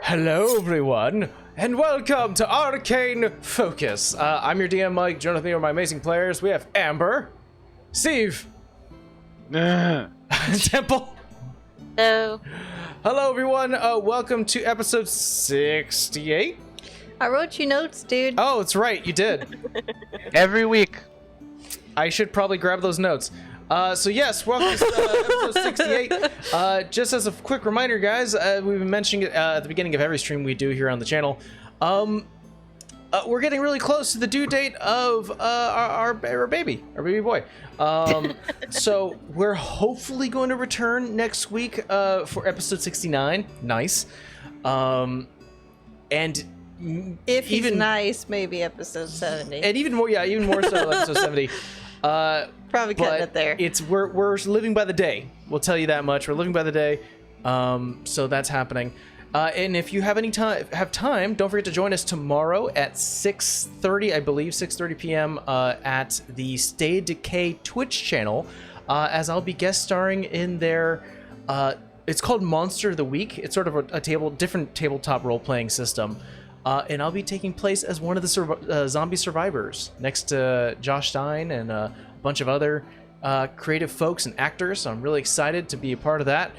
Hello, everyone, and welcome to Arcane Focus. I'm your DM, Mike. Join with me are my amazing players. We have Amber, Steve, Temple. Hello. Hello, everyone. Welcome to episode 68. I wrote you notes, dude. Oh, it's right. You did. Every week. I should probably grab those notes. So yes, welcome to episode 68. Just as a quick reminder, guys, we've been mentioning it at the beginning of every stream we do here on the channel. We're getting really close to the due date of our baby boy. So we're hopefully going to return next week for episode 69. Nice. And If he's nice, maybe episode 70. And even more so episode 70. Probably cutting it there. We're living by the day. We'll tell you that much. We're living by the day. So that's happening. And if you have time, don't forget to join us tomorrow at 6:30, I believe, 6:30 p.m. At the Stay Decay Twitch channel, as I'll be guest starring in their. It's called Monster of the Week. It's sort of a different tabletop role-playing system. And I'll be taking place as one of the zombie survivors next to Josh Stein and a bunch of other creative folks and actors. So I'm really excited to be a part of that.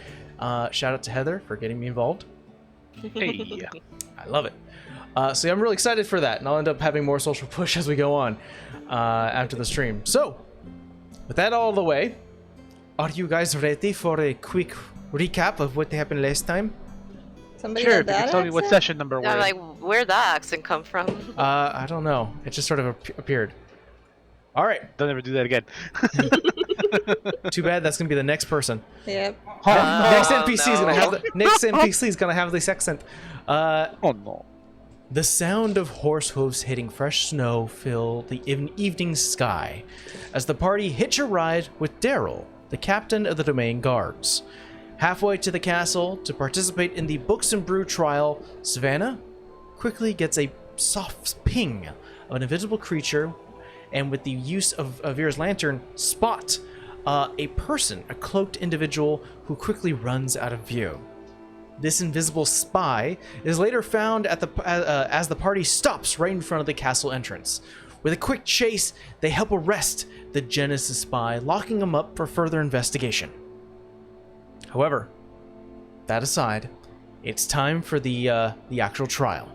Shout out to Heather for getting me involved. Hey. I love it. So I'm really excited for that, and I'll end up having more social push as we go on after the stream. So, with that all the way, are you guys ready for a quick recap of what happened last time? Somebody Sure, had if you that can tell me what accent? session number we're I'm in. like, where'd that accent come from? I don't know. It just sort of appeared. All right. Don't ever do that again. Too bad. That's gonna be the next person. Yep. Next NPC is no. gonna have next NPC is gonna have this accent. Oh no. The sound of horse hooves hitting fresh snow fill the evening sky as the party hitch a ride with Daryl, the captain of the domain guards. Halfway to the castle to participate in the Books and Brew trial, Savannah quickly gets a soft ping of an invisible creature, and with the use of Vera's lantern, spot a cloaked individual who quickly runs out of view. This invisible spy is later found at as the party stops right in front of the castle entrance. With a quick chase, they help arrest the Genesis spy, locking him up for further investigation. However, that aside, it's time for the actual trial.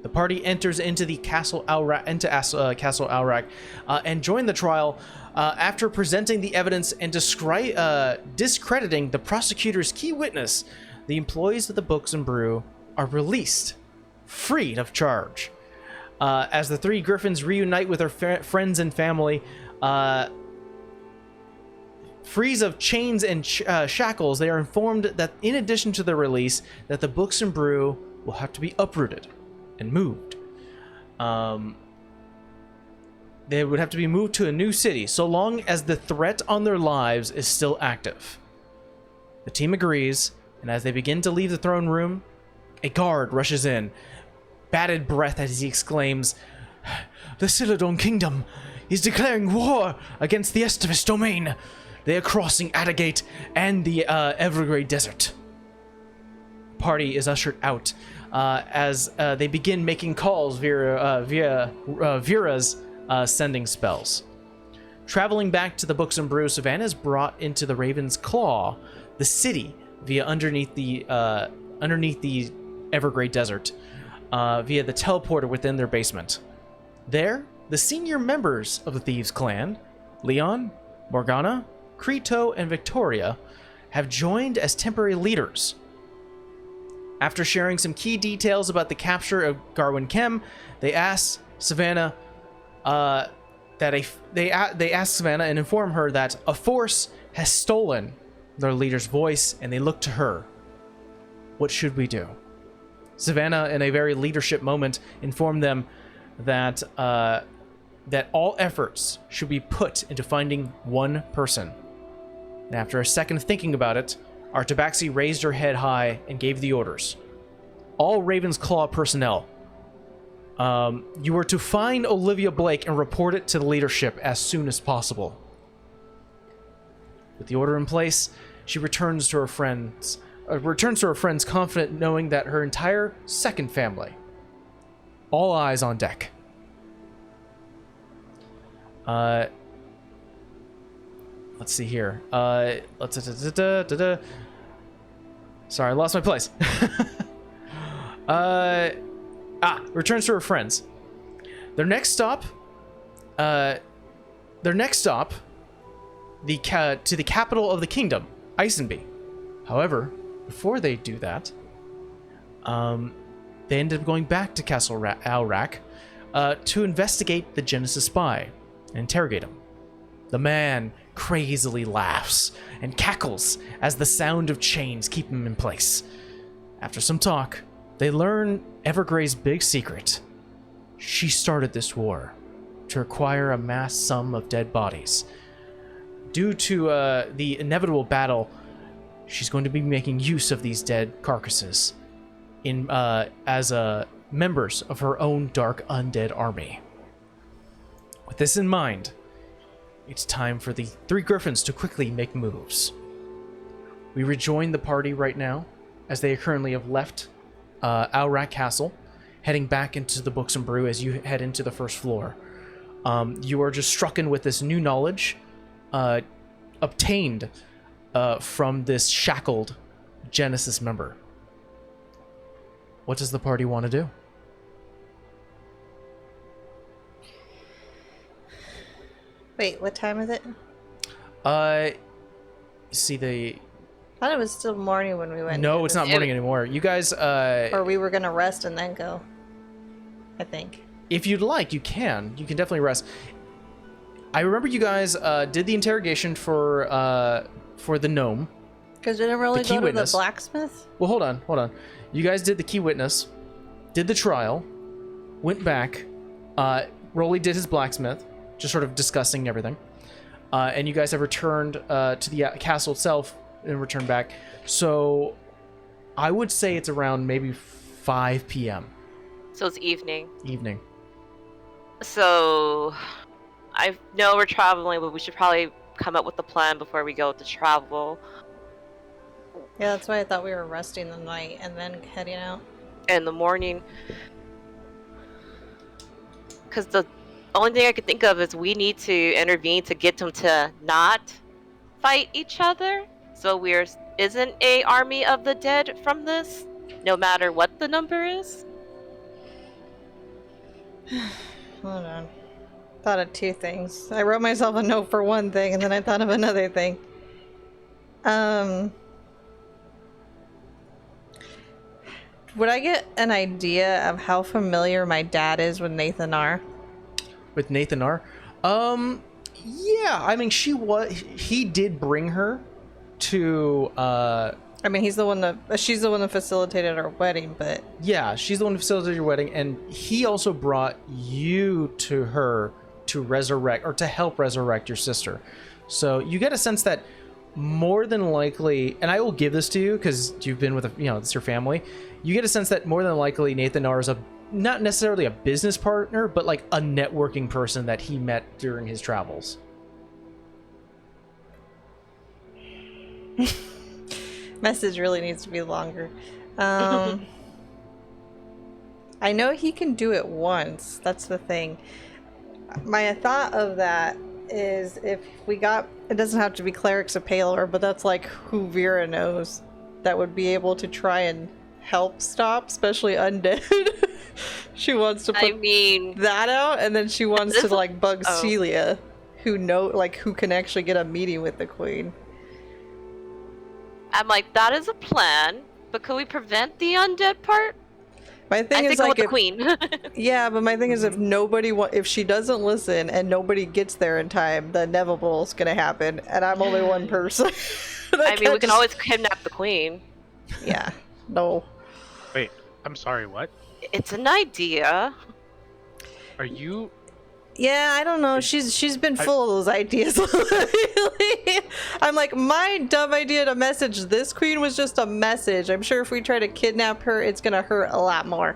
The party enters into the Castle Alrak, and join the trial after presenting the evidence and discrediting the prosecutor's key witness. The employees of the Books and Brew are released, freed of charge. As the three Griffins reunite with their friends and family, frees of chains and shackles, they are informed that in addition to their release, that the Books and Brew will have to be uprooted and moved. They would have to be moved to a new city, so long as the threat on their lives is still active. The team agrees, and as they begin to leave the throne room, a guard rushes in, bated breath as he exclaims, "The Celadon Kingdom is declaring war against the Estivus domain. They are crossing Adagate and the Evergrey Desert." Party is ushered out as they begin making calls via Vera's sending spells. Traveling back to the Books and Brew, Savannah is brought into the Raven's Claw, the city, via underneath the Evergrey Desert, via the teleporter within their basement. There, the senior members of the Thieves Clan, Leon, Morgana, Krito, and Victoria, have joined as temporary leaders. After sharing some key details about the capture of Garwin Kem, they ask Savannah they ask Savannah and inform her that a force has stolen their leader's voice, and they look to her. What should we do? Savannah, in a very leadership moment, informed them that that all efforts should be put into finding one person. And after a second of thinking about it, Artabaxi raised her head high and gave the orders. All Raven's Claw personnel, you are to find Olivia Blake and report it to the leadership as soon as possible. With the order in place, she returns to her friends returns to her friends confident knowing that her entire second family, all eyes on deck. Let's see here. Sorry, I lost my place. Returns to her friends. Their next stop, to the capital of the kingdom, Isenby. However, before they do that, they ended up going back to Castle Alrak to investigate the Genesis spy and interrogate him. The man crazily laughs and cackles as the sound of chains keep him in place. After some talk, they learn Evergrey's big secret. She started this war to acquire a mass sum of dead bodies. Due to the inevitable battle, she's going to be making use of these dead carcasses as members of her own dark undead army. With this in mind, it's time for the three griffins to quickly make moves. We rejoin the party right now, as they currently have left Alrak Castle, heading back into the Books and Brew as you head into the first floor. You are just strucken with this new knowledge obtained from this shackled Genesis member. What does the party want to do? Wait, what time is it? See the... I thought it was still morning when we went. No, it's not morning anymore. You guys, or we were gonna rest and then go. I think. If you'd like, you can. You can definitely rest. I remember you guys did the interrogation for the gnome. Because we didn't really go to witness. the blacksmith? Well, hold on. You guys did the key witness, did the trial, went back. Rolly did his blacksmith, just sort of discussing everything. And you guys have returned to the castle itself and returned back. So I would say it's around maybe 5 p.m. So it's evening. Evening. So I know we're traveling, but we should probably come up with a plan before we go to travel. Yeah, that's why I thought we were resting the night and then heading out. In the morning. Because the only thing I could think of is we need to intervene to get them to not fight each other. So we're isn't a army of the dead from this, no matter what the number is. Hold on. Thought of two things. I wrote myself a note for one thing, and then I thought of another thing. Would I get an idea of how familiar my dad is with Nathan R? With Nathan R? Yeah, I mean, he did bring her to, I mean, she's the one that facilitated our wedding, but... Yeah, she's the one who facilitated your wedding, and he also brought you to her to resurrect, or to help resurrect your sister. So you get a sense that more than likely, and I will give this to you because you've been with, it's your family. You get a sense that more than likely Nathan R is not necessarily a business partner, but like a networking person that he met during his travels. Message really needs to be longer. I know he can do it once. That's the thing. My thought of that is if we got... It doesn't have to be Clerics of Palor, but that's like who Vera knows that would be able to try and help stop, especially undead. She wants to put that out, and then she wants to like bug Celia, who can actually get a meeting with the queen. I'm like, that is a plan, but could we prevent the undead part? My thing is like with the queen. Yeah, but my thing is if she doesn't listen and nobody gets there in time, the inevitable is gonna happen, and I'm only one person. I mean, we can always kidnap the queen. Yeah. No. Wait, I'm sorry, what? It's an idea. Are you... Yeah, I don't know. She's been full of those ideas lately. I'm like, my dumb idea to message this queen was just a message. I'm sure if we try to kidnap her, it's gonna hurt a lot more.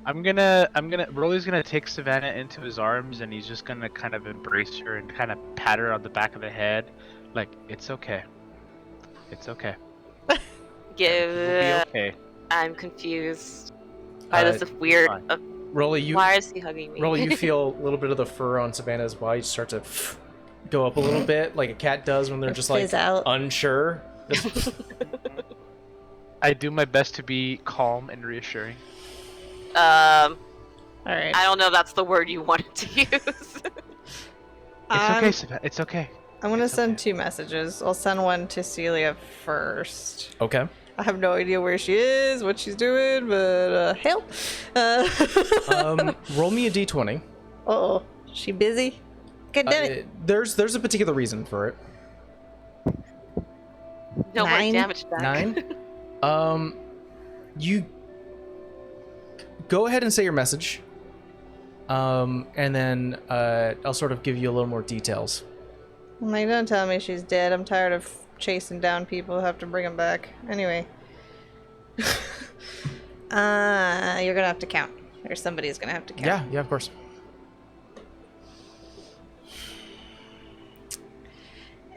Rolly's gonna take Savannah into his arms, and he's just gonna kind of embrace her and kind of pat her on the back of the head. Like, it's okay. It's okay. We'll be Give. okay. I'm confused by this weird. fine. Rolly, Why is he hugging me? Rolly, you feel a little bit of the fur on Savannah's body start to go up a little bit, like a cat does when they're just like fizz out. unsure. I do my best to be calm and reassuring. All right. I don't know if that's the word you wanted to use. It's okay, Savannah. It's okay. I'm gonna It's send okay. 2 messages. I'll send one to Celia first. Okay. I have no idea where she is, what she's doing, but help. Roll me a d20. Uh-oh. She busy? God damn it. There's a particular reason for it. No more 9. damage back. 9. You go ahead and say your message. And then I'll sort of give you a little more details. Like, don't tell me she's dead. I'm tired of chasing down people who have to bring them back. Anyway. You're gonna have to count. Or somebody's gonna have to count. Yeah, of course.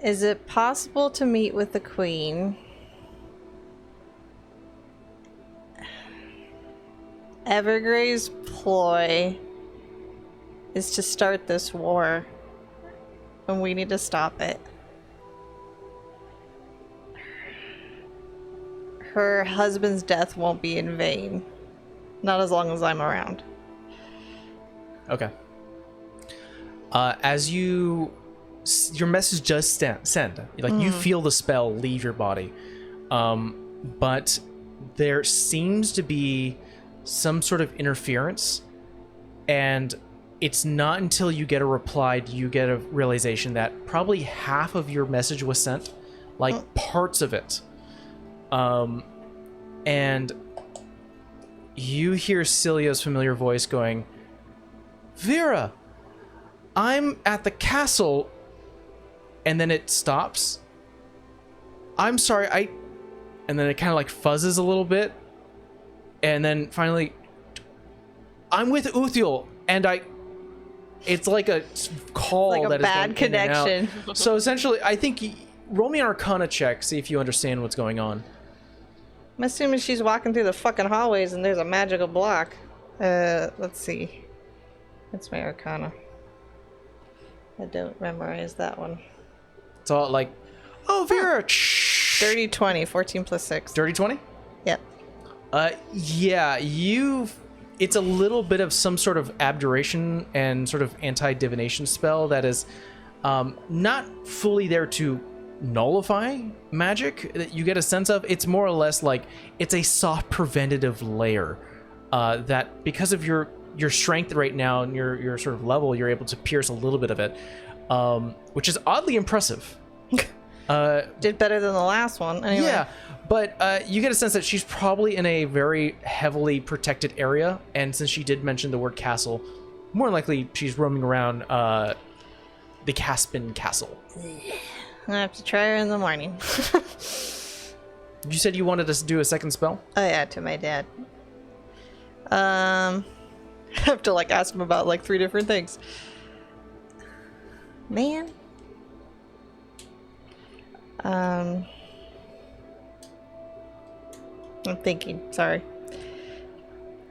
Is it possible to meet with the Queen? Evergrey's ploy is to start this war, and we need to stop it. Her husband's death won't be in vain. Not as long as I'm around. Okay. As your message does send, like you feel the spell leave your body, but there seems to be some sort of interference, and it's not until you get a reply do you get a realization that probably half of your message was sent, like parts of it, and you hear Celia's familiar voice going, "Vera, I'm at the castle," and then it stops. "I'm sorry, and then it kind of like fuzzes a little bit, and then finally, "I'm with Uthiel," and it's like a call Like a that is bad going in and out. connection. So essentially, I think roll me an Arcana check, see if you understand what's going on. I'm assuming she's walking through the fucking hallways and there's a magical block. Let's see. That's my Arcana. I don't memorize that one. It's all like, "Oh, Vera, Dirty 20, 14 plus 6. dirty 20." Yep. Yeah, it's a little bit of some sort of abjuration and sort of anti-divination spell that is not fully there to nullify magic that you get a sense of. It's more or less like it's a soft preventative layer that because of your strength right now and your sort of level, you're able to pierce a little bit of it, which is oddly impressive. Did better than the last one. Anyway. Yeah, but you get a sense that she's probably in a very heavily protected area, and since she did mention the word castle, more than likely she's roaming around the Caspin Castle. I have to try her in the morning. You said you wanted us to do a second spell? Oh yeah, to my dad. I have to like ask him about like 3 different things. Man. I'm thinking, sorry.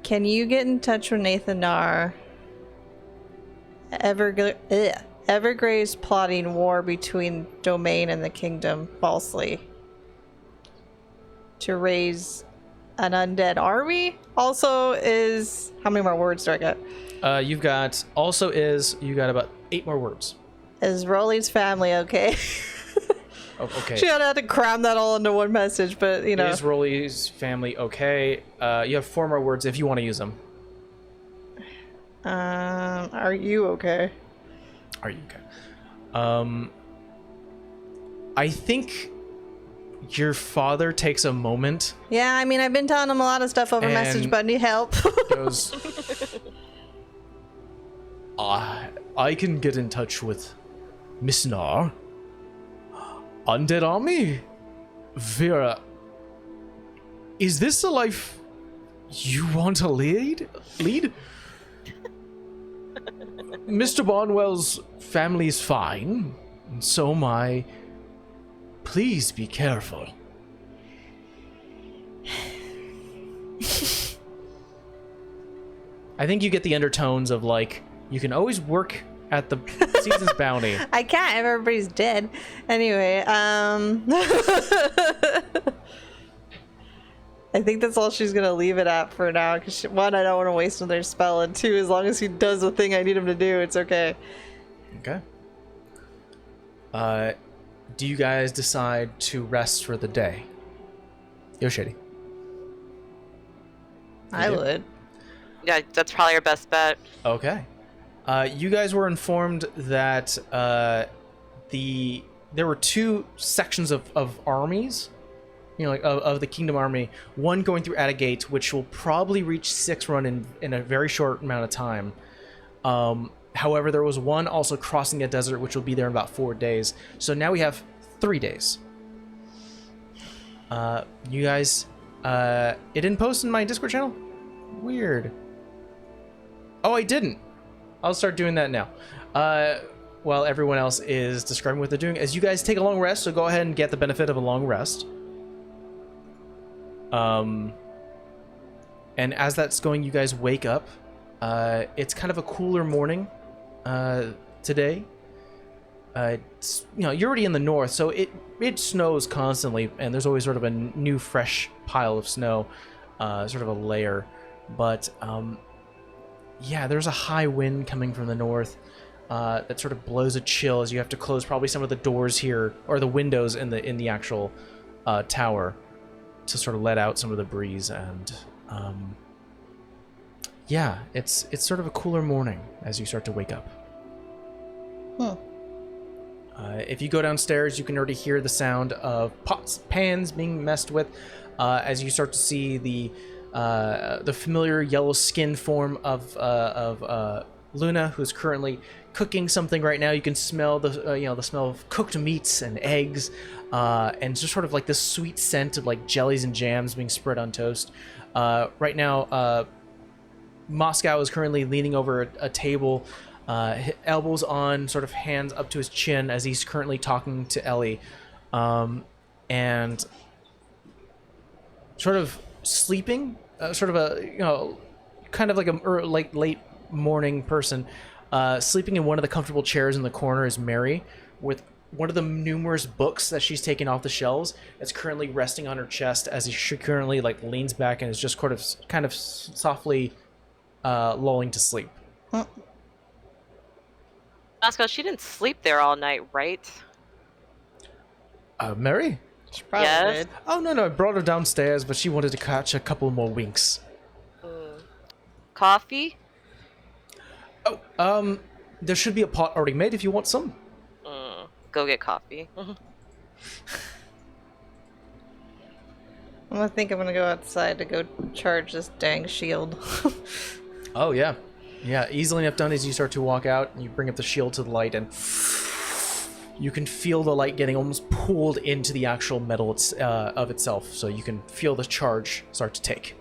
Can you get in touch with Nathan Nar? Evergrey's plotting war between Domain and the Kingdom falsely to raise an undead army. Also is, how many more words do I got? You got about 8 more words. Is Rolly's family okay? Oh, okay. She had to cram that all into one message, but you know. Is Rolly's family okay? You have 4 more words if you want to use them. Are you okay? Are you okay? I think your father takes a moment. Yeah, I mean, I've been telling him a lot of stuff over message, And- but I need help. Goes, I can get in touch with Miss Nar. Undead Army? Vera, is this the life you want to lead? Mr. Barnwell's family's fine, and so am I. Please be careful. I think you get the undertones of like, you can always work at the season's bounty. I can't if everybody's dead. Anyway, I think that's all she's gonna leave it at for now. Because one, I don't want to waste another spell, and two, as long as he does the thing I need him to do, it's okay. Okay. Do you guys decide to rest for the day? Yoshidi. I would. Yeah, that's probably our best bet. Okay. You guys were informed that there were two sections of armies, like of the Kingdom Army. One going through Atta Gate, which will probably reach 6 run in a very short amount of time. However, there was one also crossing the desert, which will be there in about 4 days. So now we have 3 days. You guys, it didn't post in my Discord channel? Weird. Oh, I didn't. I'll start doing that now. While everyone else is describing what they're doing, as you guys take a long rest, so go ahead and get the benefit of a long rest. And as that's going, you guys wake up. It's kind of a cooler morning today. You're already in the north, so it snows constantly, and there's always sort of a new, fresh pile of snow, sort of a layer. But yeah, there's a high wind coming from the north that sort of blows a chill as you have to close probably some of the doors here, or the windows in the actual tower, to sort of let out some of the breeze. And yeah, it's sort of a cooler morning as you start to wake up. If you go downstairs, you can already hear the sound of pots, pans being messed with, as you start to see the familiar yellow skin form of Luna, who's currently cooking something right now. You can smell the smell of cooked meats and eggs, and just sort of like this sweet scent of like jellies and jams being spread on toast. Right now, Moscow is currently leaning over a table, elbows on, sort of hands up to his chin as he's currently talking to Ellie, and sort of sleeping, sort of a kind of like a late morning person, sleeping in one of the comfortable chairs in the corner is Mary, with one of the numerous books that she's taken off the shelves. It's currently resting on her chest as she currently like leans back and is just kind of softly lulling to sleep. Moscow, she didn't sleep there all night, right? Mary? She probably Yes. did. Oh, no, I brought her downstairs, but she wanted to catch a couple more winks. Coffee? Oh, there should be a pot already made if you want some. Go get coffee. I think I'm gonna go outside to go charge this dang shield. Oh, yeah. Yeah, easily enough done as you start to walk out, and you bring up the shield to the light, and you can feel the light getting almost pulled into the actual metal of itself, so you can feel the charge start to take.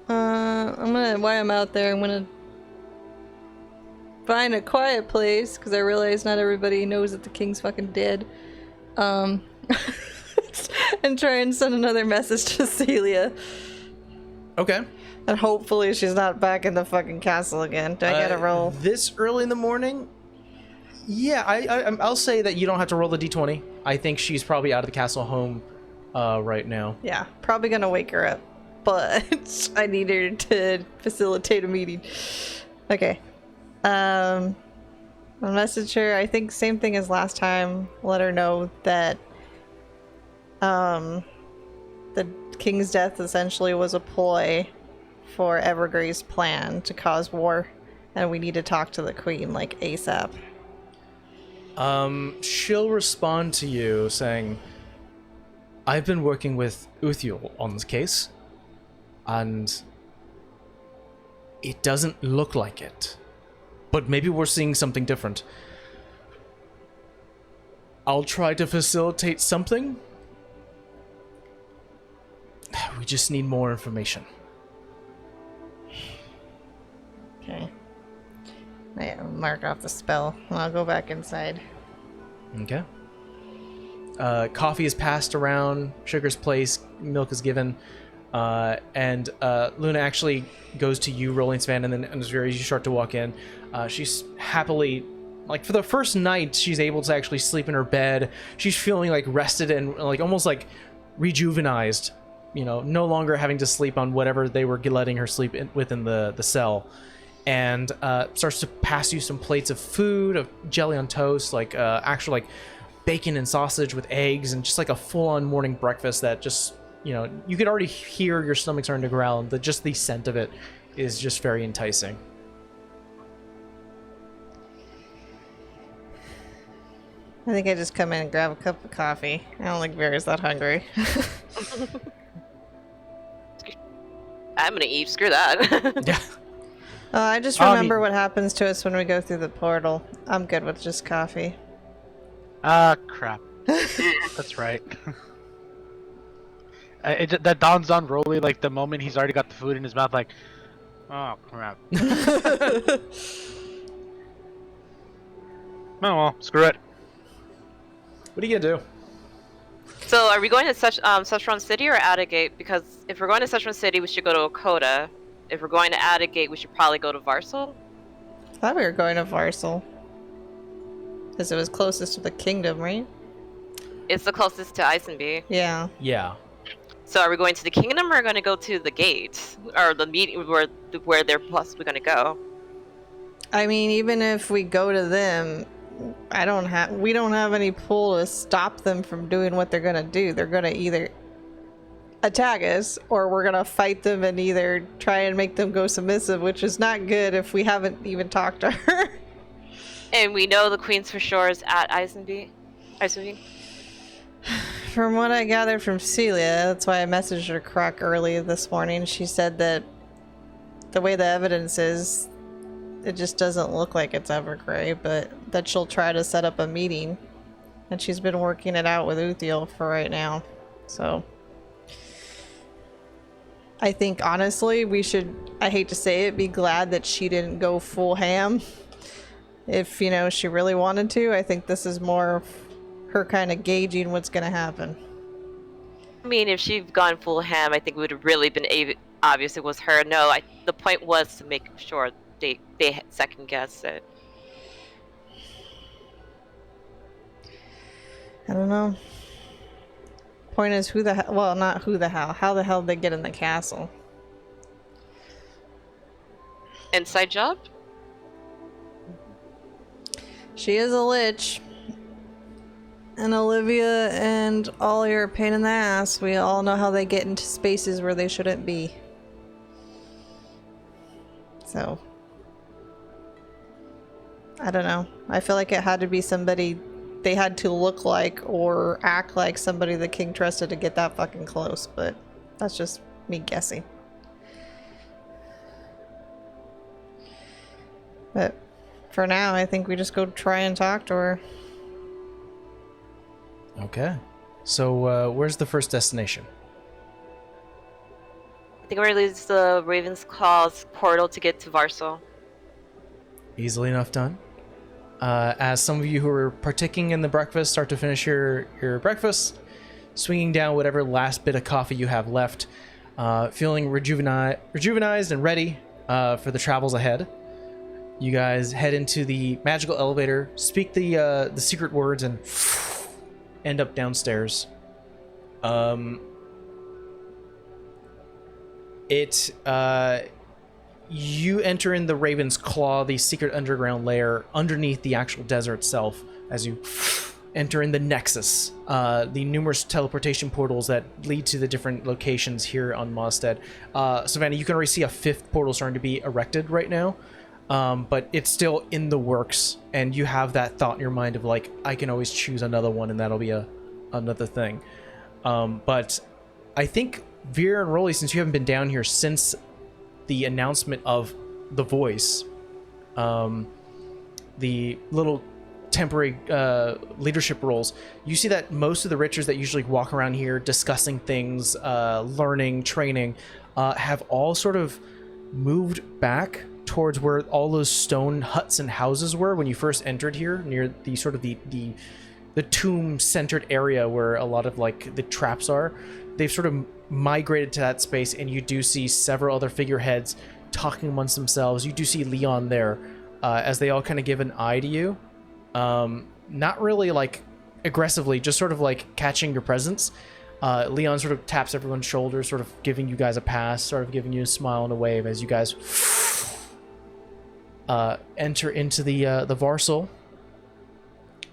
While I'm out there, I'm gonna find a quiet place, because I realize not everybody knows that the king's fucking dead. And try and send another message to Celia. Okay. And hopefully she's not back in the fucking castle again. Do I get a roll? This early in the morning? Yeah, I'll say that you don't have to roll the d20. I think she's probably out of the castle home right now. Yeah, probably gonna wake her up. But I need her to facilitate a meeting. Okay. I'll message her. I think same thing as last time. Let her know that the king's death essentially was a ploy for Evergrey's plan to cause war, and we need to talk to the queen like ASAP. She'll respond to you saying, I've been working with Uthiel on this case, and it doesn't look like it. But maybe we're seeing something different. I'll try to facilitate something. We just need more information. Okay. I mark off the spell, and I'll go back inside. Okay. Coffee is passed around, sugar's placed, milk is given, and Luna actually goes to you, Rolling Span, and then as you start to walk in, she's happily, like, for the first night, she's able to actually sleep in her bed. She's feeling like rested and like almost like rejuvenized, you know, no longer having to sleep on whatever they were letting her sleep within the cell. And starts to pass you some plates of food, of jelly on toast, like actual like bacon and sausage with eggs, and just like a full-on morning breakfast that just, you know, you could already hear your stomach starting to growl, and just the scent of it is just very enticing. I think I just come in and grab a cup of coffee. I don't think Vera's that hungry. I'm gonna eat. Screw that. Yeah. I just remember what happens to us when we go through the portal. I'm good with just coffee. Crap. That's right. That dawns on Rolly like the moment he's already got the food in his mouth, like, oh crap. Oh well, screw it. What are you gonna do? So, are we going to Szechuan City or Attigate? Because if we're going to Szechuan City, we should go to Okota. If we're going to Attigate, we should probably go to Varsal. I thought we were going to Varsal. Because it was closest to the kingdom, right? It's the closest to Isenby. Yeah. Yeah. So are we going to the kingdom or are we going to go to the gate? Or the meeting where they're possibly going to go? I mean, even if we go to them, we don't have any pull to stop them from doing what they're going to do. They're going to either attack us or we're going to fight them and either try and make them go submissive, which is not good if we haven't even talked to her. And we know the Queen's for sure is at Isenby. From what I gathered from Celia, that's why I messaged her Croc early this morning. She said that the way the evidence is, it just doesn't look like it's Evergrey, but that she'll try to set up a meeting. And she's been working it out with Uthiel for right now. So I think honestly we should, I hate to say it, be glad that she didn't go full ham. If, you know, she really wanted to, I think this is more of her kind of gauging what's going to happen. I mean, if she'd gone full ham, I think it would have really been obvious it was her. No, the point was to make sure they second guess it. I don't know. Point is, who the hell, well, not who the hell, how the hell did they get in the castle? Inside job? She is a lich. And Olivia and Ollie are a pain in the ass. We all know how they get into spaces where they shouldn't be. So, I don't know. I feel like it had to be somebody they had to look like or act like somebody the king trusted to get that fucking close, but that's just me guessing. But for now, I think we just go try and talk to her. Okay. So, where's the first destination? I think we're going to use the Raven's Claw's portal to get to Varsal. Easily enough done. As some of you who are partaking in the breakfast start to finish your breakfast, swinging down whatever last bit of coffee you have left, feeling rejuvenized and ready for the travels ahead, you guys head into the magical elevator, speak the secret words, and end up downstairs. You enter in the Raven's Claw, the secret underground lair underneath the actual desert itself, as you enter in the Nexus, the numerous teleportation portals that lead to the different locations here on Mostead. Savannah, you can already see a fifth portal starting to be erected right now, but it's still in the works, and you have that thought in your mind of like, I can always choose another one, and that'll be another thing. But I think Vera and Rolly, since you haven't been down here since the announcement of the voice, the little temporary leadership roles, you see that most of the Richards that usually walk around here discussing things, learning, training, have all sort of moved back towards where all those stone huts and houses were when you first entered here, near the sort of the tomb-centered area where a lot of like the traps are. They've sort of migrated to that space, and you do see several other figureheads talking amongst themselves. You do see Leon there, as they all kind of give an eye to you. Not really like aggressively, just sort of like catching your presence. Leon sort of taps everyone's shoulders, sort of giving you guys a pass, sort of giving you a smile and a wave as you guys enter into the Varsal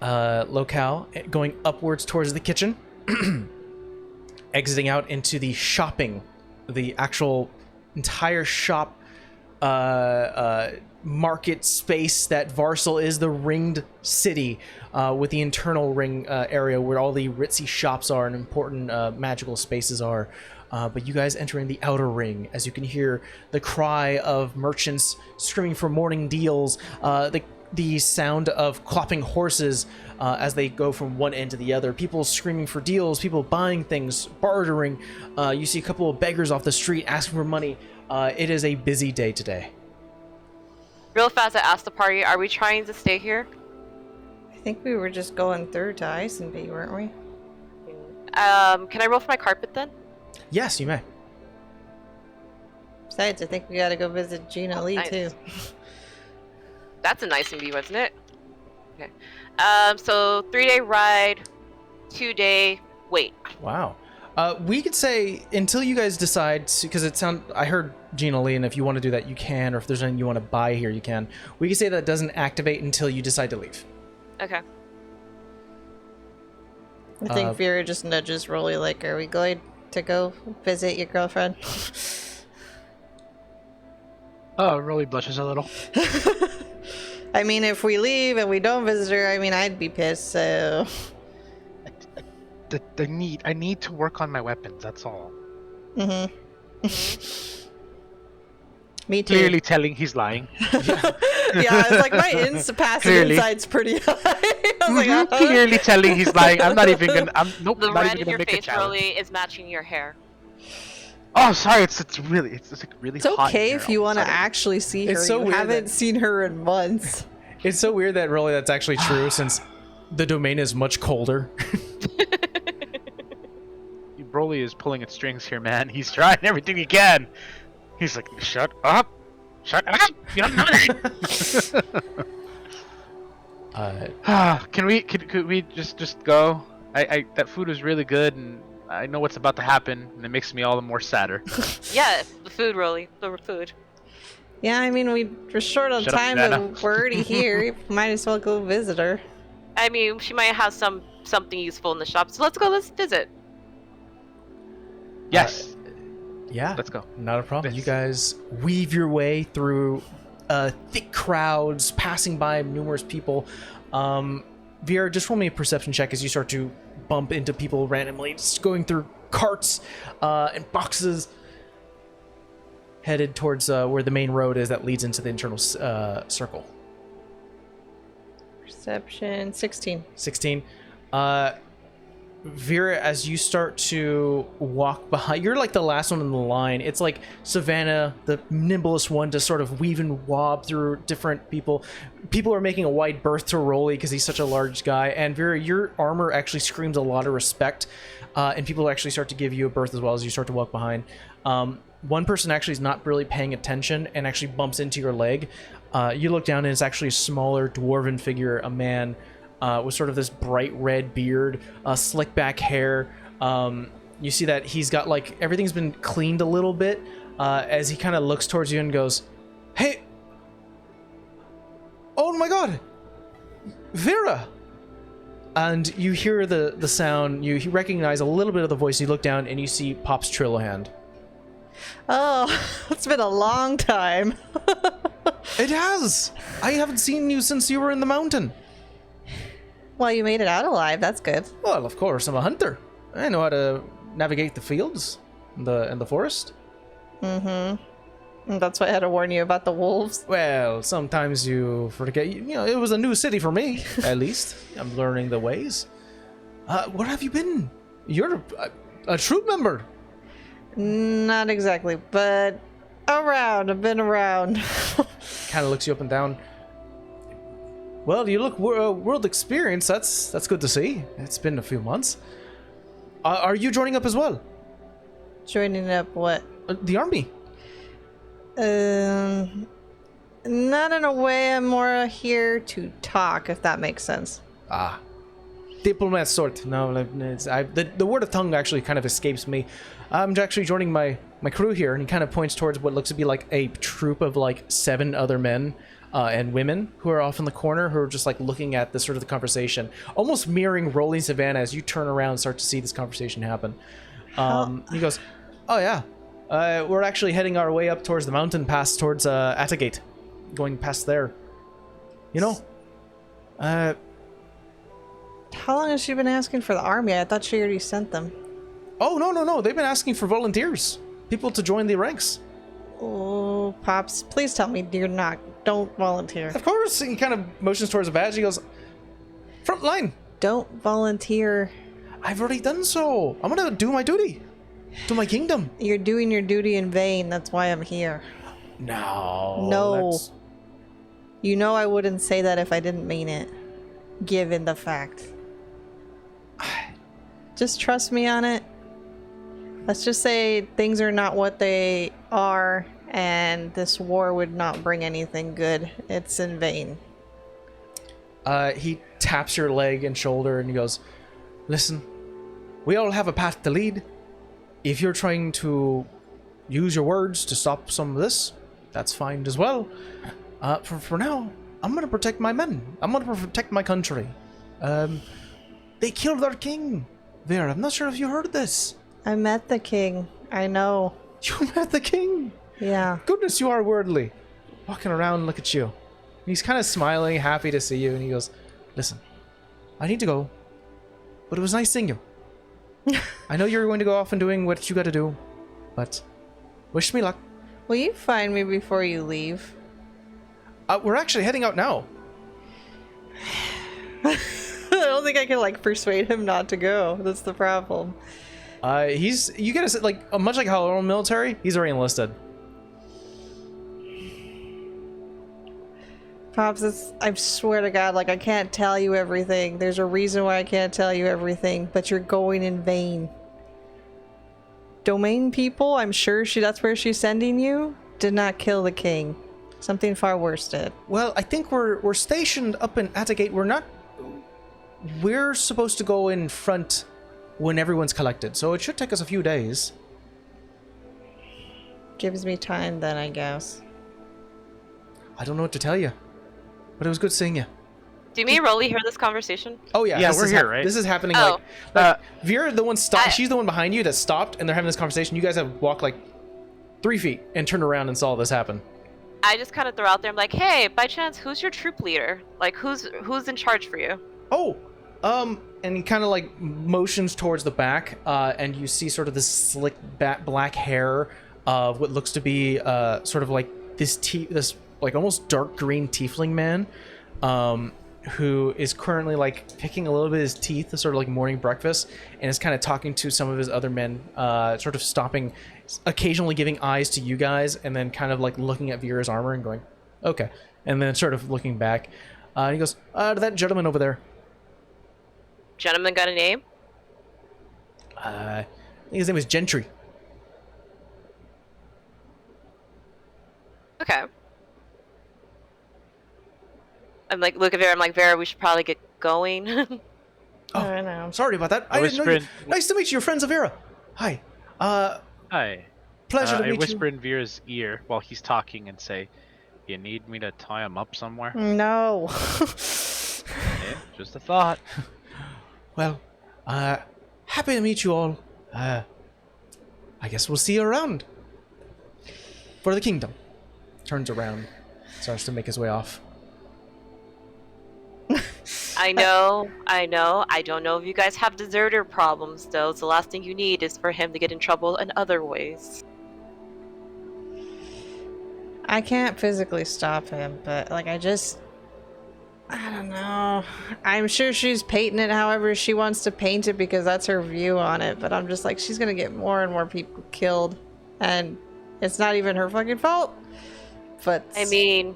locale, going upwards towards the kitchen, exiting out into the shopping, the actual entire shop market space that Varsal is, the ringed city with the internal ring area where all the ritzy shops are and important magical spaces are. But you guys entering the outer ring, as you can hear the cry of merchants screaming for morning deals, the sound of clopping horses as they go from one end to the other, people screaming for deals, people buying things, bartering. You see a couple of beggars off the street asking for money. It is a busy day today. Real fast, I asked the party, are we trying to stay here? I think we were just going through to Eisenby, weren't we? Can I roll for my carpet then? Yes, you may. Besides, I think we gotta go visit Gina Lee, nice. too. That's a nice and be, wasn't it? Okay. So 3-day ride, 2-day wait. Wow. We could say until you guys decide, because I heard Gina Lee, and if you want to do that, you can, or if there's anything you want to buy here, you can. We could say that doesn't activate until you decide to leave. Okay. I think Vera just nudges Rolly like, are we going to go visit your girlfriend? Oh, Rolly blushes a little. I mean, if we leave and we don't visit her, I mean, I'd be pissed, so... I need to work on my weapons, that's all. Mm-hmm. Me too. Clearly telling he's lying. Yeah, it's like my passive insight's pretty high. I was like, uh-huh. Clearly telling he's lying. I'm not even gonna. Nope. The not red even in gonna your make a face, challenge. Rolly, is matching your hair. Oh, sorry. It's like really It's hot okay in if here you all of want a to sudden. actually see her. It's so you weird haven't that- seen her in months. It's so weird that really that's actually true, since the domain is much colder. Broly is pulling at strings here, man. He's trying everything he can. He's like, shut up. Shut up. You don't know that. Could we just go? I that food was really good, and I know what's about to happen, and it makes me all the more sadder. Yeah, the food, Rolly. The food. Yeah, I mean, we're short on Shut up, time, Nana. but we're already here. Might as well go visit her. I mean, she might have something useful in the shop, so let's visit. Yes. Yeah. Let's go. Not a problem. Yes. You guys weave your way through thick crowds, passing by numerous people. Vera, just roll me a perception check as you start to bump into people randomly, just going through carts and boxes, headed towards where the main road is that leads into the internal circle. Perception 16. 16. Vera, as you start to walk behind, you're like the last one in the line. It's like Savannah, the nimblest one, to sort of weave and wob through different people. People are making a wide berth to Rolly because he's such a large guy. And Vera, your armor actually screams a lot of respect, and people actually start to give you a berth as well as you start to walk behind. One person actually is not really paying attention and actually bumps into your leg. You look down and it's actually a smaller dwarven figure, a man with sort of this bright red beard, slick back hair. You see that he's got like everything's been cleaned a little bit as he kind of looks towards you and goes, "Hey, oh my God, Vera!" And you hear the sound. You recognize a little bit of the voice. You look down and you see Pop's Trillohand. Oh, it's been a long time. It has. I haven't seen you since you were in the mountain. Well, you made it out alive. That's good. Well, of course, I'm a hunter. I know how to navigate the fields and the forest. Mm-hmm. That's why I had to warn you about the wolves. Well, sometimes you forget. You know, it was a new city for me, at least. I'm learning the ways. Where have you been? You're a troop member. Not exactly, but around. I've been around. Kind of looks you up and down. Well, you look world experienced. That's good to see. It's been a few months. Are you joining up as well? Joining up what? The army. Not in a way. I'm more here to talk, if that makes sense. Ah. Diplomat sort. No, the word of tongue actually kind of escapes me. I'm actually joining my crew here, and he kind of points towards what looks to be like a troop of like 7 other men and women who are off in the corner, who are just like looking at this sort of the conversation, almost mirroring Rolling Savannah as you turn around and start to see this conversation happen. He goes, "Oh yeah, we're actually heading our way up towards the mountain pass towards Attagate, going past there. You know, How long has she been asking for the army? I thought she already sent them. Oh, no. They've been asking for volunteers. People to join the ranks. Oh, Pops, please tell me you're not. Don't volunteer. Of course. He kind of motions towards a badge. He goes, front line. Don't volunteer. I've already done so. I'm going to do my duty to my kingdom. You're doing your duty in vain. That's why I'm here. No. You know I wouldn't say that if I didn't mean it, given the fact. Just trust me on it. Let's just say things are not what they are, and this war would not bring anything good. It's in vain. He taps your leg and shoulder and he goes, listen, we all have a path to lead. If you're trying to use your words to stop some of this, that's fine as well. For now, I'm going to protect my men. I'm going to protect my country. They killed our king. Vera, I'm not sure if you heard this. I met the king. I know. You met the king? Yeah. Goodness, you are worldly. Walking around, look at you. He's kind of smiling, happy to see you, and he goes, listen, I need to go, but it was nice seeing you. I know you're going to go off and doing what you got to do, but wish me luck. Will you find me before you leave? We're actually heading out now. I don't think I can like persuade him not to go. That's the problem. You get a, like, much like how our own military, he's already enlisted. Pops, I swear to God, like, I can't tell you everything. There's a reason why I can't tell you everything, but you're going in vain. Domain people, I'm sure that's where she's sending you, did not kill the king. Something far worse did. Well, I think we're stationed up in Attagate. We're supposed to go in front when everyone's collected, so it should take us a few days. Gives me time then, I guess. I don't know what to tell you, but it was good seeing you. Do me and Rolly hear this conversation? Oh yeah, Yeah, we're here, right? This is happening. Oh. Like Vera, the one stopped. She's the one behind you that stopped, and they're having this conversation. You guys have walked like 3 feet and turned around and saw this happen. I just kind of throw out there, I'm like, hey, by chance, who's your troop leader? Like, who's in charge for you? Oh, and he kind of like motions towards the back, and you see sort of this slick black hair of what looks to be sort of like this like almost dark green tiefling man, who is currently like picking a little bit of his teeth, sort of like morning breakfast, and is kind of talking to some of his other men, sort of stopping, occasionally giving eyes to you guys, and then kind of like looking at Vera's armor and going, okay, and then sort of looking back. He goes, to that gentleman over there. Gentleman got a name? I think his name is Gentry. Okay. I'm like, look at Vera. I'm like, Vera, we should probably get going. Oh, I know. sorry about that. I didn't know you. Nice to meet you. You're friends of Vera. Hi. Hi. Pleasure to meet I you. whisper in Vera's ear while he's talking and say, you need me to tie him up somewhere? No. Yeah, just a thought. Well, happy to meet you all. I guess we'll see you around. For the kingdom. Turns around. Starts to make his way off. I know. I don't know if you guys have deserter problems, though. So the last thing you need is for him to get in trouble in other ways. I can't physically stop him, but like I don't know. I'm sure she's painting it however she wants to paint it because that's her view on it, but I'm just like, she's gonna get more and more people killed, and it's not even her fucking fault. But I mean,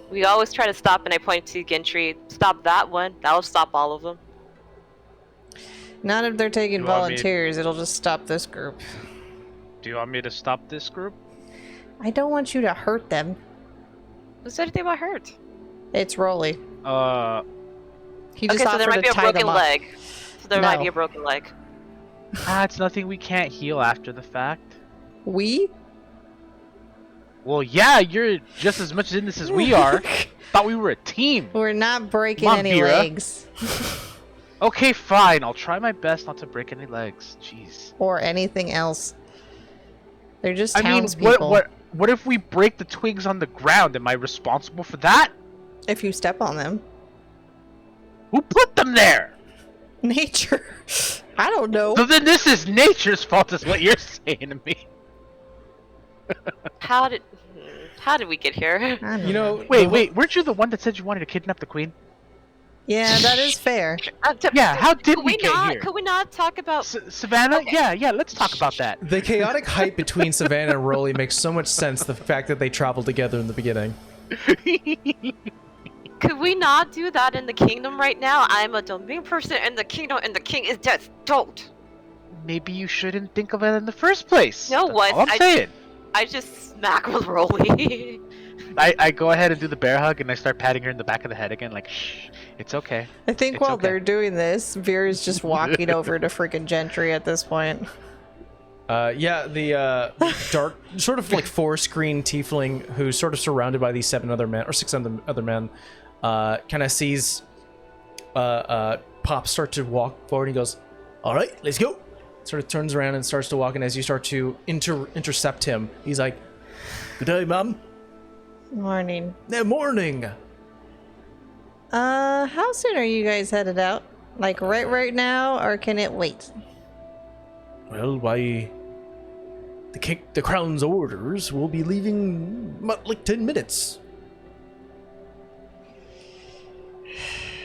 We always try to stop, and I point to Gentry. Stop that one. That'll stop all of them. Not if they're taking You want me- volunteers. It'll just stop this group. Do you want me to stop this group? I don't want you to hurt them. Who said anything about hurt? It's Rolly. He just Okay, so there offered might be to a tie broken them up. leg. So there might No. be a broken leg. It's nothing we can't heal after the fact. We? Well, yeah, you're just as much in this as we are. Thought we were a team. We're not breaking Come on, any Vera. legs. Okay, fine. I'll try my best not to break any legs. Jeez. Or anything else. They're just I mean, townspeople. what if we break the twigs on the ground? Am I responsible for that? If you step on them. Who put them there? Nature. I don't know. So then this is nature's fault, is what you're saying to me. How did we get here? I don't You know, Wait, weren't you the one that said you wanted to kidnap the queen? Yeah, that is fair. Yeah, how did could we get not? here? Could we not talk about? Savannah? Okay. Yeah, let's talk about that. the chaotic hype between Savannah and Rolly makes so much sense. The fact that they traveled together in the beginning. Could we not do that in the kingdom right now? I'm a domain person in the kingdom, and the king is dead. Don't. Maybe you shouldn't think of it in the first place. No, That's what? all I'm saying. I just smack with Rolly. I go ahead and do the bear hug and I start patting her in the back of the head again, like, shh, it's okay. I think It's while okay. they're doing this, Vera's just walking over to freaking Gentry at this point. Yeah, the dark, sort of like forest green tiefling who's sort of surrounded by these 7 other men, or 6 other men, kind of sees Pop start to walk forward and he goes, all right, let's go. Sort of turns around and starts to walk, and as you start to intercept him, he's like, good day, ma'am. Morning. Morning. How soon are you guys headed out? Like right now, or can it wait? Well, by the crown's orders, we'll be leaving about like 10 minutes.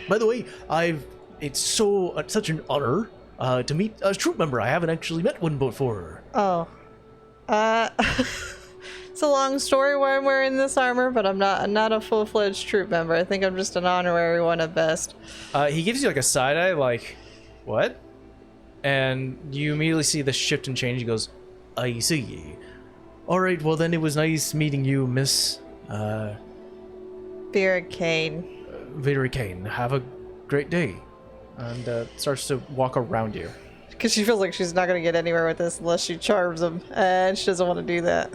By the way, it's such an honor to meet a troop member. I haven't actually met one before. Oh. It's a long story why I'm wearing this armor, but I'm not a full-fledged troop member. I think I'm just an honorary one at best. He gives you like a side eye, like, what? And you immediately see the shift and change. He goes, I see. All right, well then it was nice meeting you, Miss Arcane. Arcane. Have a great day. And starts to walk around you. Because she feels like she's not going to get anywhere with this unless she charms him, and she doesn't want to do that.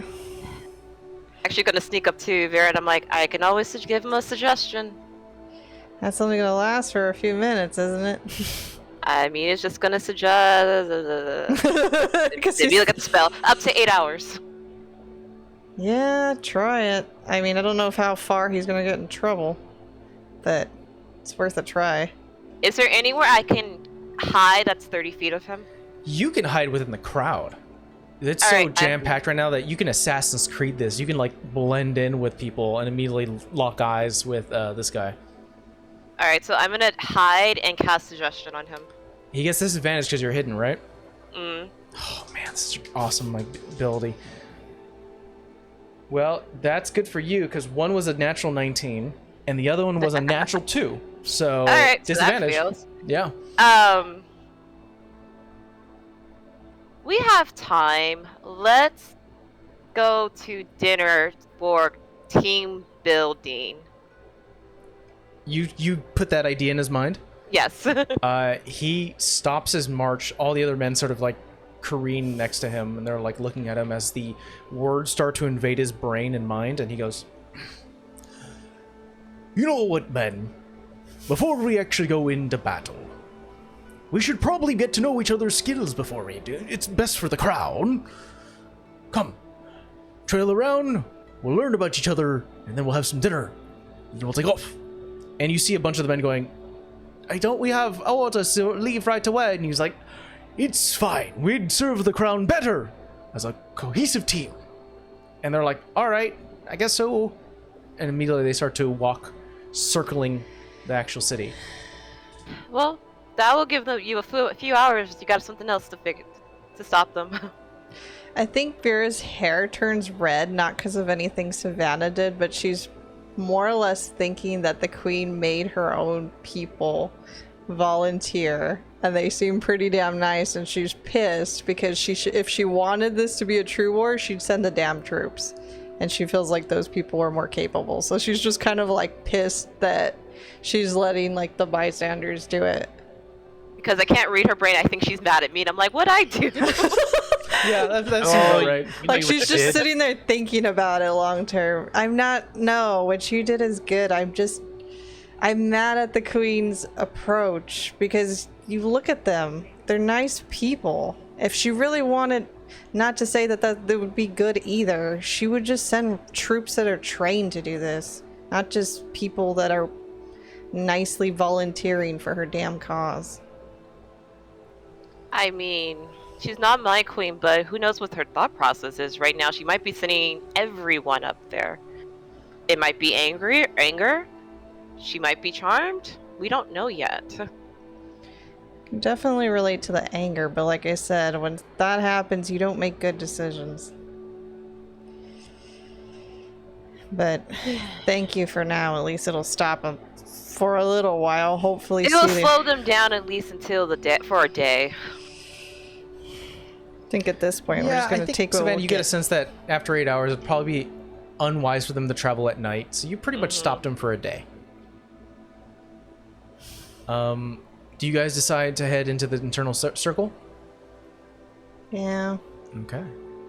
Actually, gonna sneak up to Vera, and I'm like, I can always give him a suggestion. That's only going to last for a few minutes, isn't it? I mean, it's just gonna suggest. Because Maybe look at the spell. Up to 8 hours. yeah, try it. I mean, I don't know how far he's going to get in trouble, but it's worth a try. Is there anywhere I can hide that's 30 feet of him? You can hide within the crowd. It's All so right, jam-packed right now that you can Assassin's Creed this. You can like blend in with people and immediately lock eyes with this guy. All right, so I'm gonna hide and cast suggestion on him. He gets disadvantage because you're hidden, right? Mm. Oh man, this is awesome, my ability. Well, that's good for you because one was a natural 19 and the other one was a natural 2. So All right, so that disadvantage. fails. Yeah. We have time. Let's go to dinner for team building. You put that idea in his mind. Yes. He stops his march. All the other men sort of like careen next to him, and they're like looking at him as the words start to invade his brain and mind. And he goes, "You know what, men? Before we actually go into battle, we should probably get to know each other's skills before we do. It's best for the crown. Come, trail around. We'll learn about each other, and then we'll have some dinner. And we'll take off." And you see a bunch of the men going, I want us to leave right away. And he's like, it's fine. We'd serve the crown better as a cohesive team. And they're like, all right, I guess so. And immediately they start to walk, circling the actual city. Well, that will give you a few hours. You got something else to stop them. I think Vera's hair turns red, not because of anything Savannah did, but she's more or less thinking that the queen made her own people volunteer, and they seem pretty damn nice, and she's pissed because if she wanted this to be a true war, she'd send the damn troops, and she feels like those people were more capable. So she's just kind of like pissed that she's letting like the bystanders do it. Because I can't read her brain, I think she's mad at me, and I'm like, what'd I do? Yeah, that's about right. Like she's just sitting there thinking about it long term. No, what you did is good. I'm mad at the queen's approach because you look at them. They're nice people. If she really wanted, not to say that would be good either, she would just send troops that are trained to do this, not just people that are nicely volunteering for her damn cause. I mean, she's not my queen, but who knows what her thought process is right now. She might be sending everyone up there. It might be anger. She might be charmed. We don't know yet. Can definitely relate to the anger, but like I said, when that happens, you don't make good decisions. But thank you for now. At least it'll stop them for a little while. Hopefully, it'll slow them down at least until for a day. I think at this point we're just going to take. Savannah, you get a sense that after 8 hours, it'd probably be unwise for them to travel at night. So you pretty much stopped them for a day. Do you guys decide to head into the internal circle? Yeah. Okay.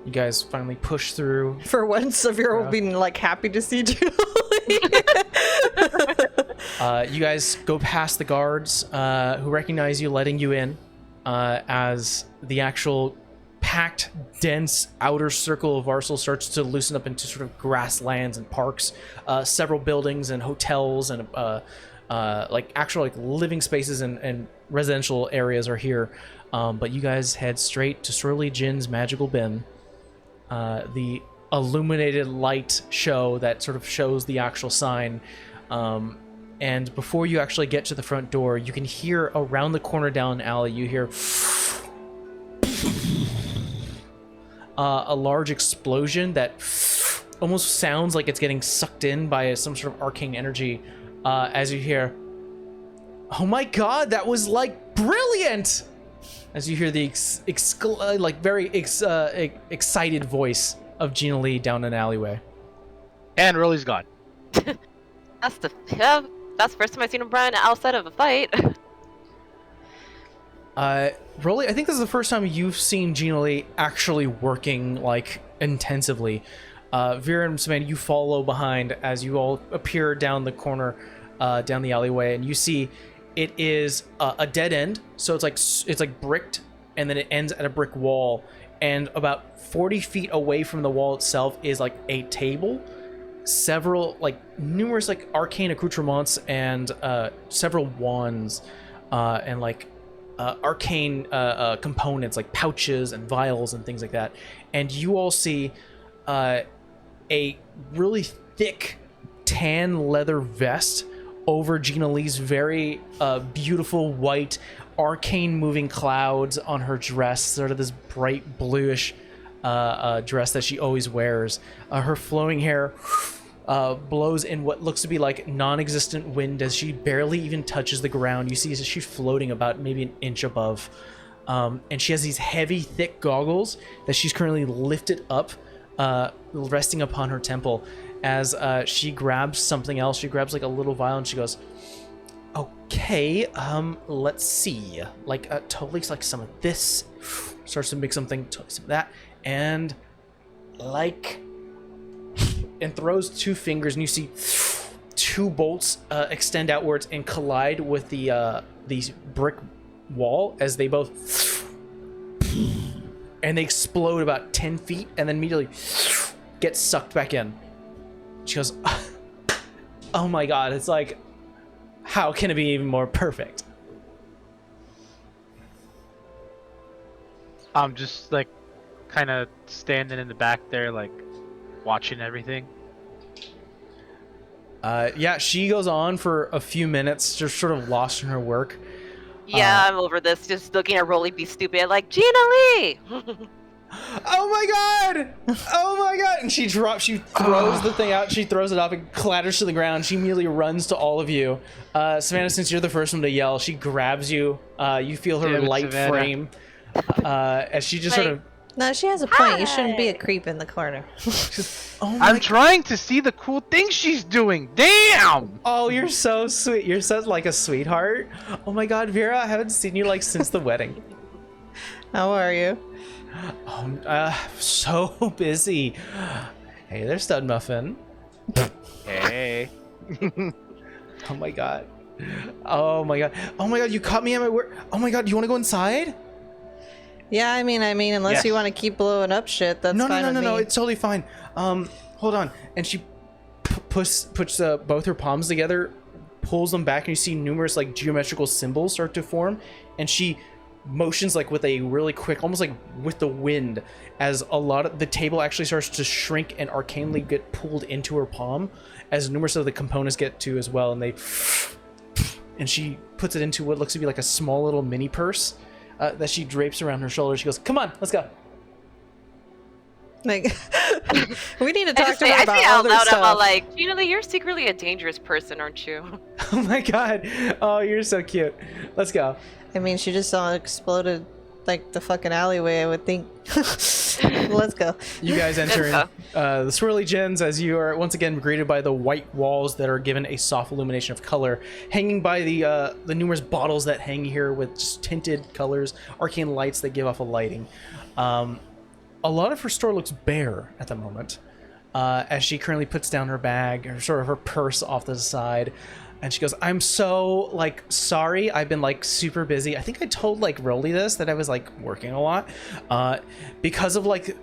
You guys finally push through. For once, Severe will be like happy to see you. You guys go past the guards who recognize you, letting you in as the actual packed, dense outer circle of Varsal starts to loosen up into sort of grasslands and parks, several buildings and hotels and like actual like living spaces and residential areas are here. But you guys head straight to Swirly Jin's magical bin, the illuminated light show that sort of shows the actual sign. And before you actually get to the front door, you can hear around the corner down an alley, you hear a large explosion that almost sounds like it's getting sucked in by some sort of arcane energy. As you hear, "Oh my god, that was like brilliant!" As you hear the very excited voice of Gina Lee down an alleyway. And Rolly's gone. That's the first time I've seen him run outside of a fight. Rolly, I think this is the first time you've seen Gina Lee actually working like intensively. Vera and Savannah, you follow behind as you all appear down the corner, down the alleyway, and you see it is a dead end. So it's like bricked, and then it ends at a brick wall. And about 40 feet away from the wall itself is like a table, numerous like arcane accoutrements, and several wands, and like arcane components like pouches and vials and things like that. And you all see a really thick tan leather vest over Gina Lee's very beautiful white arcane moving clouds on her dress, sort of this bright bluish dress that she always wears. Her flowing hair blows in what looks to be like non-existent wind as she barely even touches the ground. You see she's floating about maybe an inch above, and she has these heavy thick goggles that she's currently lifted up, resting upon her temple. As she grabs something else, she grabs like a little vial and she goes, "Okay, let's see. Like totally like some of this." Starts to make something, totally some of that, and throws two fingers, and you see two bolts extend outwards and collide with the brick wall as they both, and they explode about 10 feet and then immediately get sucked back in. She goes, "Oh my god," it's like, how can it be even more perfect? I'm just like kind of standing in the back there, like watching everything. Yeah, she goes on for a few minutes, just sort of lost in her work. Yeah, I'm over this. Just looking at Rolly be stupid, like, Gina Lee! Oh my god! Oh my god! And she throws the thing out, she throws it up and clatters to the ground. She immediately runs to all of you. Savannah, since you're the first one to yell, she grabs you. You feel her Damn it, light Savannah. frame as she just sort of. No, she has a point. You shouldn't be a creep in the corner. Oh my I'm trying to see the cool things she's doing. Damn! Oh, you're so sweet. You're such like a sweetheart. Oh my god, Vera, I haven't seen you like since the wedding. How are you? So busy. Hey, there's Stud Muffin. Hey. Oh my god. Oh my god. Oh my god, you caught me at my work. Oh my god, you want to go inside? Yeah, I mean, unless Yes. you want to keep blowing up shit, that's No, fine no, no, with no, no. me. It's totally fine. Hold on. And she puts both her palms together, pulls them back, and you see numerous like geometrical symbols start to form. And she motions like with a really quick, almost like with the wind, as a lot of the table actually starts to shrink and arcanely get pulled into her palm, as numerous of the components get to as well. And and she puts it into what looks to be like a small little mini purse that she drapes around her shoulder. She goes, "Come on, let's go." Like, we need to I talk just to say, her I about say out other loud, I'm all stuff. like, Gina Lee, you're secretly a dangerous person, aren't you? Oh my god. Oh, you're so cute. Let's go. I mean, she just saw it exploded like the fucking alleyway, I would think. Let's go. You guys enter Let's the Swirly Gens as you are once again greeted by the white walls that are given a soft illumination of color, hanging by the numerous bottles that hang here with just tinted colors, arcane lights that give off a lighting. A lot of her store looks bare at the moment, as she currently puts down her bag, or sort of her purse off to the side, and she goes, "I'm so like sorry. I've been like super busy. I think I told like Rolly this, that I was like working a lot, because of like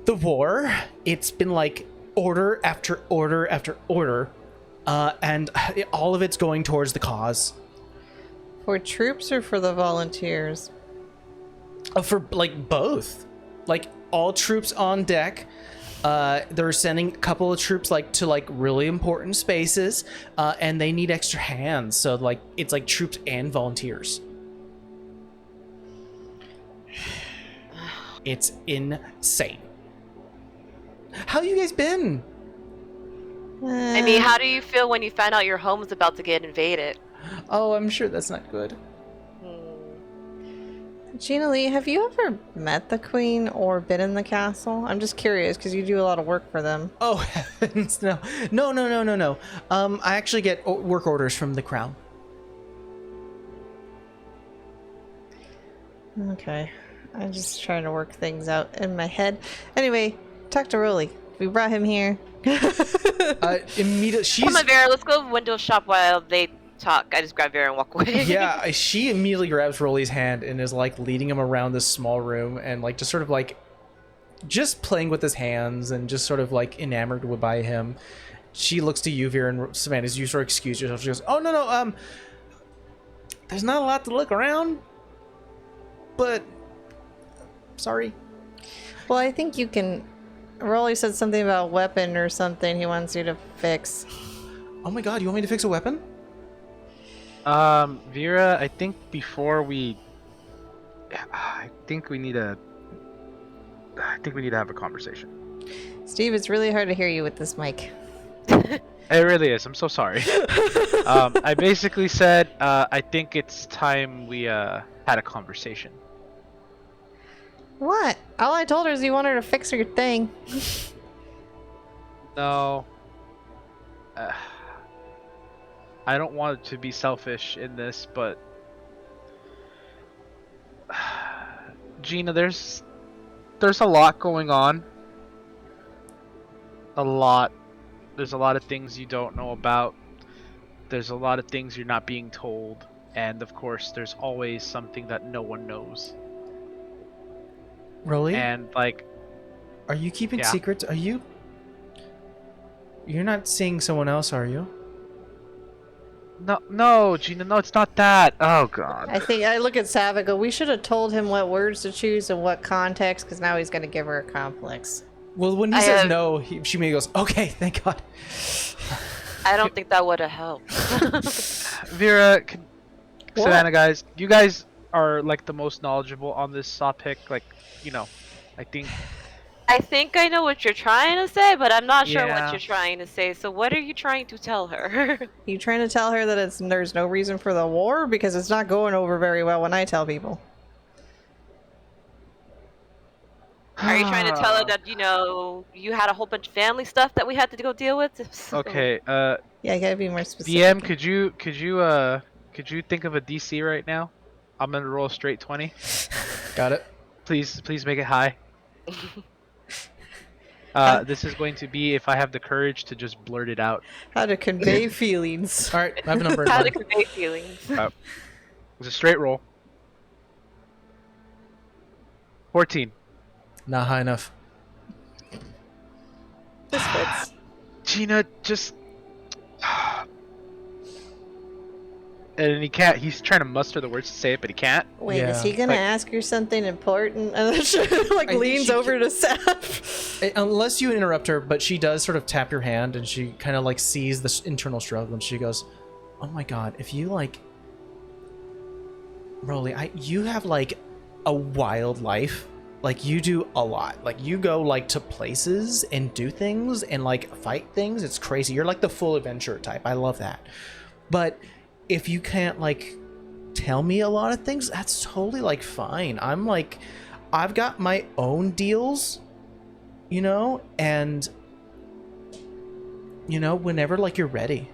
the war. It's been like order after order after order, and all of it's going towards the cause." For troops or for the volunteers? For like both, like all troops on deck. They're sending a couple of troops like to like really important spaces, and they need extra hands. So like it's like troops and volunteers. It's insane. How you guys been? I mean, how do you feel when you find out your home is about to get invaded? Oh, I'm sure that's not good. Gina Lee, have you ever met the Queen or been in the castle? I'm just curious because you do a lot of work for them. Oh heavens, no. I actually get work orders from the crown. Okay. I'm just trying to work things out in my head. Anyway, talk to Rolly. We brought him here. Immediately, Come on, Vera, let's go window shop while they talk. I just grab Vera and walk away. Yeah, she immediately grabs Rolly's hand and is like leading him around this small room and like just sort of like just playing with his hands and just sort of like enamored by him. She looks to you, Vera, and Savannah, as you sort of excuse yourself. She goes, "Oh no, there's not a lot to look around, but sorry." Well, I think you can. Rolly said something about weapon or something he wants you to fix. Oh my god, you want me to fix a weapon? Vera, I think before we, I think we need to have a conversation. Steve, it's really hard to hear you with this mic. It really is. I'm so sorry. I basically said, I think it's time we had a conversation. What? All I told her is you want her to fix your thing. No. I don't want to be selfish in this, but Gina, there's a lot going on. A lot. There's a lot of things you don't know about. There's a lot of things you're not being told, and of course, there's always something that no one knows. Rolly? And like, Are you keeping Yeah. secrets? You're not seeing someone else, are you? no, Gina, no, it's not that. Oh God. I think I look at Sav and go, we should have told him what words to choose and what context, because now he's going to give her a complex. Well, when he I says have- no, she maybe goes, "Okay, thank God." I don't think that would have helped. Vera, What? Savannah, guys, you guys are like the most knowledgeable on this topic. Like, you know, I think I know what you're trying to say, but I'm not sure what Yeah. you're trying to say. So what are you trying to tell her? You trying to tell her that there's no reason for the war? Because it's not going over very well when I tell people. Are you trying to tell her that, you had a whole bunch of family stuff that we had to go deal with? Okay, Yeah, you gotta be more specific. DM, could you think of a DC right now? I'm gonna roll a straight 20. Got it. Please make it high. This is going to be if I have the courage to just blurt it out. How to convey feelings. All right, I have a number in How to mind. convey feelings. It's a straight roll. 14. Not high enough. This fits. Gina, just. And he can't. He's trying to muster the words to say it, but he can't. Wait, Yeah. is he gonna Like- ask her something important? And then she I think leans she over to Seth. Unless you interrupt her, but she does sort of tap your hand, and she kind of like sees this internal struggle, and she goes, "Oh my god, if you like, Rolly, you have like a wild life. Like you do a lot. Like you go like to places and do things and like fight things. It's crazy. You're like the full adventure type. I love that. But if you can't like tell me a lot of things, that's totally like fine. I'm like, I've got my own deals, and whenever like you're ready."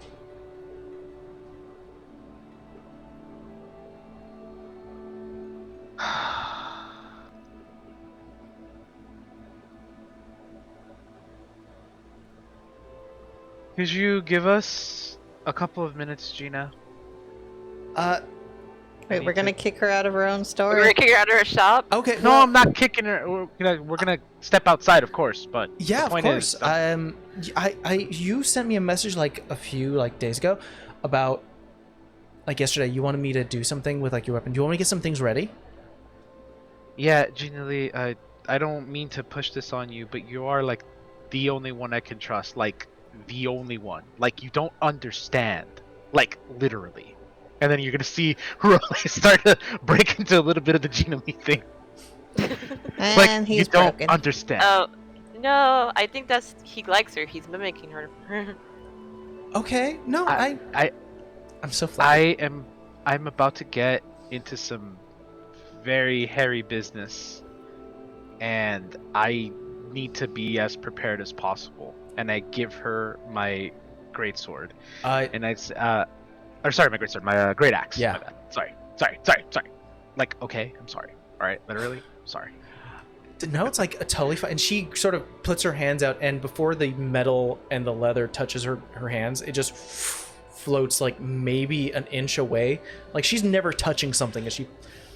Could you give us a couple of minutes, Gina? Wait, we're gonna kick her out of her own We're story. gonna kick her out of her shop. Okay. No, I'm not kicking her. We're gonna step outside, of course. But Yeah, the of point course. Is, You sent me a message like a few like days ago about like yesterday. You wanted me to do something with like your weapon. Do you want me to get some things ready? yeah, Gina Lee, I don't mean to push this on you, but you are like the only one I can trust. Like the only one. Like you don't understand. Like literally. And then you're gonna see Rolly start to break into a little bit of the Gina Lee thing. And Like you he's don't broken. understand. Oh, no, I think he likes her. He's mimicking her. Okay. No, I I'm so flattered. I'm about to get into some very hairy business, and I need to be as prepared as possible. And I give her my greatsword, and my greatsword, my great axe. Yeah. My bad. Sorry. Like, okay, I'm sorry. All right, literally, sorry. No, it's like a totally fine. And she sort of puts her hands out, and before the metal and the leather touches her hands, it just floats like maybe an inch away. Like she's never touching something as she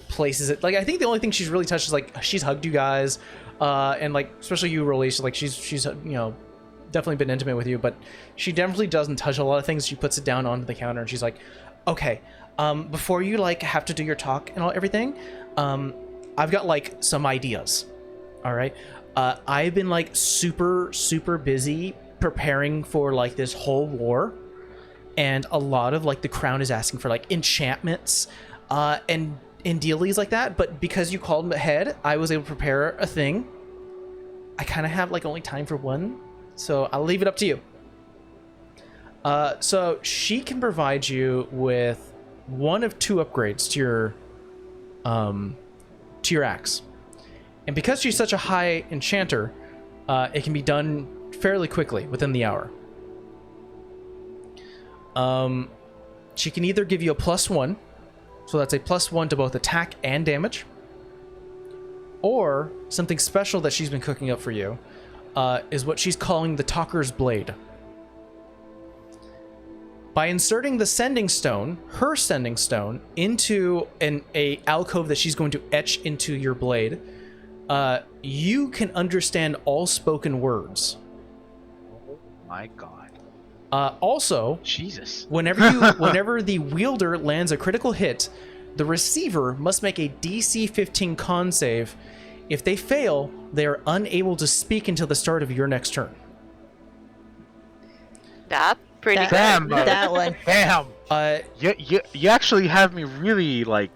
places it. Like I think the only thing she's really touched is like she's hugged you guys, and like especially you, Rolly. Like she's definitely been intimate with you, but she definitely doesn't touch a lot of things. She puts it down onto the counter, and she's like, "Okay, before you like have to do your talk and everything, I've got like some ideas. All right, I've been like super busy preparing for like this whole war, and a lot of like the crown is asking for like enchantments, and dealies like that. But because you called him ahead, I was able to prepare a thing. I kind of have like only time for one, so I'll leave it up to you. So she can provide you with one of two upgrades to your axe. And because she's such a high enchanter, it can be done fairly quickly, within the hour. She can either give you a +1, so that's a +1 to both attack and damage, or something special that she's been cooking up for you, is what she's calling the Talker's Blade. By inserting the sending stone, her sending stone, into a alcove that she's going to etch into your blade, you can understand all spoken words. Oh my god. Also, Jesus. whenever the wielder lands a critical hit, the receiver must make a DC 15 con save. If they fail, they are unable to speak until the start of your next turn. That's pretty good. Damn, That one. Damn. You actually have me really like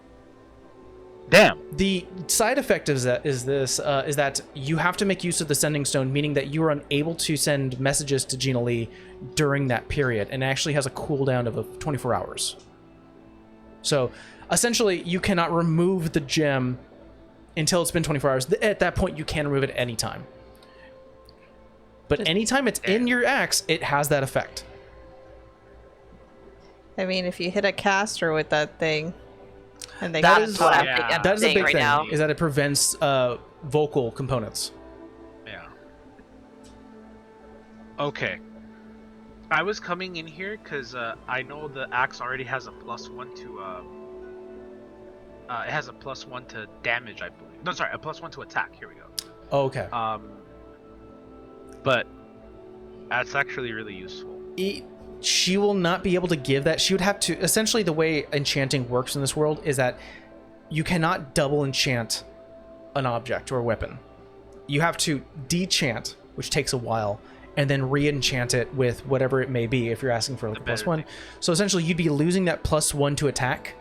Damn. The side effect is that you have to make use of the sending stone, meaning that you are unable to send messages to Gina Lee during that period, and it actually has a cooldown of 24 hours. So essentially, you cannot remove the gem until it's been 24 hours. At that point, you can remove it anytime. But anytime it's in your axe, it has that effect. I mean, if you hit a caster with that thing, and they That get is what I'm yeah. thinking. That is a big right thing, now. is that it prevents vocal components. Yeah. Okay. I was coming in here because I know the axe already has a +1 to it has a +1 to damage, I believe. No, sorry, a +1 to attack. Here we go. Oh, okay. But that's actually really useful. She will not be able to give that. She would have to. Essentially, the way enchanting works in this world is that you cannot double enchant an object or a weapon. You have to de-chant, which takes a while, and then re-enchant it with whatever it may be if you're asking for like a +1. thing. So essentially, you'd be losing that +1 to attack,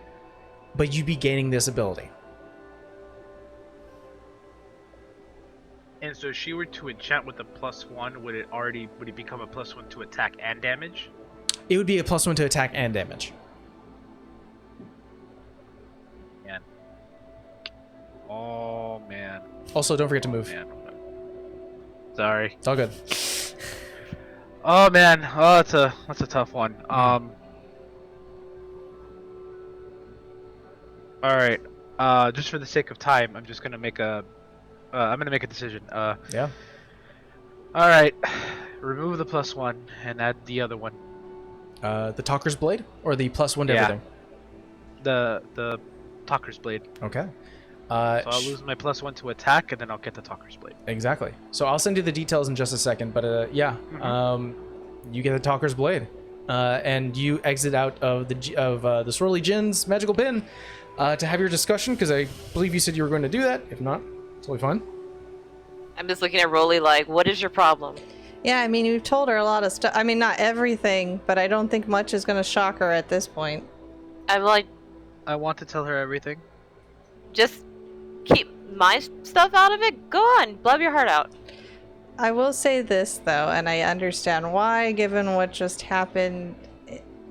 but you'd be gaining this ability. And so if she were to enchant with a +1, would it become a +1 to attack and damage? It would be a +1 to attack and damage. Man. Oh man. Also, don't forget to move. Man. Sorry. It's all good. Oh man. Oh, that's a tough one. All right. Just for the sake of time, I'm just gonna make a decision. Yeah. All right. Remove the +1 and add the other one. The Talker's Blade or the +1 to Yeah. everything. The Talker's Blade. Okay. So I'll lose my +1 to attack, and then I'll get the Talker's Blade. Exactly. So I'll send you the details in just a second, but yeah, you get the Talker's Blade, and you exit out of the Swirly Djinn's magical pin to have your discussion, because I believe you said you were going to do that. If not, totally fine. I'm just looking at Rolly like, what is your problem? Yeah, I mean, you've told her a lot of stuff. I mean, not everything, but I don't think much is going to shock her at this point. I'm like, I want to tell her everything. just keep my stuff out of it. Go on, blub your heart out. I will say this, though, and I understand why, given what just happened.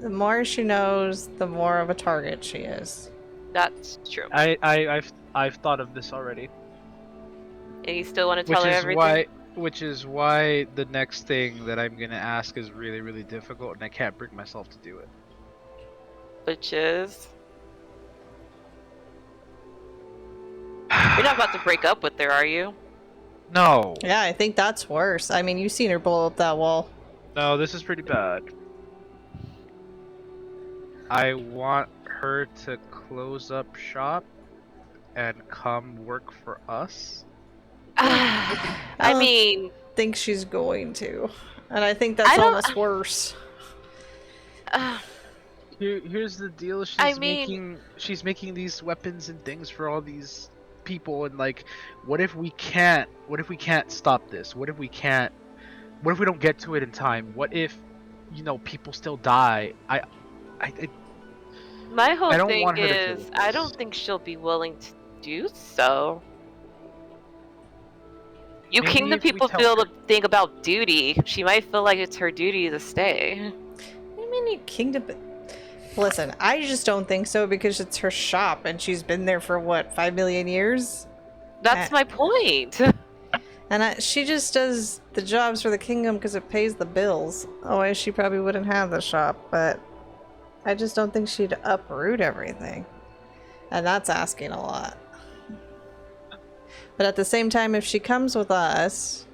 The more she knows, the more of a target she is. That's true. I've thought of this already. And you still want to tell her everything? Which is why the next thing that I'm gonna ask is really, really difficult, and I can't bring myself to do it. Which is... You're not about to break up with her, are you? No. Yeah, I think that's worse. I mean, you've seen her blow up that wall. No, this is pretty bad. I want her to close up shop and come work for us. I mean... I think she's going to. And I think that's almost worse. Here's the deal. She's making these weapons and things for all these people, and like, what if we can't stop this? What if we don't get to it in time? What if, people still die? My whole don't thing want her to deal is, with I this. don't think she'll be willing to do so. You Maybe kingdom if we people tell feel her. the thing about duty. She might feel like it's her duty to stay. I mean, you kingdom. Listen, I just don't think so because it's her shop and she's been there for what, 5 million years? That's my point. And she just does the jobs for the kingdom because it pays the bills. Otherwise, she probably wouldn't have the shop. But I just don't think she'd uproot everything. And that's asking a lot. But at the same time, if she comes with us,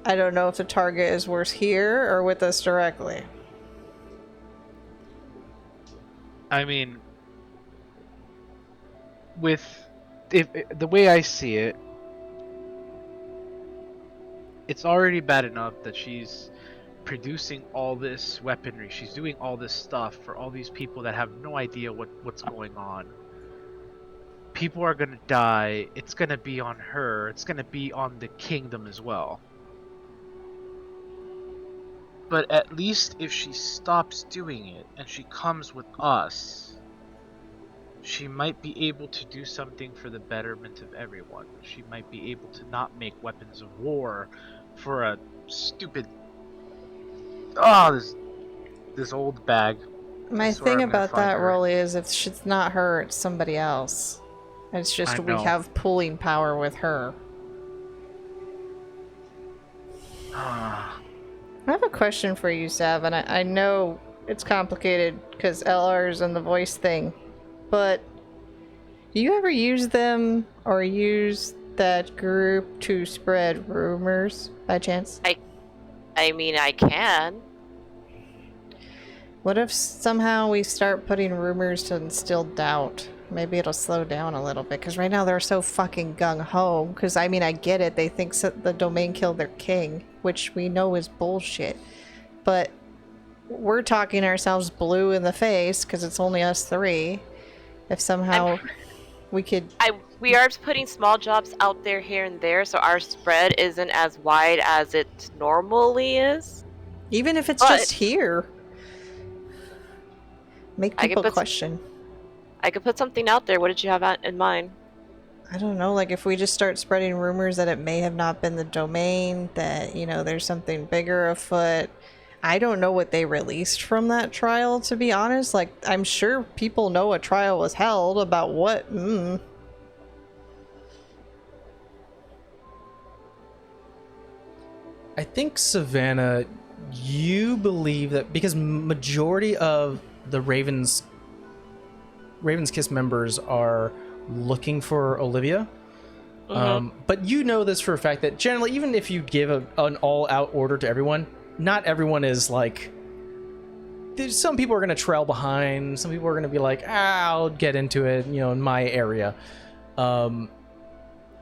I don't know if the target is worse here or with us directly. I mean, if the way I see it, it's already bad enough that she's producing all this weaponry. She's doing all this stuff for all these people that have no idea what's going on. People are gonna die. It's gonna be on her. It's gonna be on the kingdom as well. But at least if she stops doing it and she comes with us, she might be able to do something for the betterment of everyone. She might be able to not make weapons of war for a stupid. Oh, this old bag. My swear thing I'm gonna about find that, her. Rolly, is if it's not her, it's somebody else. It's just I we know. have pooling power with her. Ah, I have a question for you, Sav, and I know it's complicated because LR's and the voice thing, but do you ever use them or use that group to spread rumors by chance? I mean, I can. What if somehow we start putting rumors to instill doubt? Maybe it'll slow down a little bit, because right now they're so fucking gung-ho. Because, I mean, I get it. They think the domain killed their king, which we know is bullshit. But we're talking ourselves blue in the face, because it's only us three. If somehow we could... We are putting small jobs out there here and there, so our spread isn't as wide as it normally is. Even if it's But- just here. Make I could people put- question. I could put something out there. What did you have in mind? I don't know, like if we just start spreading rumors that it may have not been the domain, that, you know, there's something bigger afoot. I don't know what they released from that trial, to be honest. Like, I'm sure people know a trial was held about what. I think, Savannah, you believe that because majority of the Raven's Kiss members are looking for Olivia. But you know this for a fact that generally, even if you give an all-out order to everyone, not everyone is like... Some people are going to trail behind. Some people are going to be like, I'll get into it, you know, in my area.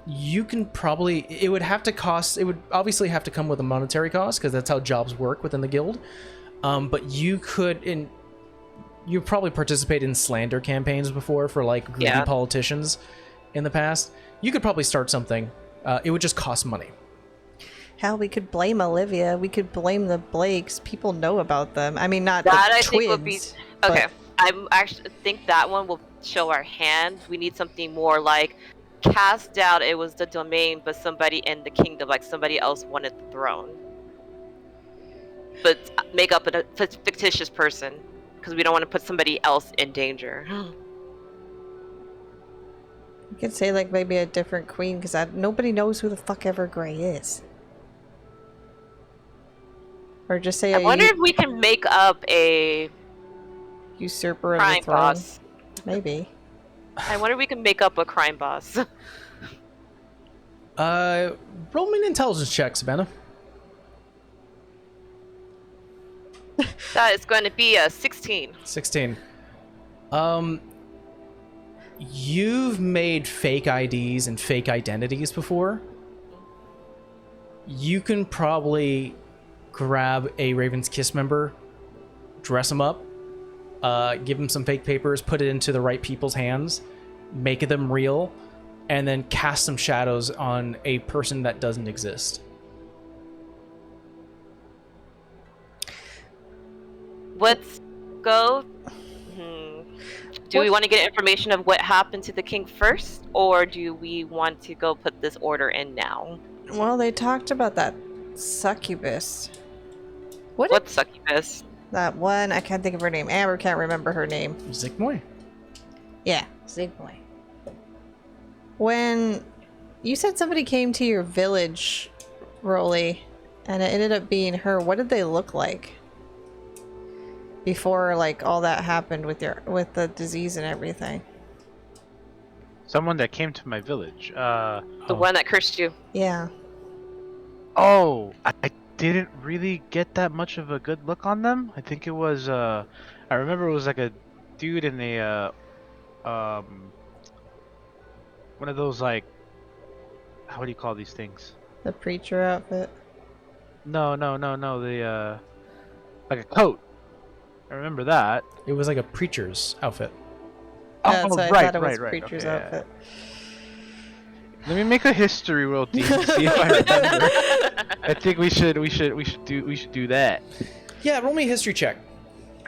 You can probably... It would have to cost... It would obviously have to come with a monetary cost, because that's how jobs work within the guild. But you could... You probably participated in slander campaigns before for like greedy politicians in the past. You could probably start something. It would just cost money. Hell, we could blame Olivia. We could blame the Blakes. People know about them. I mean, not That the I twins. think would be okay. I actually think that one will show our hand. We need something more like cast doubt it was the domain, but somebody in the kingdom, like somebody else wanted the throne. But make up a fictitious person, because we don't want to put somebody else in danger. You could say like maybe a different queen, because nobody knows who the fuck Evergrey is. Or just say I wonder if we can make up a usurper of crime the throne. boss. Maybe. I wonder if we can make up a crime boss. Roll me an intelligence check, Savannah. That is going to be a 16. 16. You've made fake IDs and fake identities before. You can probably grab a Raven's Kiss member, dress them up, give them some fake papers, put it into the right people's hands, make them real, and then cast some shadows on a person that doesn't exist. Let's go. Do we want to get information of what happened to the king first, or do we want to go put this order in now? Well, they talked about that succubus. What's succubus? That one, I can't think of her name. Amber can't remember her name. Zigmoy. Yeah, Zigmoy. When you said somebody came to your village, Rolly, and it ended up being her, what did they look like? Before like all that happened with the disease and everything. someone that came to my village. The one that cursed you. Yeah. Oh, I didn't really get that much of a good look on them. I think it was I remember it was like a dude in a one of those, like, what do you call these things? The preacher outfit. No, the like a coat. I remember that. It was like a preacher's outfit. Yeah, Oh, so I right, thought it was right. preacher's Okay, outfit. Let me make a history roll, Dean, to see if I remember. I think we should do that. Yeah, roll me a history check.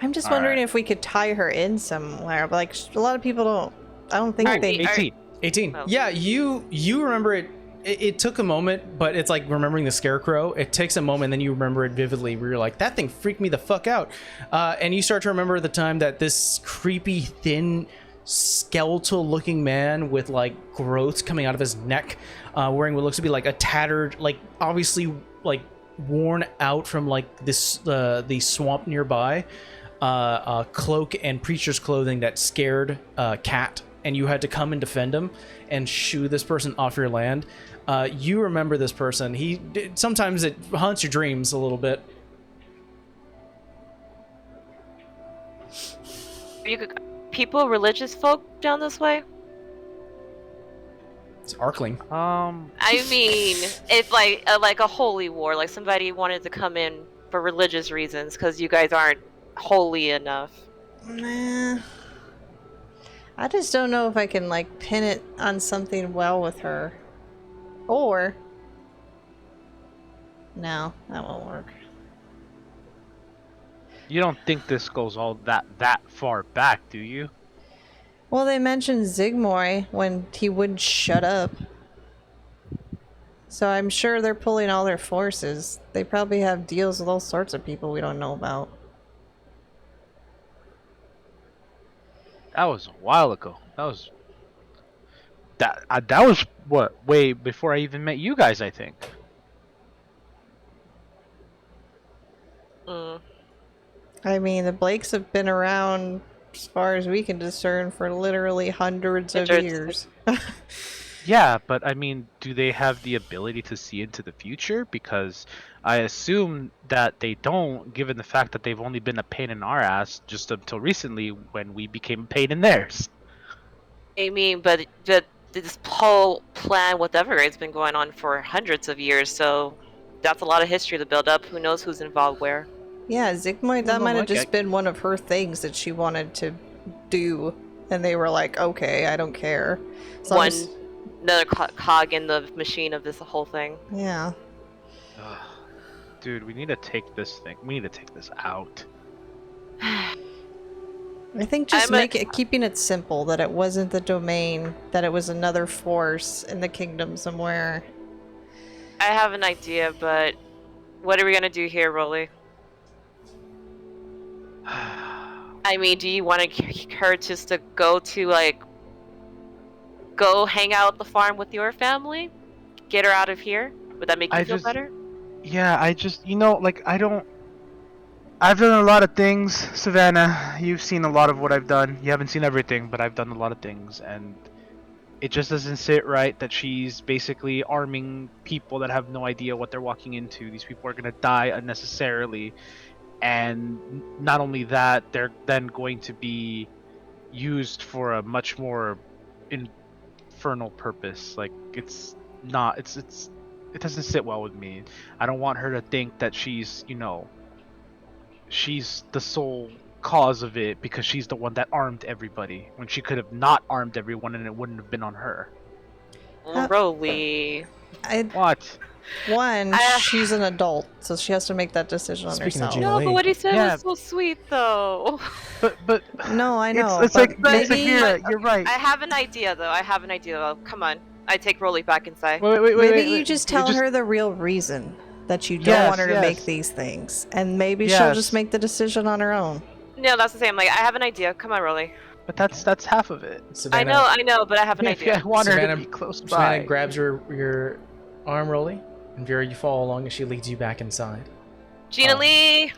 I'm just All wondering right. if we could tie her in somewhere. But like a lot of people don't. I don't think Alright, they. 18. 18. Oh. Yeah, you remember it. It took a moment, but it's like remembering the scarecrow. It takes a moment, and then you remember it vividly. Where you're like, that thing freaked me the fuck out, and you start to remember the time that this creepy, thin, skeletal-looking man with like growths coming out of his neck, wearing what looks to be like a tattered, like obviously like worn out from like this the swamp nearby, cloak and preacher's clothing that scared Cat, and you had to come and defend him and shoo this person off your land. You remember this person. Sometimes it haunts your dreams a little bit. People, religious folk down this way? It's Arcane. I mean, if like a holy war, like somebody wanted to come in for religious reasons because you guys aren't holy enough. Nah. I just don't know if I can like pin it on something well with her. Or no, that won't work. You don't think this goes all that far back, do you? Well, they mentioned Zigmoy when he wouldn't shut up. So I'm sure they're pulling all their forces. They probably have deals with all sorts of people we don't know about. That was a while ago. That was what, way before I even met you guys, I think. Mm. I mean, the Blakes have been around, as far as we can discern, for literally hundreds of years. Yeah, but I mean, do they have the ability to see into the future? Because I assume that they don't, given the fact that they've only been a pain in our ass just until recently when we became a pain in theirs. I mean, but this whole plan with Evergrade's been going on for hundreds of years, so that's a lot of history to build up. Who knows who's involved where? Yeah, Zigmoy, that No, might have I just get- been one of her things that she wanted to do. And they were like, okay, I don't care. As long as- Another cog in the machine of this whole thing. Yeah. Ugh. Dude, we need to take this thing. We need to take this out. I think just keeping it simple, that it wasn't the domain, that it was another force in the kingdom somewhere. I have an idea, but what are we gonna do here, Rolly? I mean, do you want her just to go hang out at the farm with your family? Get her out of here? Would that make you feel better? Yeah, I've done a lot of things, Savannah. You've seen a lot of what I've done. You haven't seen everything, but I've done a lot of things, and it just doesn't sit right that she's basically arming people that have no idea what they're walking into. These people are gonna die unnecessarily, and not only that, they're then going to be used for a much more infernal purpose. Like, it doesn't sit well with me. I don't want her to think that she's the sole cause of it because she's the one that armed everybody, when she could have not armed everyone and it wouldn't have been on her. Rolly. What? She's an adult, so she has to make that decision on Speaking of herself. Gina No, Lee. but what he said Yeah. was so sweet, though. But No, I know. it's but like maybe, Akira, you're right. I have an idea, though. Come on. I take Rolly back inside. maybe you just tell her the real reason that you don't want her to make these things, and maybe she'll just make the decision on her own. No, that's the same. Like, I have an idea. Come on, Rolly. But that's half of it. Savannah, I know, but I have an I idea. want her to Savannah- be close by. Savannah grabs your arm, Rolly, and Vera, you follow along as she leads you back inside. Gina Lee!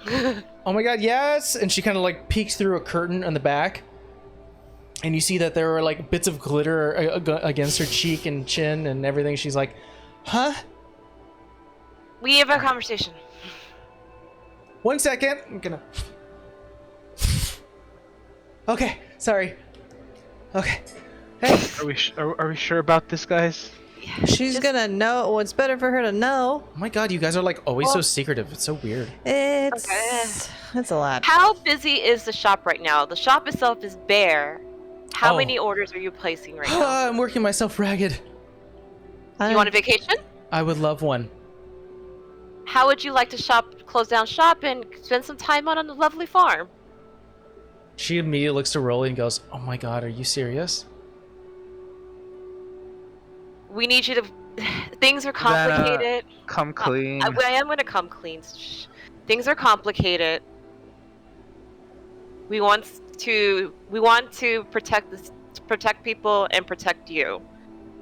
Oh my god, yes! And she kind of like peeks through a curtain on the back, and you see that there are like bits of glitter against her cheek and chin and everything. She's like, huh? We have a conversation. 1 second. I'm gonna. Okay, sorry. Okay. Hey. Are we sure about this, guys? She's gonna know. Well, it's better for her to know. Oh my god, you guys are like always so secretive. It's so weird. It's a lot. How busy is the shop right now? The shop itself is bare. How many orders are you placing right now? I'm working myself ragged. You want a vacation? I would love one. How would you like to close down shop and spend some time on a lovely farm? She immediately looks to Rolly and goes, "Oh my god, are you serious?" We need you to. Things are complicated. Come clean. I am gonna come clean. Shh. Things are complicated. We want to protect people and protect you,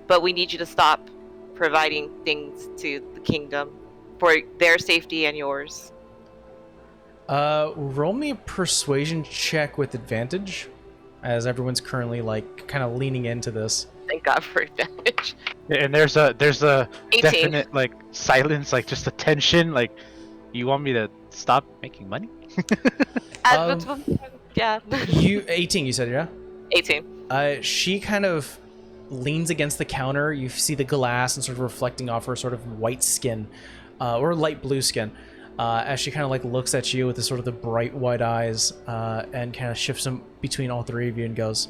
but we need you to stop providing things to the kingdom for their safety and yours. Roll me a persuasion check with advantage, as everyone's currently like kind of leaning into this. Thank God for advantage. And there's a 18. definite like silence, like just a tension. Like, you want me to stop making money? Yeah. You 18, you said, yeah? 18. She kind of leans against the counter. You see the glass and sort of reflecting off her sort of white skin, or light blue skin, as she kind of like looks at you with the sort of the bright white eyes, and kind of shifts them between all three of you and goes,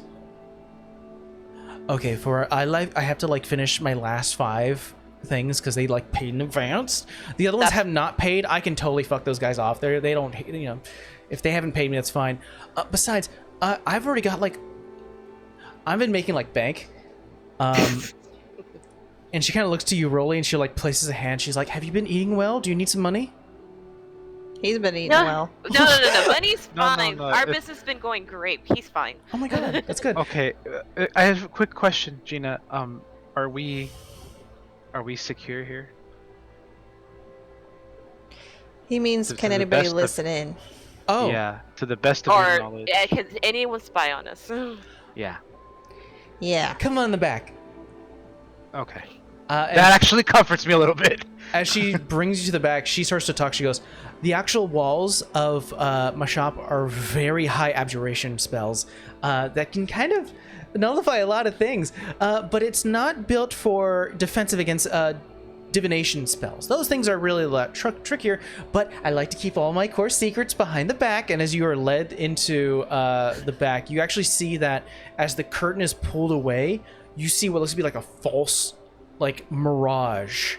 "Okay, I have to like finish my last 5 things because they like paid in advance. The other ones have not paid. I can totally fuck those guys off. They don't, you know, if they haven't paid me, that's fine. Besides, I've already got like, I've been making like bank." And she kind of looks to you, Rolly, and she like places a hand. She's like, "Have you been eating well? Do you need some money?" He's been eating No. well. No. Money's fine. No, Our it's- business has been going great. He's fine. Oh my god, that's good. Okay, I have a quick question, Gina. Are we secure here? He means, To can the anybody best of- listen in? Oh, Yeah, to the best of your Or knowledge. can anyone spy on us? Yeah. Yeah. come on in the back. Okay. And That actually comforts me a little bit. as she brings you to the back, she starts to talk. She goes, "The actual walls of my shop are very high abjuration spells that can kind of nullify a lot of things, but it's not built for defensive against divination spells. Those things are really a lot trickier, but I like to keep all my core secrets behind the back." And as you are led into the back, you actually see that as the curtain is pulled away, you see what looks to be like a false like mirage.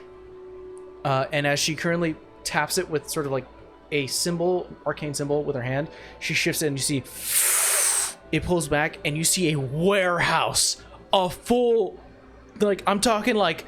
And as she currently taps it with sort of like a symbol, arcane symbol with her hand, she shifts it and you see it pulls back and you see a warehouse, a full, like, I'm talking like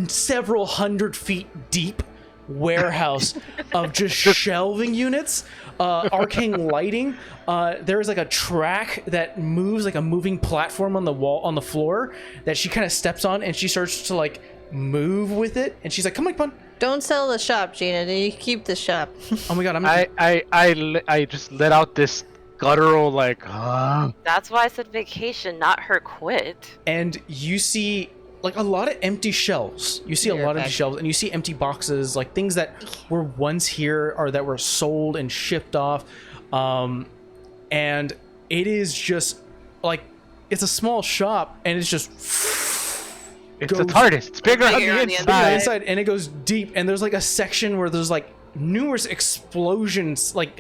several 100 feet deep warehouse of just shelving units, arcane lighting. There's like a track that moves like a moving platform on the wall, on the floor, that she kind of steps on and she starts to like move with it. And she's like, "Come on." Don't sell the shop, Gina. You keep the shop. Oh my god, I just let out this guttural like, That's why I said vacation, not her quit. and you see like a lot of empty shelves. You see a You're lot of empty back. shelves, and you see empty boxes, like things that were once here or that were sold and shipped off. And it is just like, it's a small shop, and it's just it's goes a TARDIS. It's bigger on Bigger the on the inside. inside, and it goes deep. And there's like a section where there's like numerous explosions, like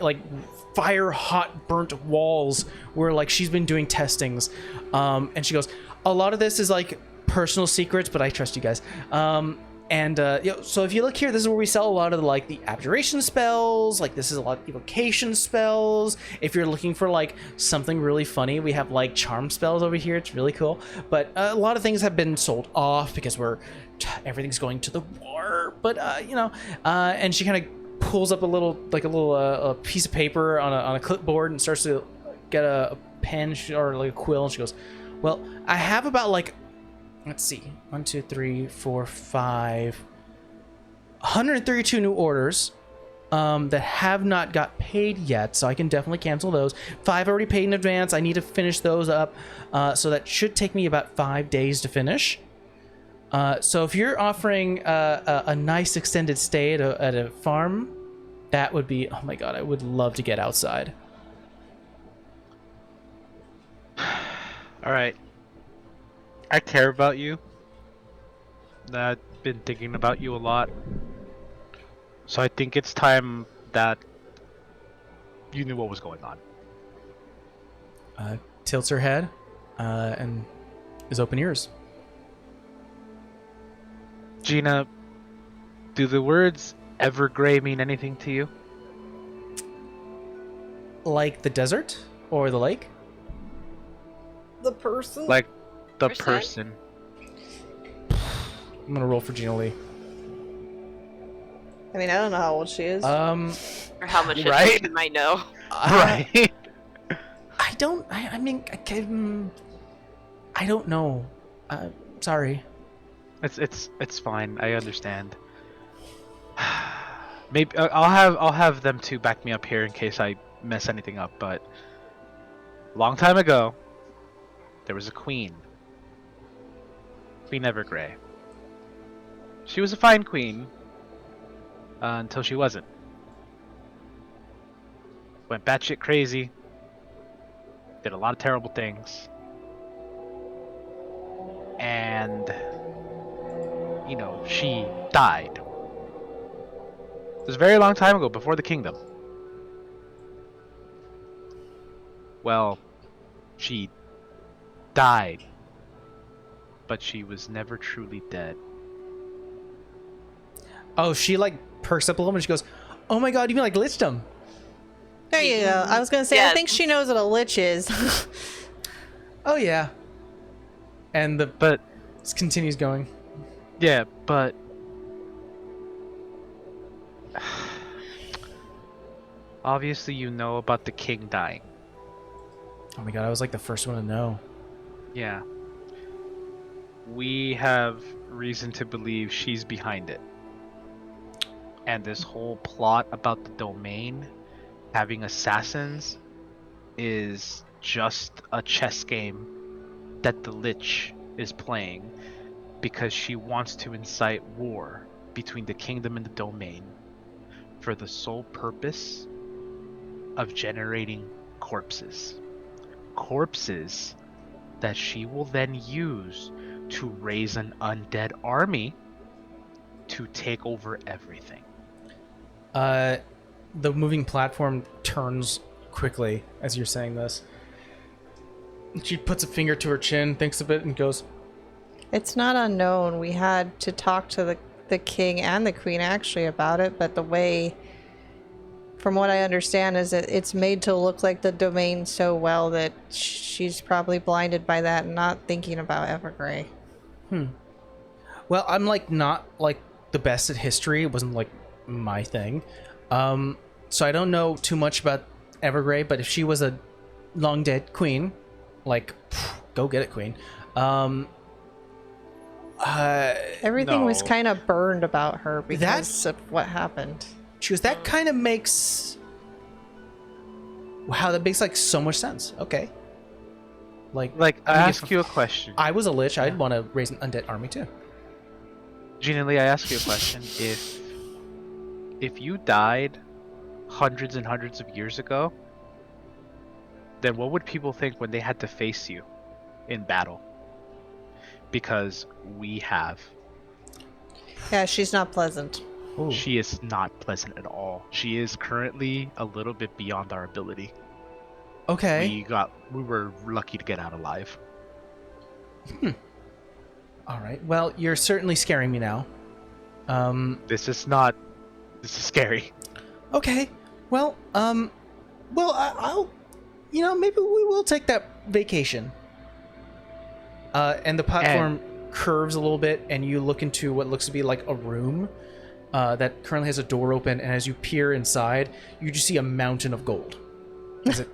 fire hot burnt walls, where like she's been doing testings. And she goes, "A lot of this is like personal secrets, but I trust you guys." So if you look here, this is where we sell a lot of like the abjuration spells. Like, this is a lot of evocation spells. If you're looking for like something really funny, we have like charm spells over here. It's really cool. But a lot of things have been sold off because everything's going to the war. But and she kind of pulls up a little a piece of paper on a clipboard and starts to get a pen or like a quill, and she goes, "Well, I have about like, let's see, 1, 2, 3, 4, 5, 132 new orders that have not got paid yet, so I can definitely cancel those. 5 already paid in advance. I need to finish those up, so that should take me about 5 days to finish. So if you're offering a nice extended stay at a farm, that would be, oh my god, I would love to get outside." All right. I care about you. I've been thinking about you a lot. So I think it's time that you knew what was going on. Tilts her head and is open ears. Gina, do the words Evergrey mean anything to you? like the desert or the lake? The person? Like the Person? person. I'm gonna roll for Gina Lee. I mean, I don't know how old she is. Or how much Right? you might know. Right. I don't. I mean, I don't know. Sorry. It's fine. I understand. Maybe I'll have them two back me up here in case I mess anything up. But long time ago, there was a queen, Queen Evergrey. She was a fine queen until she wasn't. Went batshit crazy. Did a lot of terrible things. And you know, she died. It was a very long time ago, before the kingdom. Well, she died, but she was never truly dead. Oh, she like perks up a little bit. She goes, "Oh my god, you mean like lichdom?" There you go. I was gonna say, I Yeah. think she knows what a lich is. Oh yeah. And the But continues going. yeah, but obviously you know about the king dying. Oh my god, I was like the first one to know. Yeah. We have reason to believe she's behind it. And this whole plot about the domain having assassins is just a chess game that the Lich is playing because she wants to incite war between the kingdom and the domain for the sole purpose of generating corpses. Corpses that she will then use to raise an undead army to take over everything. The moving platform turns quickly as you're saying this. She puts a finger to her chin, thinks a bit, and goes, It's not unknown. We had to talk to the king and the queen actually about it, but the way, from what I understand, is that it's made to look like the domain so well that she's probably blinded by that and not thinking about Evergrey. Well, I'm like not like the best at history. It wasn't like my thing. So I don't know too much about Evergrey, but if she was a long dead queen, like go get it, queen. Everything was No. kind of burned about her because of what happened. She goes, that kind of makes... Wow, that makes like so much sense. Okay. Like I mean, ask if you a question. I was a lich, I'd want to raise an undead army too. Gina Lee, I ask you a question. If you died hundreds and hundreds of years ago, then what would people think when they had to face you in battle? Because we have. Yeah, she's not pleasant. Ooh. She is not pleasant at all. She is currently a little bit beyond our ability. Okay. We were lucky to get out alive. All right. Well, you're certainly scaring me now. This is scary. Okay. Well, I'll, maybe we will take that vacation. And the platform curves a little bit, and you look into what looks to be like a room that currently has a door open. And as you peer inside, you just see a mountain of gold. As it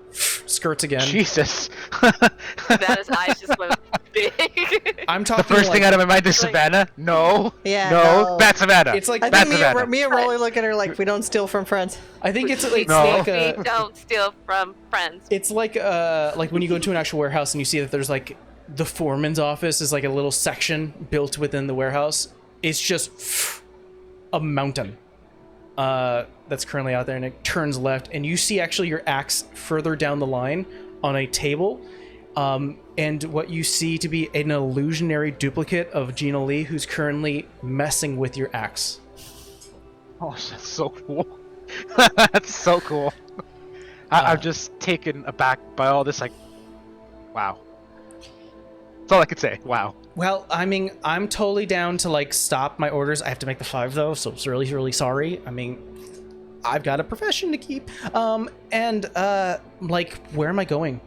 skirts again. Jesus. That his eyes just went big. I'm talking. The first thing like, out of my mind is Savannah. No. Yeah, No. no. That's Savannah. It's like I That's think Savannah. me and Rolly look at her like we don't steal from friends. I think it's We No. like a. don't steal from friends. It's like when you go into an actual warehouse and you see that there's like the foreman's office is like a little section built within the warehouse. It's just a mountain that's currently out there, and it turns left, and you see actually your axe further down the line on a table, and what you see to be an illusionary duplicate of Gina Lee, who's currently messing with your axe. Oh, that's so cool. That's so cool. I'm just taken aback by all this. Like, wow. That's all I could say. Wow. Well, I mean, I'm totally down to like stop my orders. I have to make the 5 though, so it's really, really sorry. I mean, I've got a profession to keep. And like, where am I going?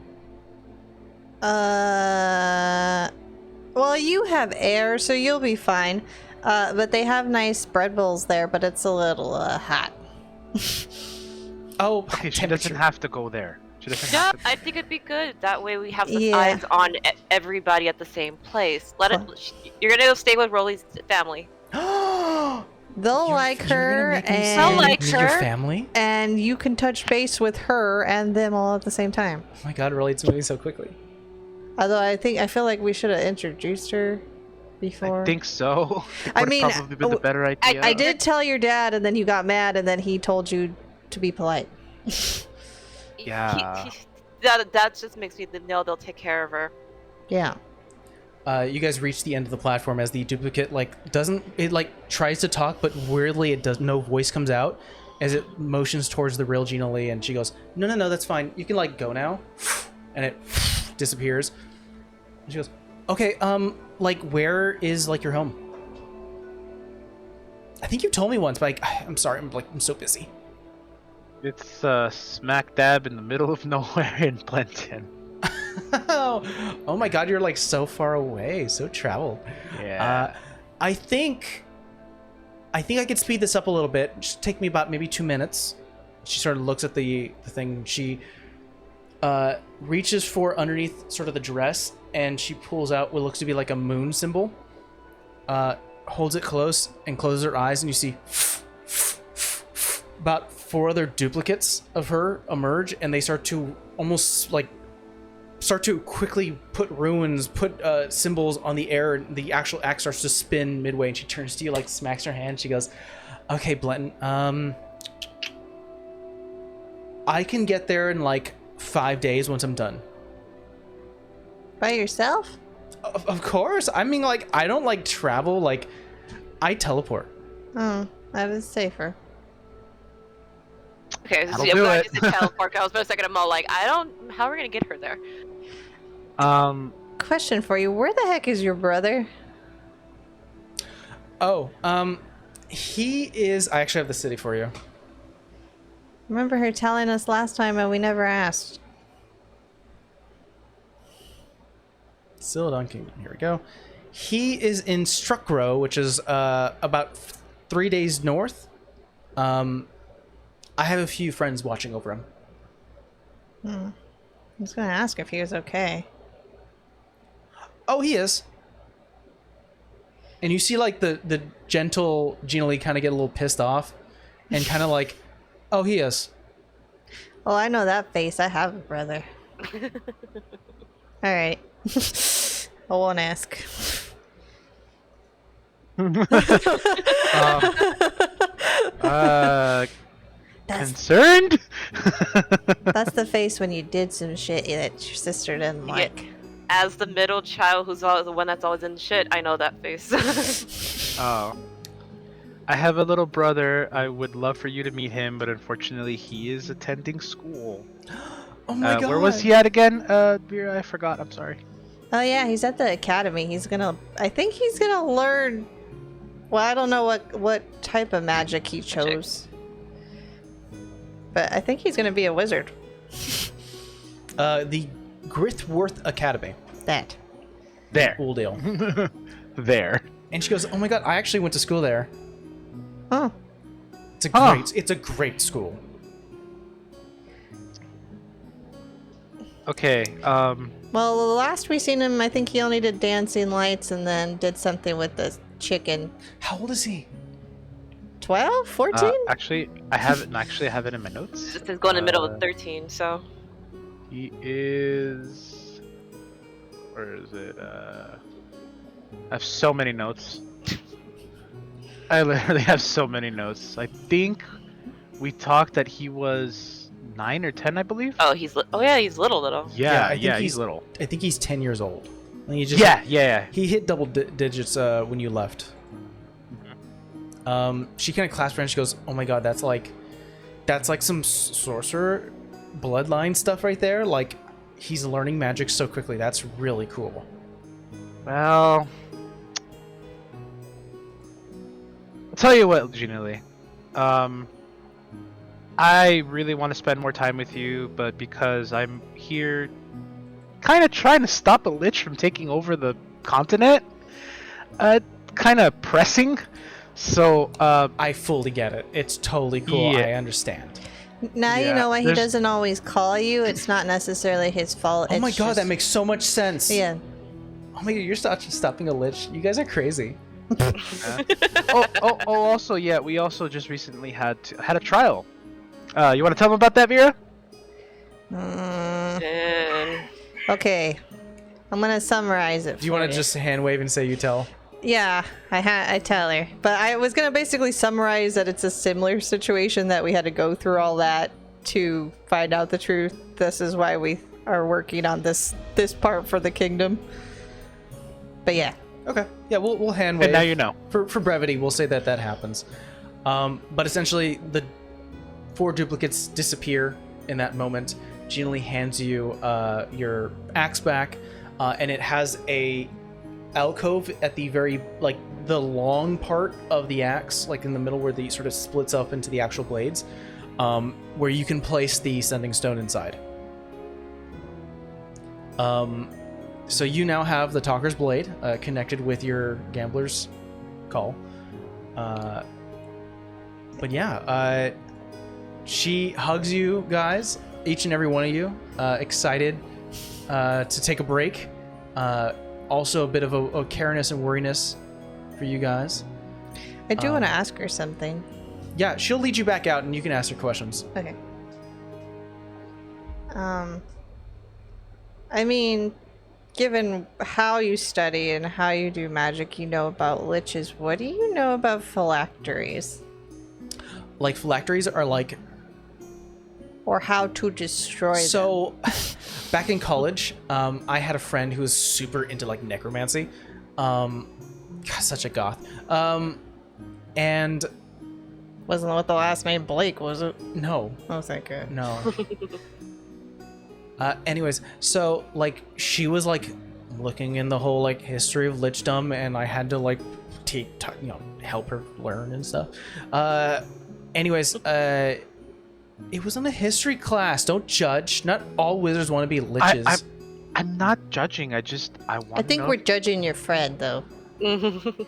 Well, you have air, so you'll be fine. But they have nice bread bowls there, but it's a little hot. Oh, Okay, she temperature. doesn't have to go there. She doesn't Yeah, have to. I think it'd be good. That way we have the Yeah. eyes on everybody at the same place. You're gonna go stay with Rolly's family. They'll like her, I'll like meet your her. family. and you can touch base with her and them all at the same time. Oh my god, really, it's moving so quickly. Although I feel like we should have introduced her before. I think so. I Would've mean, probably been the better idea. I did tell your dad, and then you got mad, and then he told you to be polite. Yeah. That just makes me know they'll take care of her. Yeah. You guys reach the end of the platform as the duplicate tries to talk, but weirdly it does. No voice comes out as it motions towards the real Gina Lee, and she goes, "No, that's fine. You can like go now," and it disappears. And she goes, "Okay, like where is like your home?" I think you told me once, but I'm sorry, I'm so busy. It's smack dab in the middle of nowhere in Plenton. Oh my god, you're like so far away, so traveled. Yeah. I think I could speed this up a little bit. Just take me about maybe 2 minutes. She sort of looks at the thing. She reaches for underneath sort of the dress, and she pulls out what looks to be like a moon symbol. Holds it close and closes her eyes, and you see about 4 other duplicates of her emerge, and they start to quickly put runes, put symbols on the air. The actual axe starts to spin midway, and she turns to you, like smacks her hand. She goes, "Okay, Blenton, I can get there in like 5 days once I'm done." By yourself? Of course. I mean, like, I don't like travel. Like, I teleport. Oh, that is safer. Okay, so That'll I'm do glad it. you said teleport. I was for a second, I'm all like, how are we gonna get her there? Question for you: where the heck is your brother? Oh, he is. I actually have the city for you. Remember her telling us last time, and we never asked. Still Dunking. Here we go. He is in Struckrow, which is about 3 days north. I have a few friends watching over him. I was gonna ask if he was okay. Oh, he is. And you see, like, the gentle Gina Lee kind of get a little pissed off, and kind of like, oh, he is. Well, I know that face. I have a brother. All right. I won't ask. That's Concerned? that's the face when you did some shit that your sister didn't like. As the middle child who's always the one that's always in shit, I know that face. Oh. I have a little brother. I would love for you to meet him, but unfortunately he is attending school. Oh my god. Where was he at again? Vera, I forgot. I'm sorry. Oh yeah, he's at the academy. I think he's gonna learn. Well, I don't know what type of magic he chose, but I think he's gonna be a wizard. The Grithworth Academy. That. There. Ooldale. There. And she goes, "Oh my god, I actually went to school there. Oh. It's a great school." Okay. Well, the last we seen him, I think he only did dancing lights and then did something with the chicken. How old is he? 12? 14? Actually, I have it in my notes. This is going in the middle of 13, so. He is. Where is it? I have so many notes. I literally have so many notes. I think we talked that he was 9 or 10, I believe. Oh, he's he's little. Yeah, I think he's little. I think he's 10 years old. And he just, Yeah. He hit double digits when you left. She kind of clasped her and she goes, "Oh my god, that's like some sorcerer bloodline stuff right there. Like, he's learning magic so quickly. That's really cool." Well, I'll tell you what, Gina Lee. I really want to spend more time with you, but because I'm here kind of trying to stop a lich from taking over the continent, kind of pressing. So, I fully get it. It's totally cool. Yeah. I understand. Now you Yeah, know why he there's- doesn't always call you. It's not necessarily his fault. Oh my it's god, just- that makes so much sense. Yeah. Oh my god, you're stopping a lich. You guys are crazy. also, yeah, we also just recently had a trial. You want to tell them about that, Vera? Mm, okay. I'm gonna summarize it. Do you want for to just hand wave and say you tell? Yeah, I tell her. But I was gonna basically summarize that it's a similar situation that we had to go through all that to find out the truth. This is why we are working on this part for the kingdom. But yeah. Okay. Yeah, we'll hand wave. And now you know. For brevity, we'll say that happens. But essentially, the 4 duplicates disappear in that moment. Gina Lee hands you your axe back, and it has a alcove at the very, like, the long part of the axe, like in the middle where the sort of splits up into the actual blades, where you can place the sending stone inside. So you now have the Talker's Blade connected with your Gambler's Call. But yeah, she hugs you guys, each and every one of you, excited to take a break. Also a bit of a careness and worriness for you guys. I do want to ask her something. Yeah, she'll lead you back out and you can ask her questions. Okay. I mean, given how you study and how you do magic, you know about liches. What do you know about phylacteries? Like, phylacteries are like... Or how to destroy them? So, back in college, I had a friend who was super into, like, necromancy. God, such a goth. And... Wasn't with the last name Blake, was it? No. Oh, thank God. No. Anyways, so, like, she was, like, looking in the whole, like, history of lichdom, and I had to, like, help her learn and stuff. Anyways, it was in a history class. Don't judge. Not all wizards want to be liches. I'm not judging. I want. I think we're judging your friend, though.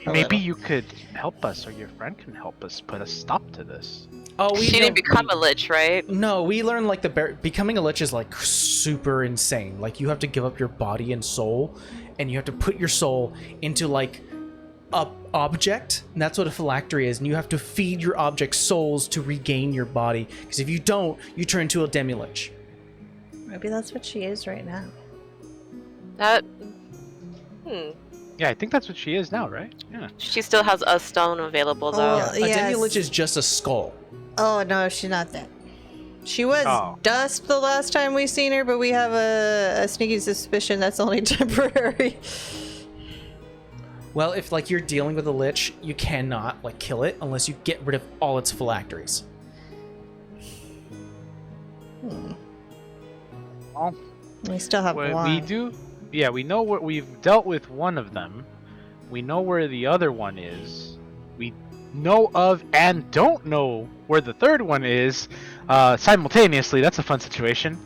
Maybe you could help us, or your friend can help us put a stop to this. Oh, She didn't become a lich, right? No, we learned, like, becoming a lich is, like, super insane. Like, you have to give up your body and soul, and you have to put your soul into, like, a object, and that's what a phylactery is, and you have to feed your object souls to regain your body, because if you don't, you turn into a demi-lich. Maybe that's what she is right now. That. Yeah, I think that's what she is now, right? Yeah. She still has a stone available, though. Oh, A yes. demi-lich is just a skull. Oh, no, she's not that. She was Oh. dust the last time we seen her, but we have a sneaky suspicion that's only temporary. Well, if, like, you're dealing with a lich, you cannot, like, kill it unless you get rid of all its phylacteries. Well, We still have what one. we do, yeah, we know what we've dealt with one of them. We know where the other one is. We know of and don't know where the third one is simultaneously. That's a fun situation.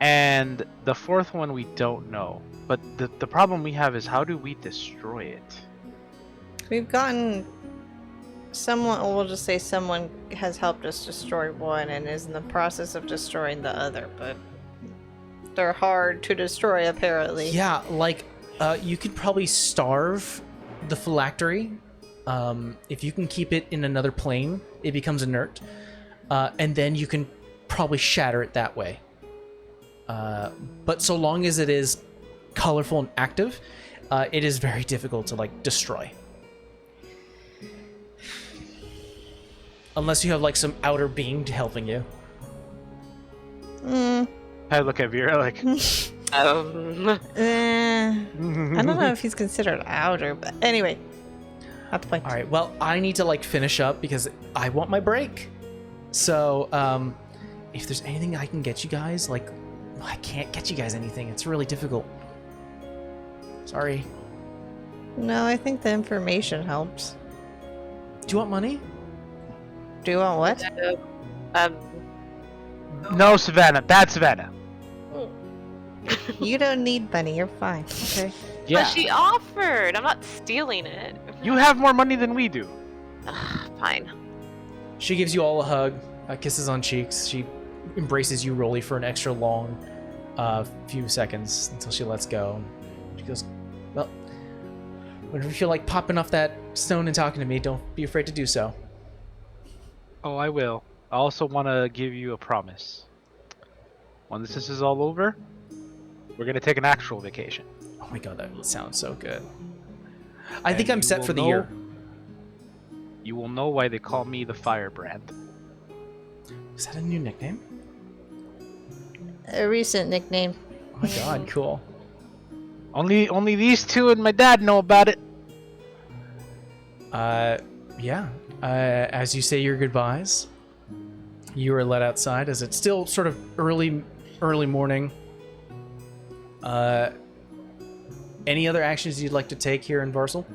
And the fourth one we don't know. But the problem we have is, how do we destroy it? We've gotten someone, we'll just say someone has helped us destroy one and is in the process of destroying the other, but they're hard to destroy apparently. Yeah, like, you could probably starve the phylactery. If you can keep it in another plane, it becomes inert. And then you can probably shatter it that way. But so long as it is colorful and active, it is very difficult to, like, destroy. Unless you have, like, some outer being helping you. I look at Vera like, I don't know if he's considered outer, but anyway. Not the point. All right, well, I need to, like, finish up because I want my break. So, if there's anything I can get you guys, like, I can't get you guys anything. It's really difficult. Sorry. No, I think the information helps. Do you want money? Do you want what? No, Savannah. Bad Savannah. You don't need money. You're fine. Okay. Yeah. But she offered. I'm not stealing it. You have more money than we do. Fine. She gives you all a hug, kisses on cheeks. She embraces you, Rolly, for an extra long few seconds until she lets go. She goes, well, whenever you feel like popping off that stone and talking to me, don't be afraid to do so. Oh, I will. I also want to give you a promise. When this is all over, we're going to take an actual vacation. Oh my god, that sounds so good. I think And I'm you set will for the know- year. You will know why they call me the Firebrand. Is that a new nickname? A recent nickname. Oh my god, cool. Only these two and my dad know about it. Yeah. As you say your goodbyes, you are let outside as it's still sort of early morning. Any other actions you'd like to take here in Varsal?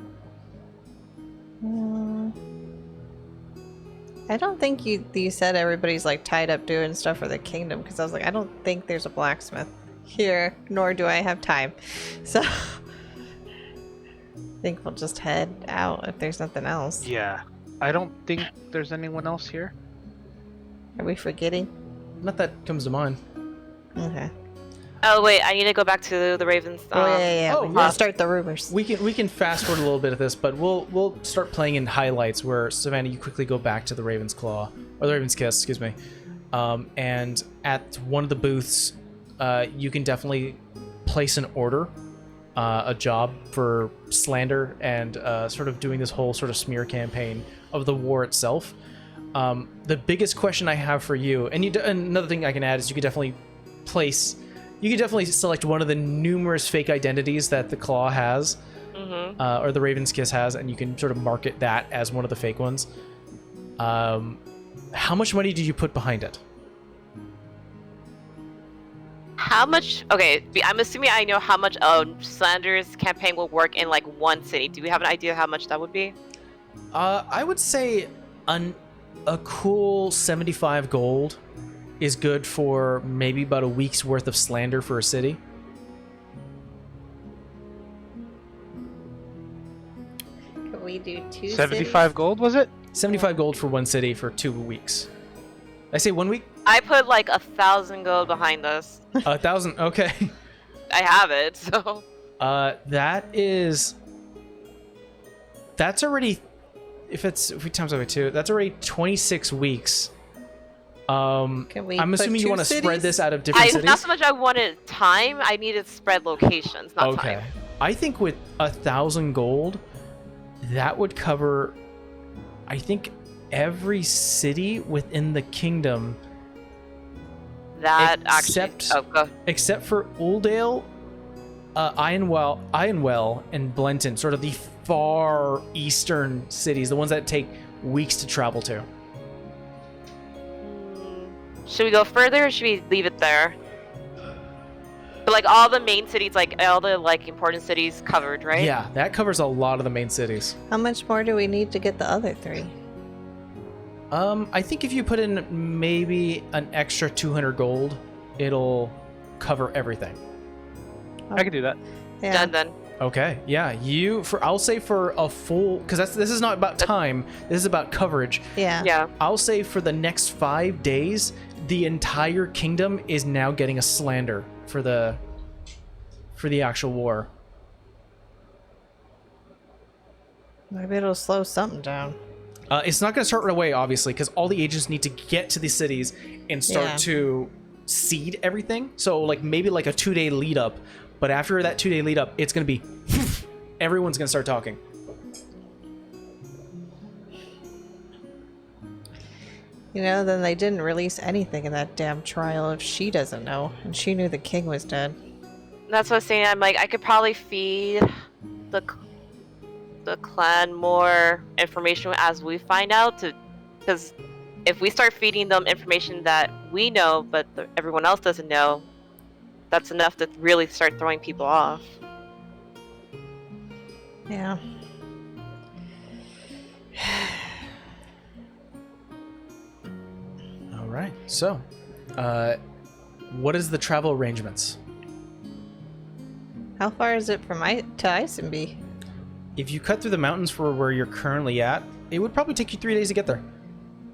I don't think you said everybody's like tied up doing stuff for the kingdom, because I was like, I don't think there's a blacksmith here, nor do I have time. So I think we'll just head out if there's nothing else. Yeah. I don't think there's anyone else here. Are we forgetting? Not that comes to mind. Okay. Oh wait, I need to go back to the Ravens. Oh yeah. oh, We yeah. gotta start the rumors. We can fast forward a little bit of this, but we'll start playing in highlights where Savannah, you quickly go back to the Raven's Claw or the Raven's Kiss, excuse me, and at one of the booths, you can definitely place an order, a job for slander and sort of doing this whole sort of smear campaign of the war itself. The biggest question I have for you, and another thing I can add is you could definitely select one of the numerous fake identities that the Claw has, or the Raven's Kiss has, and you can sort of market that as one of the fake ones. How much money did you put behind it? How much? Okay, I'm assuming I know how much Slander's campaign will work in like one city. Do we have an idea how much that would be? I would say a cool 75 gold is good for maybe about a week's worth of slander for a city. Can we do 2 75 gold, was it? 75 gold for one city for 2 weeks. I say 1 week? I put like 1,000 gold behind this. 1,000. Okay. I have it, so. That's already, if we times that by 2, that's already 26 weeks. Can we I'm put assuming you 2 want to cities? spread this out of different cities. Not so much I wanted time. I needed spread locations, not Okay. time. I think with 1,000 gold, that would cover, I think, every city within the kingdom That Except- actually. Oh, go. except for Uldale, Ironwell, and Blenton, sort of the far eastern cities, the ones that take weeks to travel to. Should we go further or should we leave it there? But like all the main cities, like all the like important cities covered, right? Yeah, that covers a lot of the main cities. How much more do we need to get the other 3? I think if you put in maybe an extra 200 gold, it'll cover everything. I can do that. Yeah. Done then. Okay, yeah, I'll say for a full, because this is not about time, this is about coverage. Yeah. Yeah. I'll say for the next 5 days, the entire kingdom is now getting a slander for the actual war. Maybe it'll slow something down. It's not going to start right away, obviously, because all the agents need to get to these cities and start Yeah. to seed everything. So, like, maybe like a 2-day lead up. But after that 2-day lead up, it's going to be everyone's going to start talking. You know, then they didn't release anything in that damn trial if she doesn't know, and she knew the king was dead. That's what I was saying. I'm like, I could probably feed the clan more information as we find out, because if we start feeding them information that we know but everyone else doesn't know, that's enough to really start throwing people off. Yeah. All right, so What is the travel arrangements? How far is it from to Isenby? If you cut through the mountains for where you're currently at, it would probably take you 3 days to get there.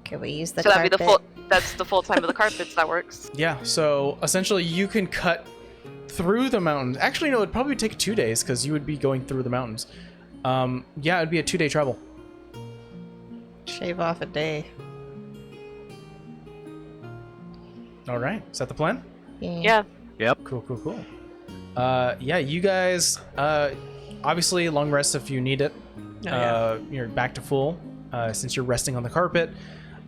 Can we use the So carpet? that'd be the full. That's the full time of the carpets. That works. Yeah, so essentially you can cut through the mountains. Actually, no, it'd probably take 2 days because you would be going through the mountains. Yeah, it'd be a 2-day travel. Shave off a day. All right, is that the plan? Yeah. Yep. Cool. Yeah, you guys, obviously long rest if you need it. You're back to full since you're resting on the carpet.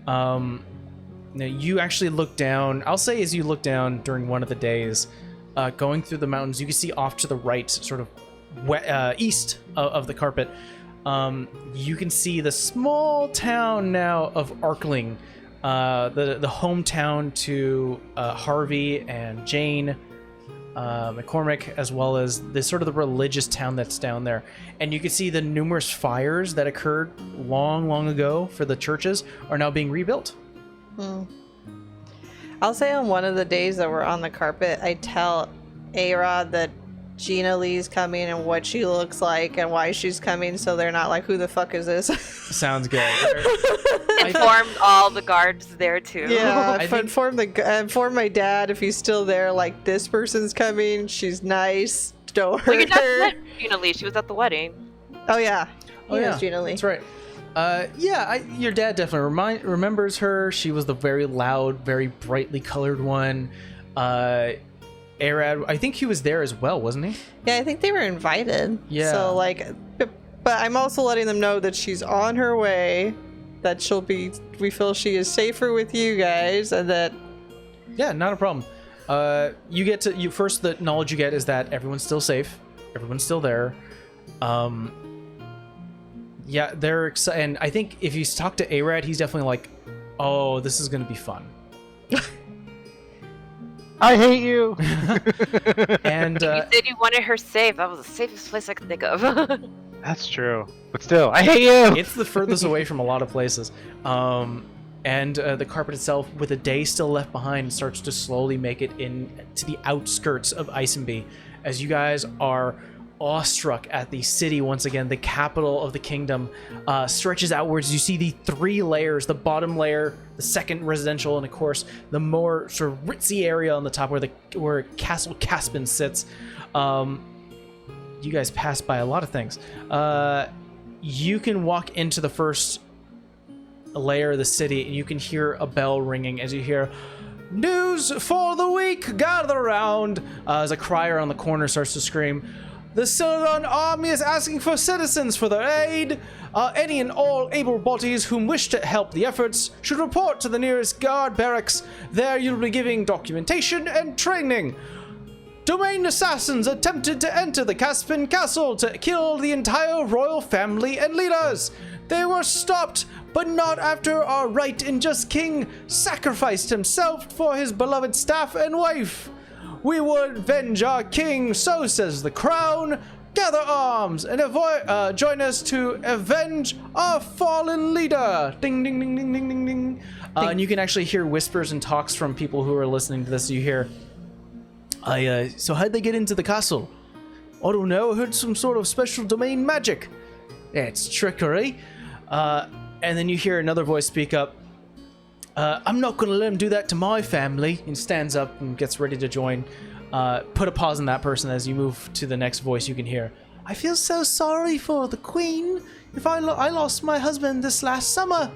Now you actually look down. I'll say as you look down during one of the days, going through the mountains, you can see off to the right, sort of east of the carpet, you can see the small town now of Arkling, the hometown to Harvey and Jane McCormick, as well as the sort of the religious town that's down there. And you can see the numerous fires that occurred long ago for the churches are now being rebuilt. I'll say on one of the days that we're on the carpet, I tell A-Rod that Gina Lee's coming and what she looks like and why she's coming, so they're not like, who the fuck is this? Sounds good. Informed all the guards there too. Yeah, I think- inform my dad if he's still there, like, this person's coming, she's nice, don't Well, your hurt dad her. met Gina Lee. She was at the wedding. Oh yeah, Oh, he yeah. knows Gina Lee. That's right. Your dad definitely remembers her. She was the very loud, very brightly colored one. Arad, I think he was there as well, wasn't he? Yeah, I think they were invited. Yeah. So like, but I'm also letting them know that she's on her way, that we feel she is safer with you guys, and that. Yeah, not a problem. First, the knowledge you get is that everyone's still safe. Everyone's still there. Yeah, they're excited. And I think if you talk to Arad, he's definitely like, oh, this is going to be fun. I hate you. And You said you wanted her safe. That was the safest place I could think of. That's true. But still, I hate you. it's the furthest away from a lot of places. And the carpet itself, with a day still left behind, starts to slowly make it in to the outskirts of Isenby, as you guys are awestruck at the city once again. The capital of the kingdom stretches outwards. You see the 3 layers: the bottom layer, the second residential, and of course the more sort of ritzy area on the top where Castle Caspin sits. You guys pass by a lot of things. You can walk into the first layer of the city and you can hear a bell ringing as you hear, "News for the week, gather around," as a crier on the corner starts to scream. "The Celadon army is asking for citizens for their aid. Any and all able bodies whom wish to help the efforts should report to the nearest guard barracks. There you'll be giving documentation and training. Domain assassins attempted to enter the Caspin Castle to kill the entire royal family and leaders. They were stopped, but not after our right and just king sacrificed himself for his beloved staff and wife. We would avenge our king, so says the crown. Gather arms and join us to avenge our fallen leader." Ding, ding, ding, ding, ding, ding, ding. And you can actually hear whispers and talks from people who are listening to this. You hear, so how'd they get into the castle? "I don't know, I heard some sort of special domain magic." "It's trickery." And then you hear another voice speak up. "I'm not going to let him do that to my family," and stands up and gets ready to join. Put a pause on that person as you move to the next voice you can hear. "I feel so sorry for the queen. If I lost my husband this last summer.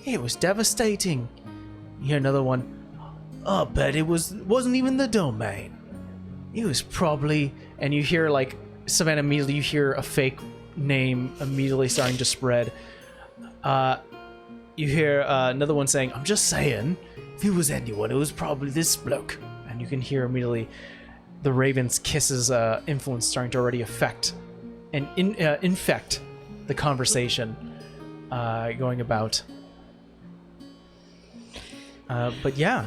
It was devastating." You hear another one. "I bet it wasn't even the domain. It was probably..." And you hear, like, Savannah, immediately you hear a fake name immediately starting to spread. You hear another one saying, "I'm just saying, if it was anyone, it was probably this bloke." And you can hear immediately the Raven's Kisses influence starting to already affect and infect the conversation going about. But yeah,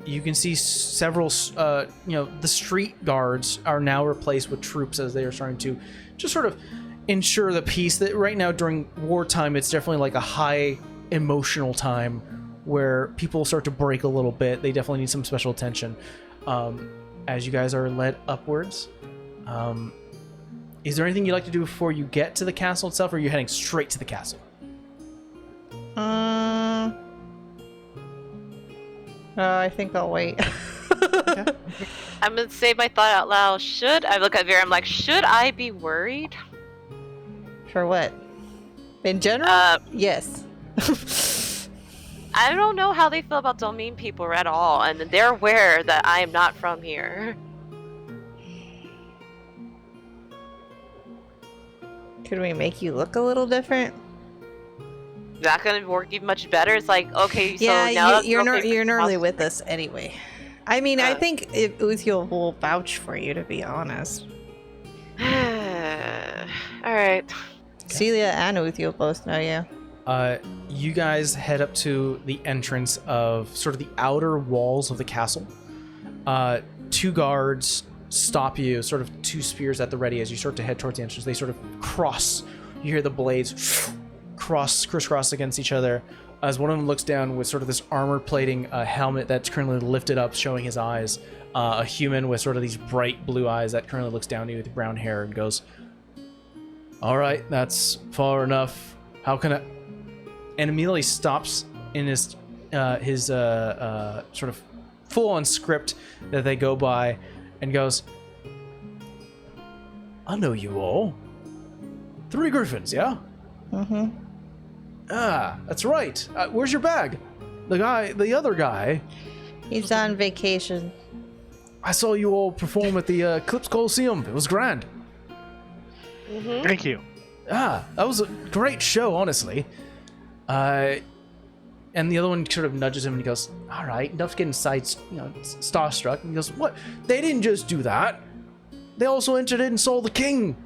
you can see several, the street guards are now replaced with troops as they are starting to just sort of ensure the peace. That right now during wartime, it's definitely like a high emotional time where people start to break a little bit. They definitely need some special attention. As you guys are led upwards, is there anything you'd like to do before you get to the castle itself, or are you heading straight to the castle? I think I'll wait. Okay. I'm gonna say my thought out loud. I look at Vera, I'm like, should I be worried? For what? In general? Yes. I don't know how they feel about domain people at all, and they're aware that I am not from here. Could we make you look a little different? Not gonna work even much better. It's like, okay, so Yeah, now you're normally with us anyway. I mean, I think Uthiel will vouch for you, to be honest. All right. Celia and Uthiel both know you. You guys head up to the entrance of sort of the outer walls of the castle. 2 guards stop you, sort of 2 spears at the ready as you start to head towards the entrance. They sort of cross. You hear the blades crisscross against each other as one of them looks down with sort of this armor plating helmet that's currently lifted up, showing his eyes. A human with sort of these bright blue eyes that currently looks down at you with brown hair and goes, "All right, that's far enough. How can I?" And immediately stops in his sort of full-on script that they go by and goes, "I know you all. 3 griffins, yeah? Mm-hmm. Ah, that's right. Where's your bag? The other guy. He's on vacation. I saw you all perform at the Eclipse Coliseum. It was grand. Thank you. Ah, that was a great show, honestly." And the other one sort of nudges him and he goes, "All right, enough getting starstruck." And he goes, "What? They didn't just do that. They also entered in and saw the king."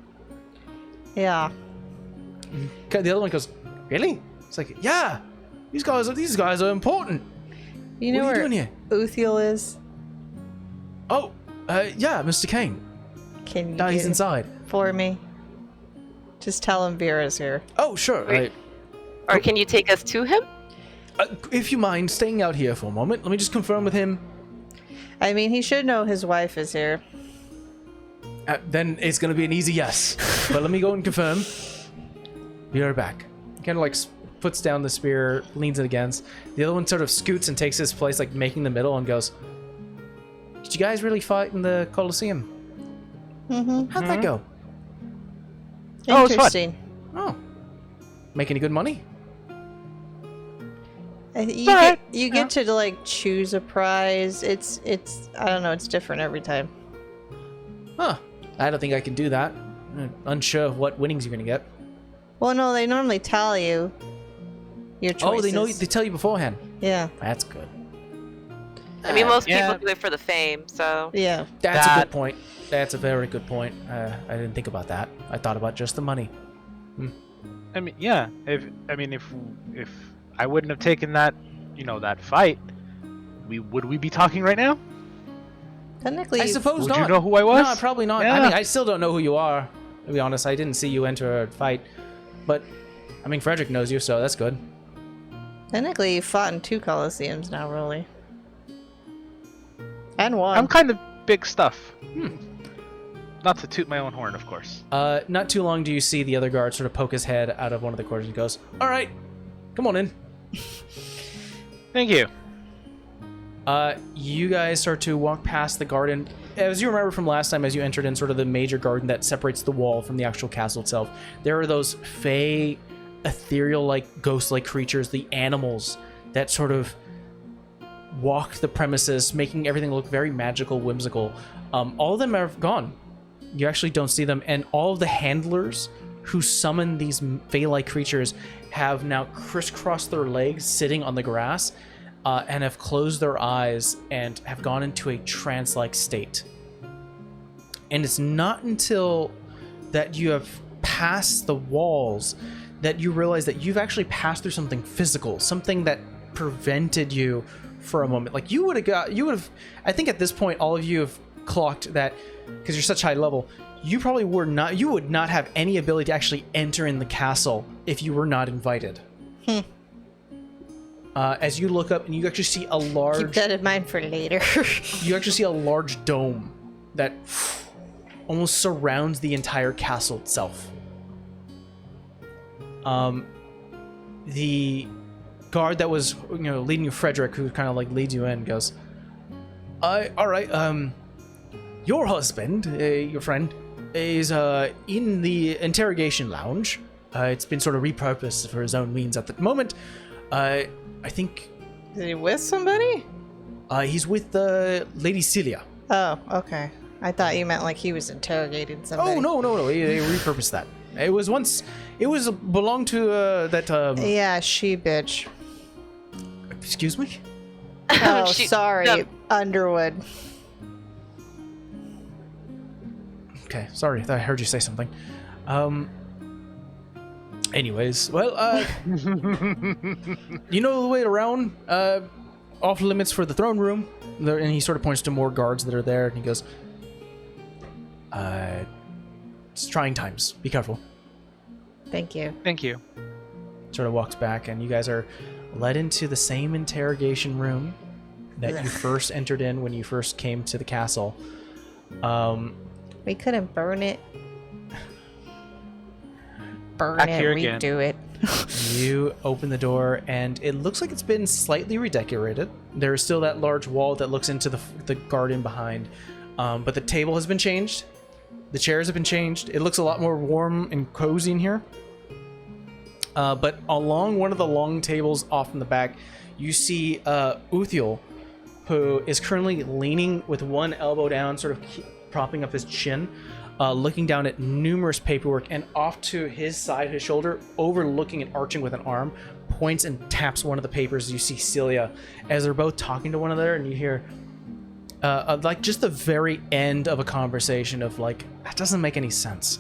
Yeah. Okay, the other one goes, "Really?" It's like, "Yeah, these guys are important." You know What are you where doing here? Uthiel is? Oh, yeah, Mr. Kane. Can you He's get it inside. for me? Just tell him Vera's here. Oh, sure. Wait. Or can you take us to him? If you mind staying out here for a moment, let me just confirm with him. I mean, he should know his wife is here. Then it's going to be an easy yes. But let me go and confirm. Be right back. Kind of like puts down the spear, leans it against. The other one sort of scoots and takes his place, like making the middle, and goes, "Did you guys really fight in the Coliseum? Mm-hmm. How'd that go? Oh, it's fun. Interesting. Oh. Make any good money?" You get to like choose a prize. It's I don't know, it's different every time. Huh. I don't think I can do that. I'm unsure of what winnings you're going to get. Well, no, they normally tell you your choices. Oh, they tell you beforehand. Yeah. That's good. I mean, most Yeah. people do it for the fame, so. Yeah. That's a That- good point. That's a very good point. I didn't think about that. I thought about just the money. I mean, yeah. If I wouldn't have taken that, that fight, would we be talking right now? Technically, I suppose Would not. you know who I was? No, probably not. Yeah. I mean, I still don't know who you are, to be honest. I didn't see you enter a fight. But, I mean, Frederick knows you, so that's good. technically you fought in 2 Colosseums now, really. And 1. I'm kind of big stuff. Not to toot my own horn, of course. Not too long do you see the other guard sort of poke his head out of one of the corners and goes, "All right, come on in." Thank you. You guys start to walk past the garden. As you remember from last time, as you entered in sort of the major garden that separates the wall from the actual castle itself, there are those fey, ethereal-like, ghost-like creatures, the animals that sort of walk the premises, making everything look very magical, whimsical. All of them are gone. You actually don't see them, and all of the handlers who summon these fey-like creatures have now crisscrossed their legs, sitting on the grass, and have closed their eyes and have gone into a trance-like state. And it's not until that you have passed the walls that you realize that you've actually passed through something physical, something that prevented you for a moment. Like you would have, I think at this point, all of you have clocked that, because you're such high level, you probably would not have any ability to actually enter in the castle if you were not invited. as you look up and you actually see a Keep large that in mind for later. you actually see a large dome that almost surrounds the entire castle itself. The guard that was, leading you, Frederick, who kind of like leads you in, goes, all right, your husband, your friend, is in the interrogation lounge. It's been sort of repurposed for his own means at the moment. I think Is he with somebody? he's with Lady Celia. Oh, okay. I thought you meant like he was interrogating somebody. Oh, no. He repurposed that. It was belonged to that. Yeah, she bitch. Excuse me? Oh, She- sorry, no. Underwood. Okay, sorry. I thought I heard you say something. Anyways, well, you know the way around. Off limits for the throne room. There, and he sort of points to more guards that are there, and he goes, it's trying times. Be careful. Thank you. Thank you. Sort of walks back, and you guys are led into the same interrogation room that you first entered in when you first came to the castle. We couldn't burn it. Burn Back it, here again. redo it. You open the door, and it looks like it's been slightly redecorated. There is still that large wall that looks into the garden behind, but the table has been changed. The chairs have been changed. It looks a lot more warm and cozy in here. But along one of the long tables off in the back, you see Uthiel, who is currently leaning with one elbow down, sort of propping up his chin, looking down at numerous paperwork, and off to his side, his shoulder, overlooking and arching with an arm, points and taps one of the papers. You see Celia as they're both talking to one another, and you hear like just the very end of a conversation of like, that doesn't make any sense.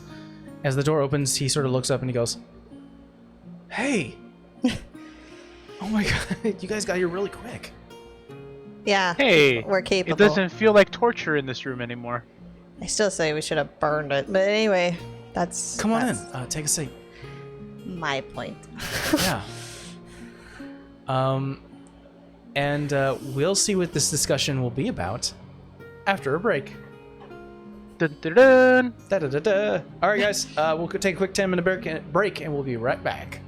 As the door opens, he sort of looks up and he goes, hey. Oh my god, you guys got here really quick. Yeah. Hey, We're capable. it doesn't feel like torture in this room anymore. I still say we should have burned it, but anyway, that's. Come on that's in, take a seat. My point. Yeah. And we'll see what this discussion will be about after a break. Dun, dun, dun. Da-da-da-da. All right, guys, we'll take a quick 10-minute break, and we'll be right back.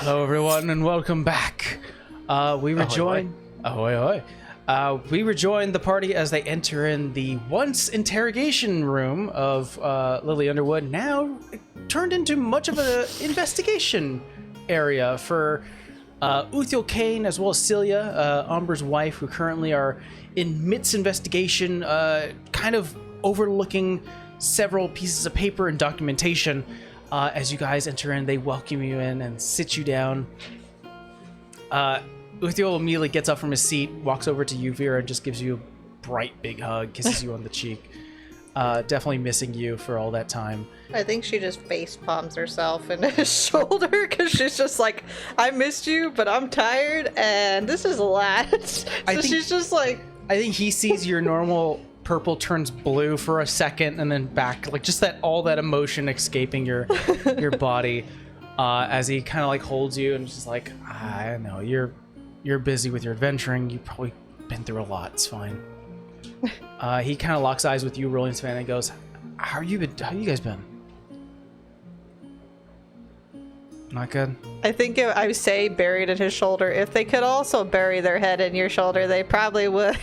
Hello, everyone, and welcome back. We rejoin. Ahoy, ahoy. We rejoin the party as they enter in the once interrogation room of Lily Underwood, now turned into much of an investigation area for Uthiel Kane as well as Celia, Umber's wife, who currently are in midst investigation, kind of overlooking several pieces of paper and documentation. As you guys enter in, they welcome you in and sit you down. Uthiel immediately gets up from his seat, walks over to you, Vera, and just gives you a bright big hug, kisses you on the cheek. Definitely missing you for all that time. I think she just face palms herself in his shoulder because she's just like, I missed you, but I'm tired and this is a lot. So she's just like... I think he sees your normal purple turns blue for a second and then back, like just that all that emotion escaping your body as he kind of like holds you and just like, I know you're busy with your adventuring, you've probably been through a lot, it's fine. He kind of locks eyes with you, rolling his fan, and goes, how you guys been? Not good? I think I would say buried in his shoulder. If they could also bury their head in your shoulder, they probably would.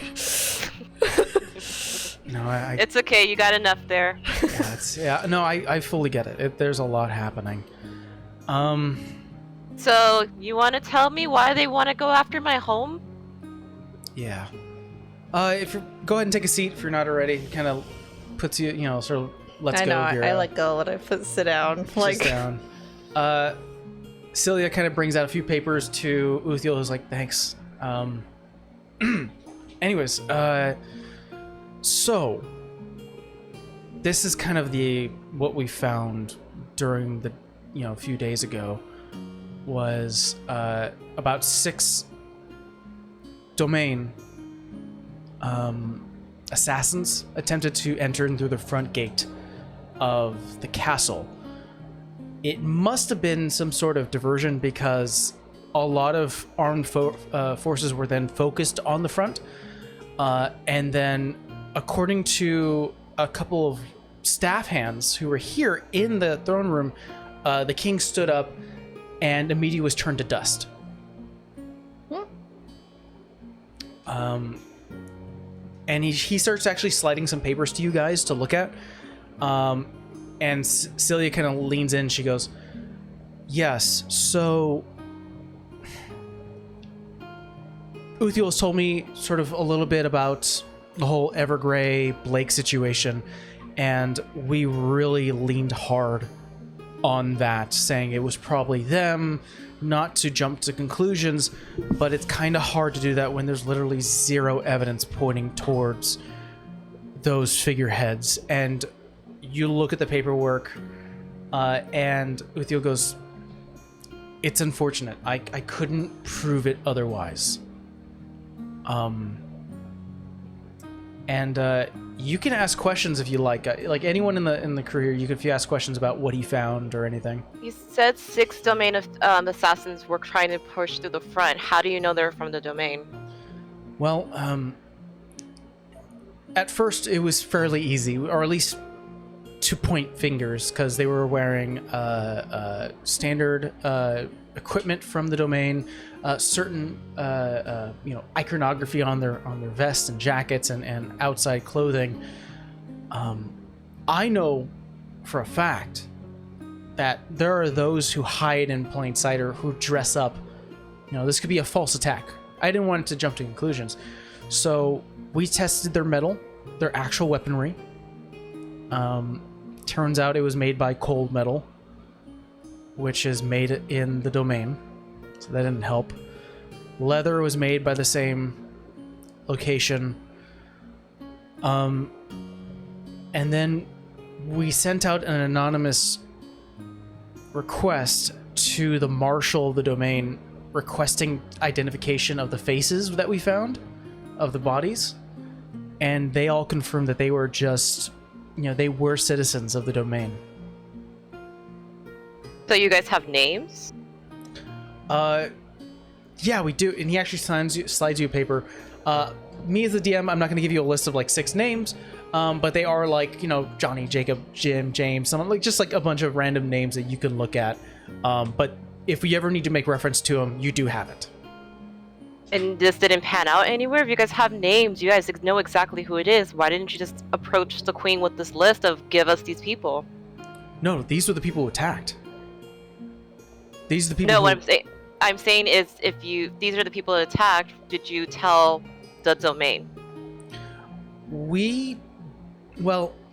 No, it's okay. You got enough there. I fully get it. There's a lot happening. So you want to tell me why they want to go after my home? Yeah. If you go ahead and take a seat if you're not already. He kind of puts you, sort of lets go of your... I let go when I sit down. Like down. Celia kind of brings out a few papers to Uthiel, who's like, thanks. Anyways, so this is kind of what we found during the a few days ago was about 6 domain assassins attempted to enter in through the front gate of the castle. It must have been some sort of diversion because a lot of armed forces were then focused on the front, and then according to a couple of staff hands who were here in the throne room, the king stood up and immediately was turned to dust. And he starts actually sliding some papers to you guys to look at. And Celia kind of leans in. She goes, yes, so Uthiel's told me sort of a little bit about the whole Evergrey Blake situation, and we really leaned hard on that, saying it was probably them, not to jump to conclusions, but it's kind of hard to do that when there's literally zero evidence pointing towards those figureheads. And you look at the paperwork, and Uthiel goes, it's unfortunate. I couldn't prove it otherwise. You can ask questions if you like. Like anyone in the crew here, if you ask questions about what he found or anything. You said 6 domain of assassins were trying to push through the front. How do you know they're from the domain? Well, at first it was fairly easy, or at least to point fingers, because they were wearing standard equipment from the domain, certain iconography on their vests and jackets and outside clothing. I know for a fact that there are those who hide in plain sight or who dress up. This could be a false attack. I didn't want it to jump to conclusions, so we tested their metal, their actual weaponry. Turns out it was made by cold metal, which is made in the domain, so that didn't help. Leather was made by the same location. And then we sent out an anonymous request to the marshal of the domain requesting identification of the faces that we found of the bodies, and they all confirmed that they were just, they were citizens of the domain. So you guys have names? Yeah, we do. And he actually slides you a paper. Me as the DM, I'm not going to give you a list of like 6 names, but they are like, Johnny, Jacob, Jim, James, someone just like a bunch of random names that you can look at. But if we ever need to make reference to them, you do have it. And this didn't pan out anywhere? If you guys have names, you guys know exactly who it is. Why didn't you just approach the queen with this list of give us these people? No, these were the people who attacked. These are the people. No, what I'm saying is, these are the people that attacked, did you tell the domain?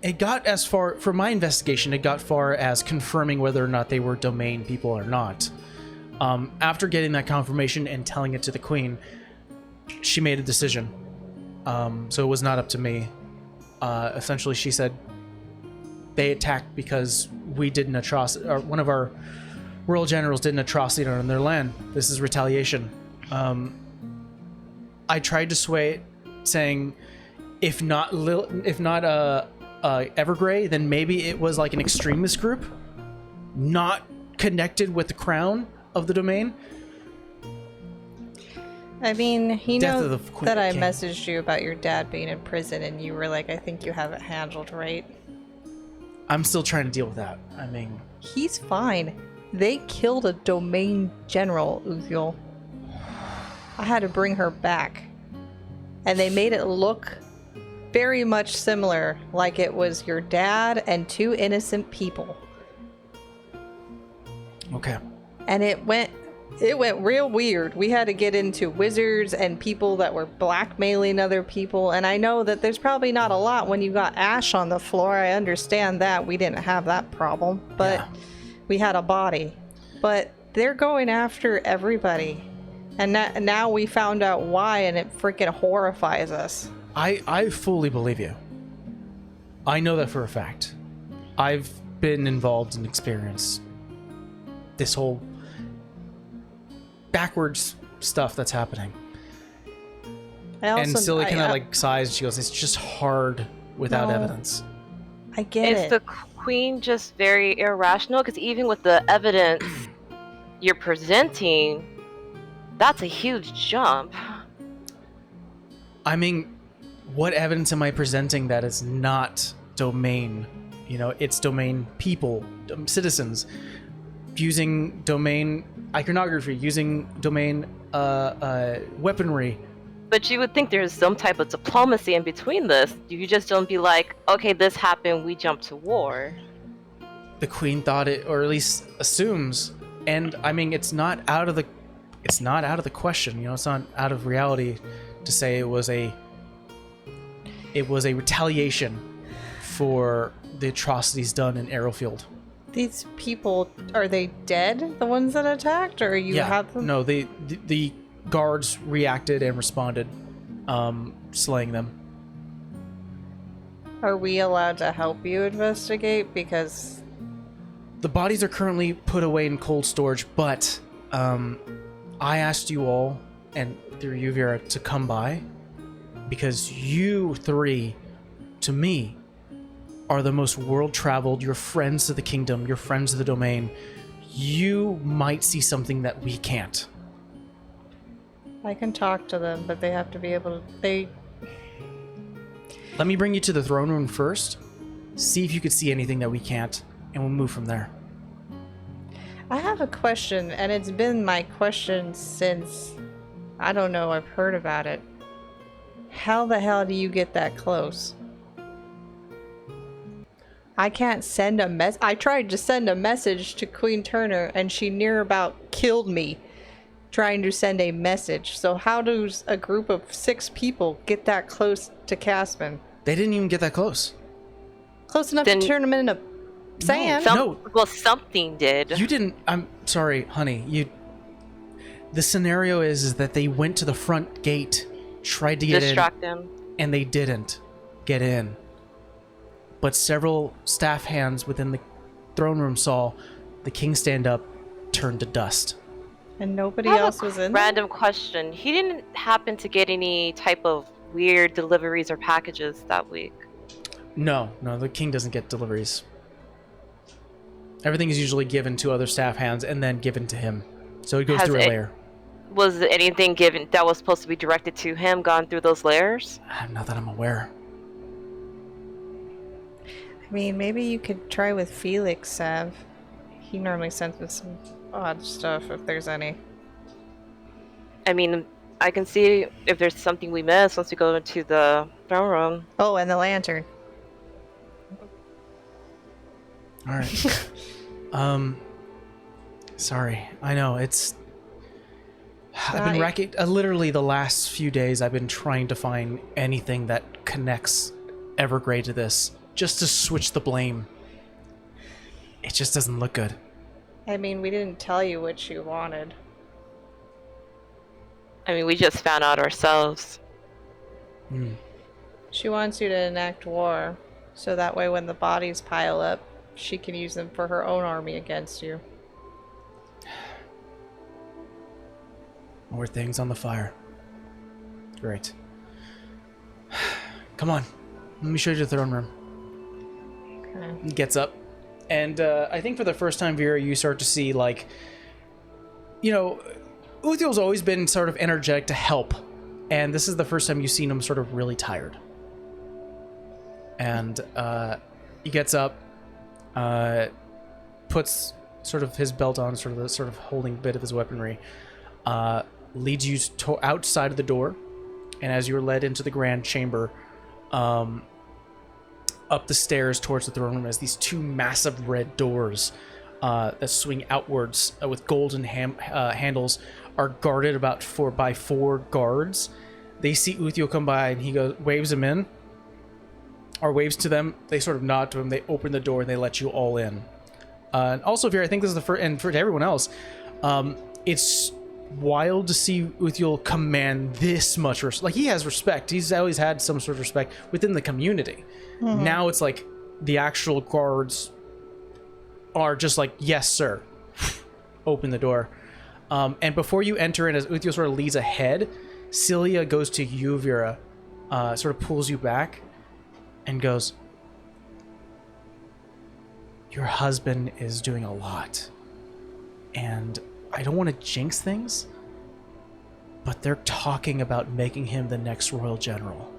It got as far, for my investigation, it got far as confirming whether or not they were domain people or not. After getting that confirmation and telling it to the queen, she made a decision. So it was not up to me. Essentially, she said they attacked because we did an atrocity, or one of our royal generals did an atrocity on their land. This is retaliation. I tried to sway it, saying, if not Evergrey, then maybe it was like an extremist group, not connected with the crown of the domain. I mean, he knows that I king. messaged you about your dad being in prison, and you were like, I think you have it handled, right? I'm still trying to deal with that. I mean, he's fine. They killed a domain general, Uthiel. I had to bring her back. And they made it look very much similar, like it was your dad and 2 innocent people. okay. And it went real weird. We had to get into wizards and people that were blackmailing other people. And I know that there's probably not a lot when you got ash on the floor. I understand that. We didn't have that problem. But yeah. We had a body. But they're going after everybody. And now we found out why, and it freaking horrifies us. I fully believe you. I know that for a fact. I've been involved and experienced this whole backwards stuff that's happening. And Silly kind of like sighs. She goes, "It's just hard without evidence." I get it. Is the queen just very irrational? Because even with the evidence you're presenting, that's a huge jump. I mean, what evidence am I presenting that is not domain? It's domain people, citizens, using domain iconography, using domain weaponry. But you would think there's some type of diplomacy in between this. You just don't be like, okay, this happened, we jump to war. The queen thought it, or at least assumes. And I mean, it's not out of the it's not out of the question. You know, it's not out of reality to say it was a retaliation for the atrocities done in Arrowfield. These people, are they dead? The ones that attacked, or you have them? No, the guards reacted and responded, slaying them. Are we allowed to help you investigate? Because The bodies are currently put away in cold storage, but I asked you all, and through you, Vera, to come by, because you three, to me, are the most world-traveled. You're friends to the kingdom. You're friends to the domain. You might see something that we can't. I can talk to them, but they have to be able to... Let me bring you to the throne room first. See if you could see anything that we can't, and we'll move from there. I have a question, and it's been my question since, I don't know, I've heard about it. How the hell do you get that close? I can't send a mess. I tried to send a message to Queen Turner, and she near about killed me trying to send a message. So how does a group of 6 people get that close to Caspin? They didn't even get that close. Close enough to turn them into sand? No. Well, something did. You didn't. I'm sorry, honey. The scenario is that they went to the front gate, tried to get Distract them. and they didn't get in. But several staff hands within the throne room saw the king stand up, turn to dust. And nobody I have else was in there? Random question. He didn't happen to get any type of weird deliveries or packages that week. No, the king doesn't get deliveries. Everything is usually given to other staff hands and then given to him. So it goes through a layer. Was anything given that was supposed to be directed to him gone through those layers? Not that I'm aware. I mean, maybe you could try with Felix, Sav. He normally sends us some odd stuff, if there's any. I mean, I can see if there's something we missed once we go into the throne room. Oh, and the lantern. All right. Sorry. I know, it's... I've been racking... literally the last few days, I've been trying to find anything that connects Evergrey to this, just to switch the blame. It just doesn't look good. I mean, we didn't tell you what you wanted. I mean, we just found out ourselves. She wants you to enact war, so that way when the bodies pile up, she can use them for her own army against you. More things on the fire. Great. Come on. Let me show you the throne room. Okay. He gets up. And I think for the first time, Vera, you start to see, like... You know, Uthiel's always been sort of energetic to help. And this is the first time you've seen him sort of really tired. And he gets up, puts sort of his belt on, sort of holding a bit of his weaponry, leads you outside of the door, and as you're led into the grand chamber, up the stairs towards the throne room, as these 2 massive red doors that swing outwards with golden handles are guarded about 4 guards. They see Uthiel come by, and he waves them in, or waves to them. They sort of nod to him. They open the door and they let you all in. And also, Vera, I think this is the first, and for everyone else, it's wild to see Uthiel command this much respect. Like, he has respect. He's always had some sort of respect within the community. Mm-hmm. Now it's like the actual guards are just like, yes, sir. Open the door. And before you enter in, as Uthiel sort of leads ahead, Celia goes to you, Vera, sort of pulls you back and goes, your husband is doing a lot. And I don't want to jinx things, but they're talking about making him the next royal general.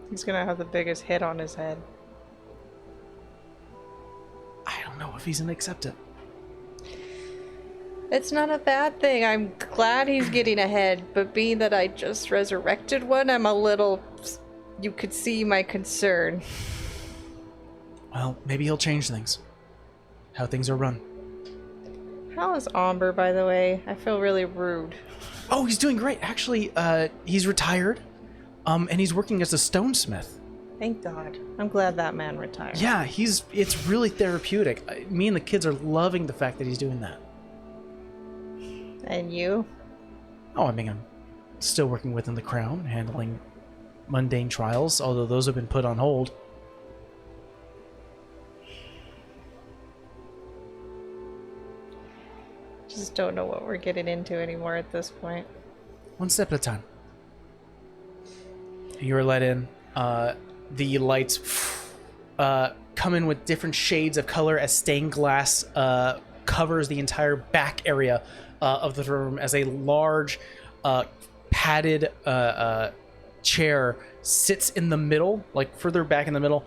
He's gonna have the biggest hit on his head. I don't know if he's gonna accept it. It's not a bad thing. I'm glad he's getting ahead, but being that I just resurrected one, I'm a little... You could see my concern. Well, maybe he'll change things. How things are run. How is Amber, by the way? I feel really rude. Oh, he's doing great. Actually, he's retired, and he's working as a stonesmith. Thank God. I'm glad that man retired. Yeah, it's really therapeutic. Me and the kids are loving the fact that he's doing that. And you? Oh, I mean, I'm still working within the crown, handling mundane trials, although those have been put on hold. Just don't know what we're getting into anymore at this point. One step at a time. You're let in. The lights come in with different shades of color as stained glass covers the entire back area of the room as a large padded chair sits in the middle, like further back in the middle,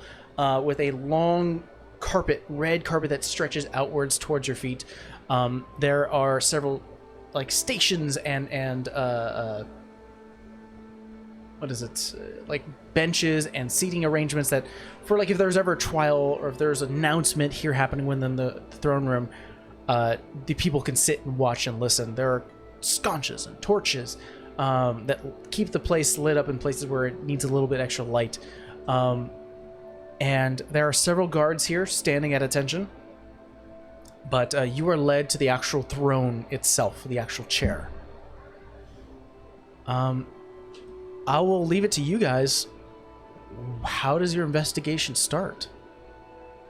with a long carpet, red carpet that stretches outwards towards your feet. There are several like stations and what is it, like benches and seating arrangements that for like if there's ever a trial or if there's an announcement here happening within the throne room, the people can sit and watch and listen. There are sconces and torches that keep the place lit up in places where it needs a little bit extra light. And there are several guards here standing at attention. But you are led to the actual throne itself, the actual chair. I will leave it to you guys. How does your investigation start?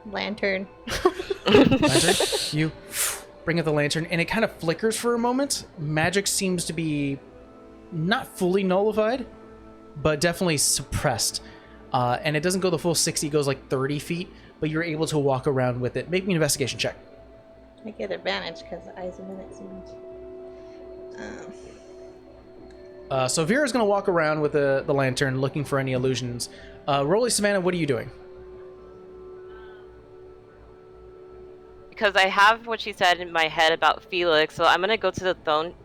Lantern. Lantern? You bring up the lantern, and it kind of flickers for a moment. Magic seems to be not fully nullified, but definitely suppressed. And it doesn't go the full 60, it goes like 30 feet, but you're able to walk around with it. Make me an investigation check. I get advantage because eyes are next to me. So Vera's going to walk around with the lantern looking for any illusions. Rolly, Savannah, what are you doing? Because I have what she said in my head about Felix, so I'm gonna go to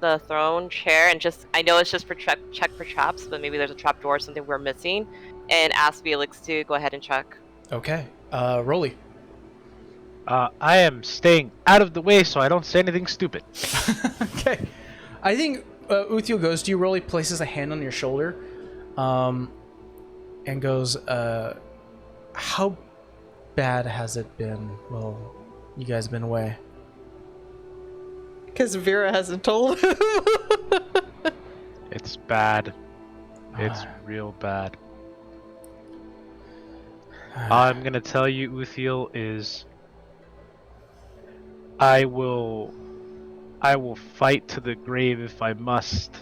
the throne chair and just, I know it's just for check for traps, but maybe there's a trap door or something we're missing, and ask Felix to go ahead and check. Okay. Rolly. I am staying out of the way so I don't say anything stupid. Okay. I think Uthiel goes to you, Rolly, places a hand on your shoulder, and goes, how bad has it been? Well, you guys have been away. Because Vera hasn't told him. It's bad. It's real bad. I'm gonna tell you, Uthiel, is I will fight to the grave if I must,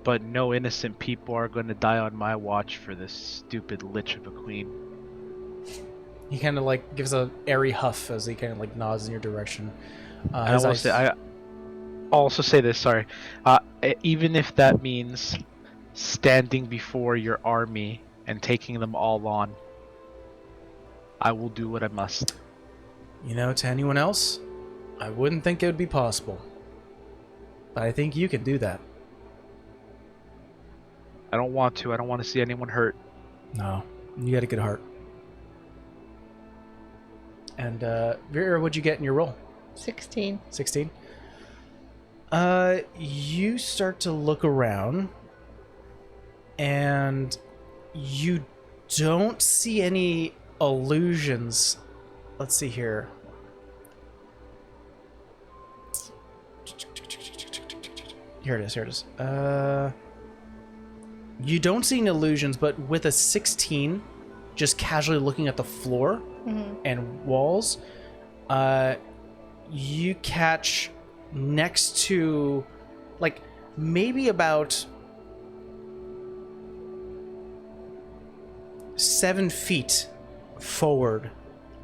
but no innocent people are going to die on my watch for this stupid lich of a queen. He kind of like gives a airy huff as he kind of like nods in your direction. I also say this, sorry. Even if that means standing before your army and taking them all on, I will do what I must. You know, to anyone else, I wouldn't think it would be possible. But I think you can do that. I don't want to. I don't want to see anyone hurt. No, you got a good heart. And Vera, what'd you get in your roll? 16. 16. You start to look around, and you don't see any illusions. Let's see here. Here it is. You don't see any illusions, but with a 16, just casually looking at the floor and walls, you catch next to, like, maybe about 7 feet forward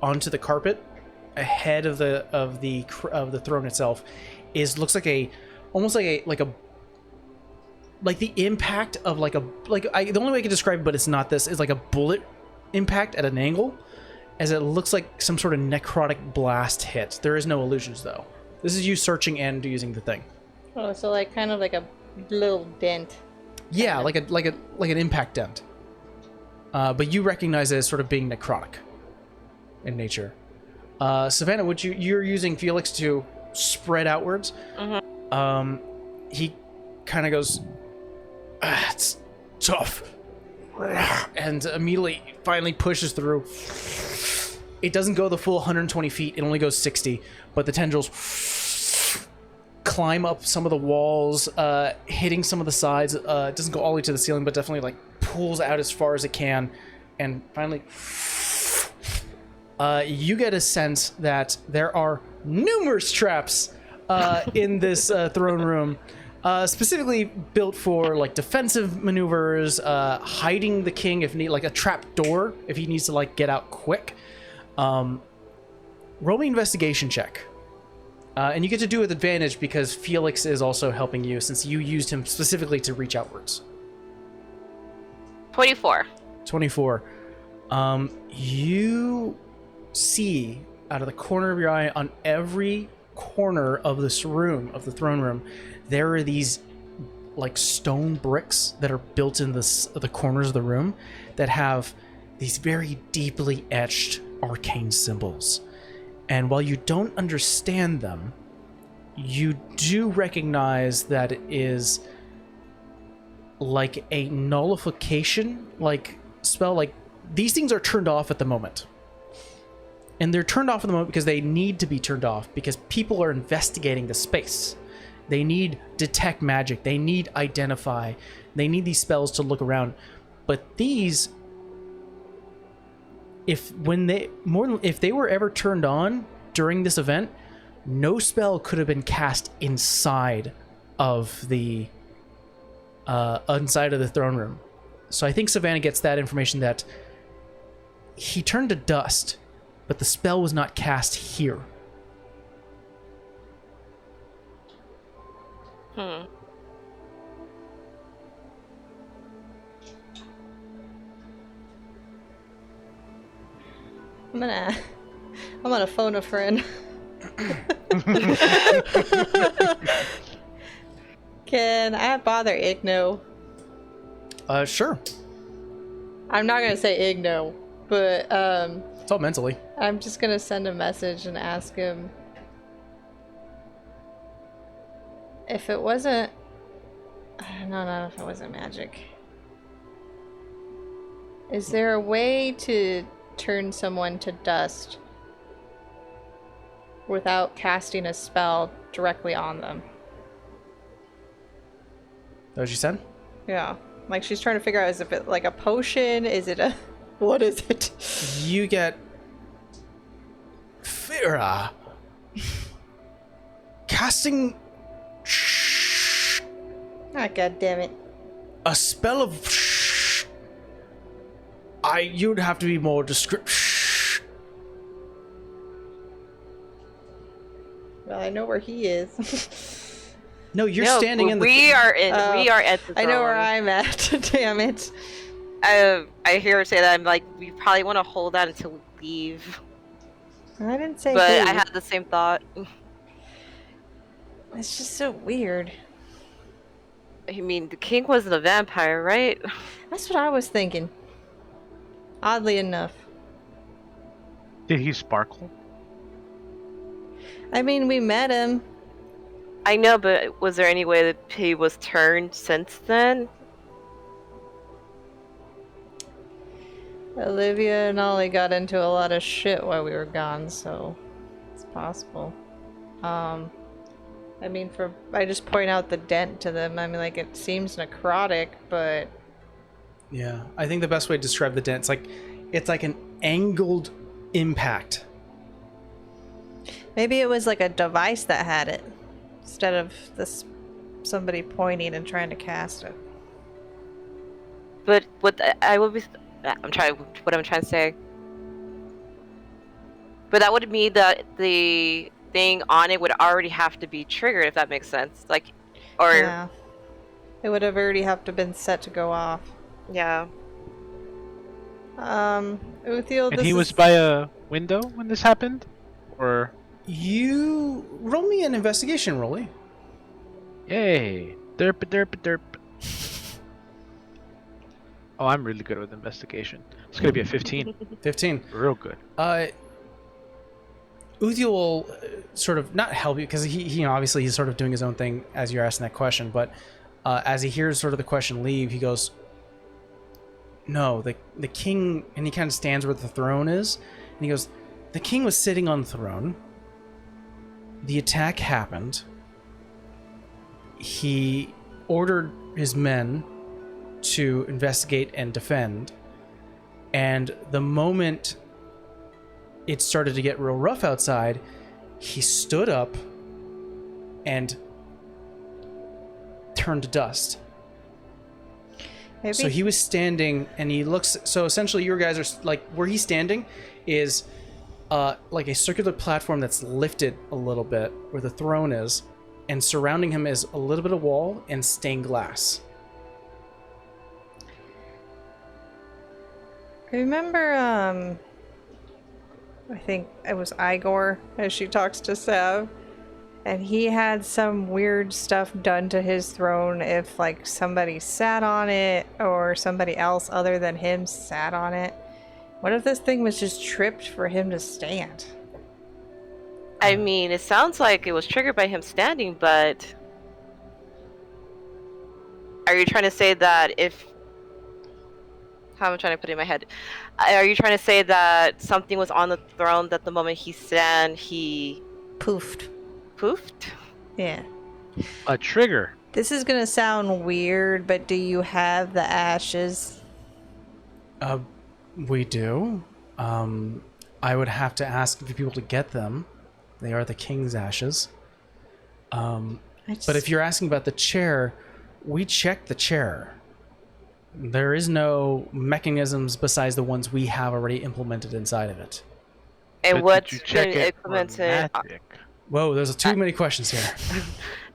onto the carpet, ahead of the throne itself, looks like almost like the impact of the only way I can describe it, but it's not this, is like a bullet impact at an angle, as it looks like some sort of necrotic blast hit. There is no illusions though. This is you searching and using the thing. Oh, so like kind of like a little dent. Yeah, like an impact dent. But you recognize it as sort of being necrotic in nature. Savannah, you're using Felix to spread outwards. He kind of goes, it's tough, and immediately finally pushes through. It doesn't go the full 120 feet. It only goes 60, but the tendrils climb up some of the walls, hitting some of the sides. It doesn't go all the way to the ceiling, but definitely like pulls out as far as it can, and finally you get a sense that there are numerous traps in this throne room, specifically built for like defensive maneuvers, hiding the king if need, like a trap door if he needs to like get out quick. Roll me investigation check. And you get to do it with advantage because Felix is also helping you since you used him specifically to reach outwards. 24. 24. You see out of the corner of your eye on every corner of this room, of the throne room, there are these like stone bricks that are built in the corners of the room that have these very deeply etched arcane symbols. And while you don't understand them, you do recognize that it is like a nullification, like spell. Like these things are turned off at the moment. And they're turned off at the moment because they need to be turned off because people are investigating the space. They need detect magic. They need identify. They need these spells to look around. But these, if they were ever turned on during this event, no spell could have been cast inside of the throne room. So I think Savannah gets that information that he turned to dust, but the spell was not cast here. I'm gonna phone a friend. Can I bother Igno? Sure. I'm not gonna say Igno, but It's all mentally. I'm just gonna send a message and ask him if it wasn't. No, not if it wasn't magic. Is there a way to turn someone to dust without casting a spell directly on them? That what you said? Yeah. Like she's trying to figure out, is it like a potion? Is it a... What is it? You get... Fira. Casting... Ah, God damn it. A spell of... You'd have to be more descriptive. Well, I know where he is. No, you're standing in the... We are at the I know where throne. I'm at. Damn it. I hear her say that. I'm like, we probably want to hold out until we leave. I didn't say But who. I had the same thought. It's just so weird. I mean, the king wasn't a vampire, right? That's what I was thinking. Oddly enough. Did he sparkle? I mean, we met him. I know, but was there any way that he was turned since then? Olivia and Ollie got into a lot of shit while we were gone, so it's possible. I mean, I just point out the dent to them. I mean, like, it seems necrotic, but... Yeah, I think the best way to describe the dent, it's like an angled impact. Maybe it was like a device that had it, instead of somebody pointing and trying to cast it. But what I'm trying to say. But that would mean that the thing on it would already have to be triggered, if that makes sense. Like, or Yeah. It would have already have to been set to go off. yeah. Uthiel, And he was by a window when this happened? Or... You... Roll me an investigation, Rolly. Yay! Derp derp derp. Oh, I'm really good with investigation. It's gonna be a 15. 15. Real good. Uthiel will sort of not help you because he obviously he's sort of doing his own thing as you're asking that question. But as he hears sort of the question leave, he goes, "No, the king," and he kind of stands where the throne is, and he goes, "The king was sitting on the throne. The attack happened. He ordered his men to investigate and defend, and the moment it started to get real rough outside, he stood up and turned to dust." Maybe. So he was standing, and he looks. So essentially, your guys are like where he's standing is like a circular platform that's lifted a little bit where the throne is, and surrounding him is a little bit of wall and stained glass. Remember, I think it was Igor as she talks to Sav, and he had some weird stuff done to his throne if like somebody sat on it or somebody else other than him sat on it. What if this thing was just tripped for him to stand? I mean, it sounds like it was triggered by him standing, but are you trying to say that if... How am I trying to put it in my head? Are you trying to say that something was on the throne that the moment he stand, he... Poofed. poofed? Yeah. A trigger. This is gonna sound weird, but do you have the ashes? We do. I would have to ask the people to get them. They are the king's ashes. But if you're asking about the chair, we checked the chair. There is no mechanisms besides the ones we have already implemented inside of it. And But what's did you check been it for implemented? magic? Whoa, there's too many questions here.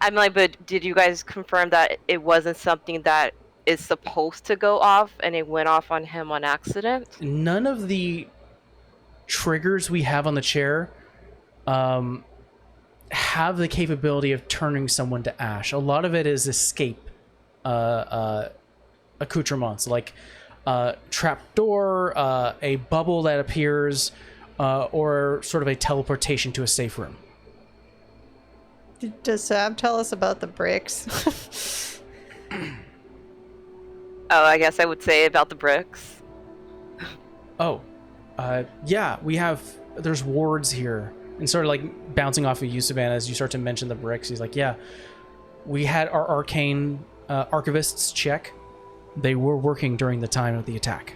I'm like, but did you guys confirm that it wasn't something that is supposed to go off and it went off on him on accident? None of the triggers we have on the chair have the capability of turning someone to ash. A lot of it is escape accoutrements, like trapdoor, a bubble that appears, or sort of a teleportation to a safe room. Does Sav tell us about the bricks? Oh, I guess I would say about the bricks. Oh, yeah, there's wards here. And sort of like bouncing off of you, Savannah, as you start to mention the bricks, he's like, yeah, we had our arcane archivists check. They were working during the time of the attack.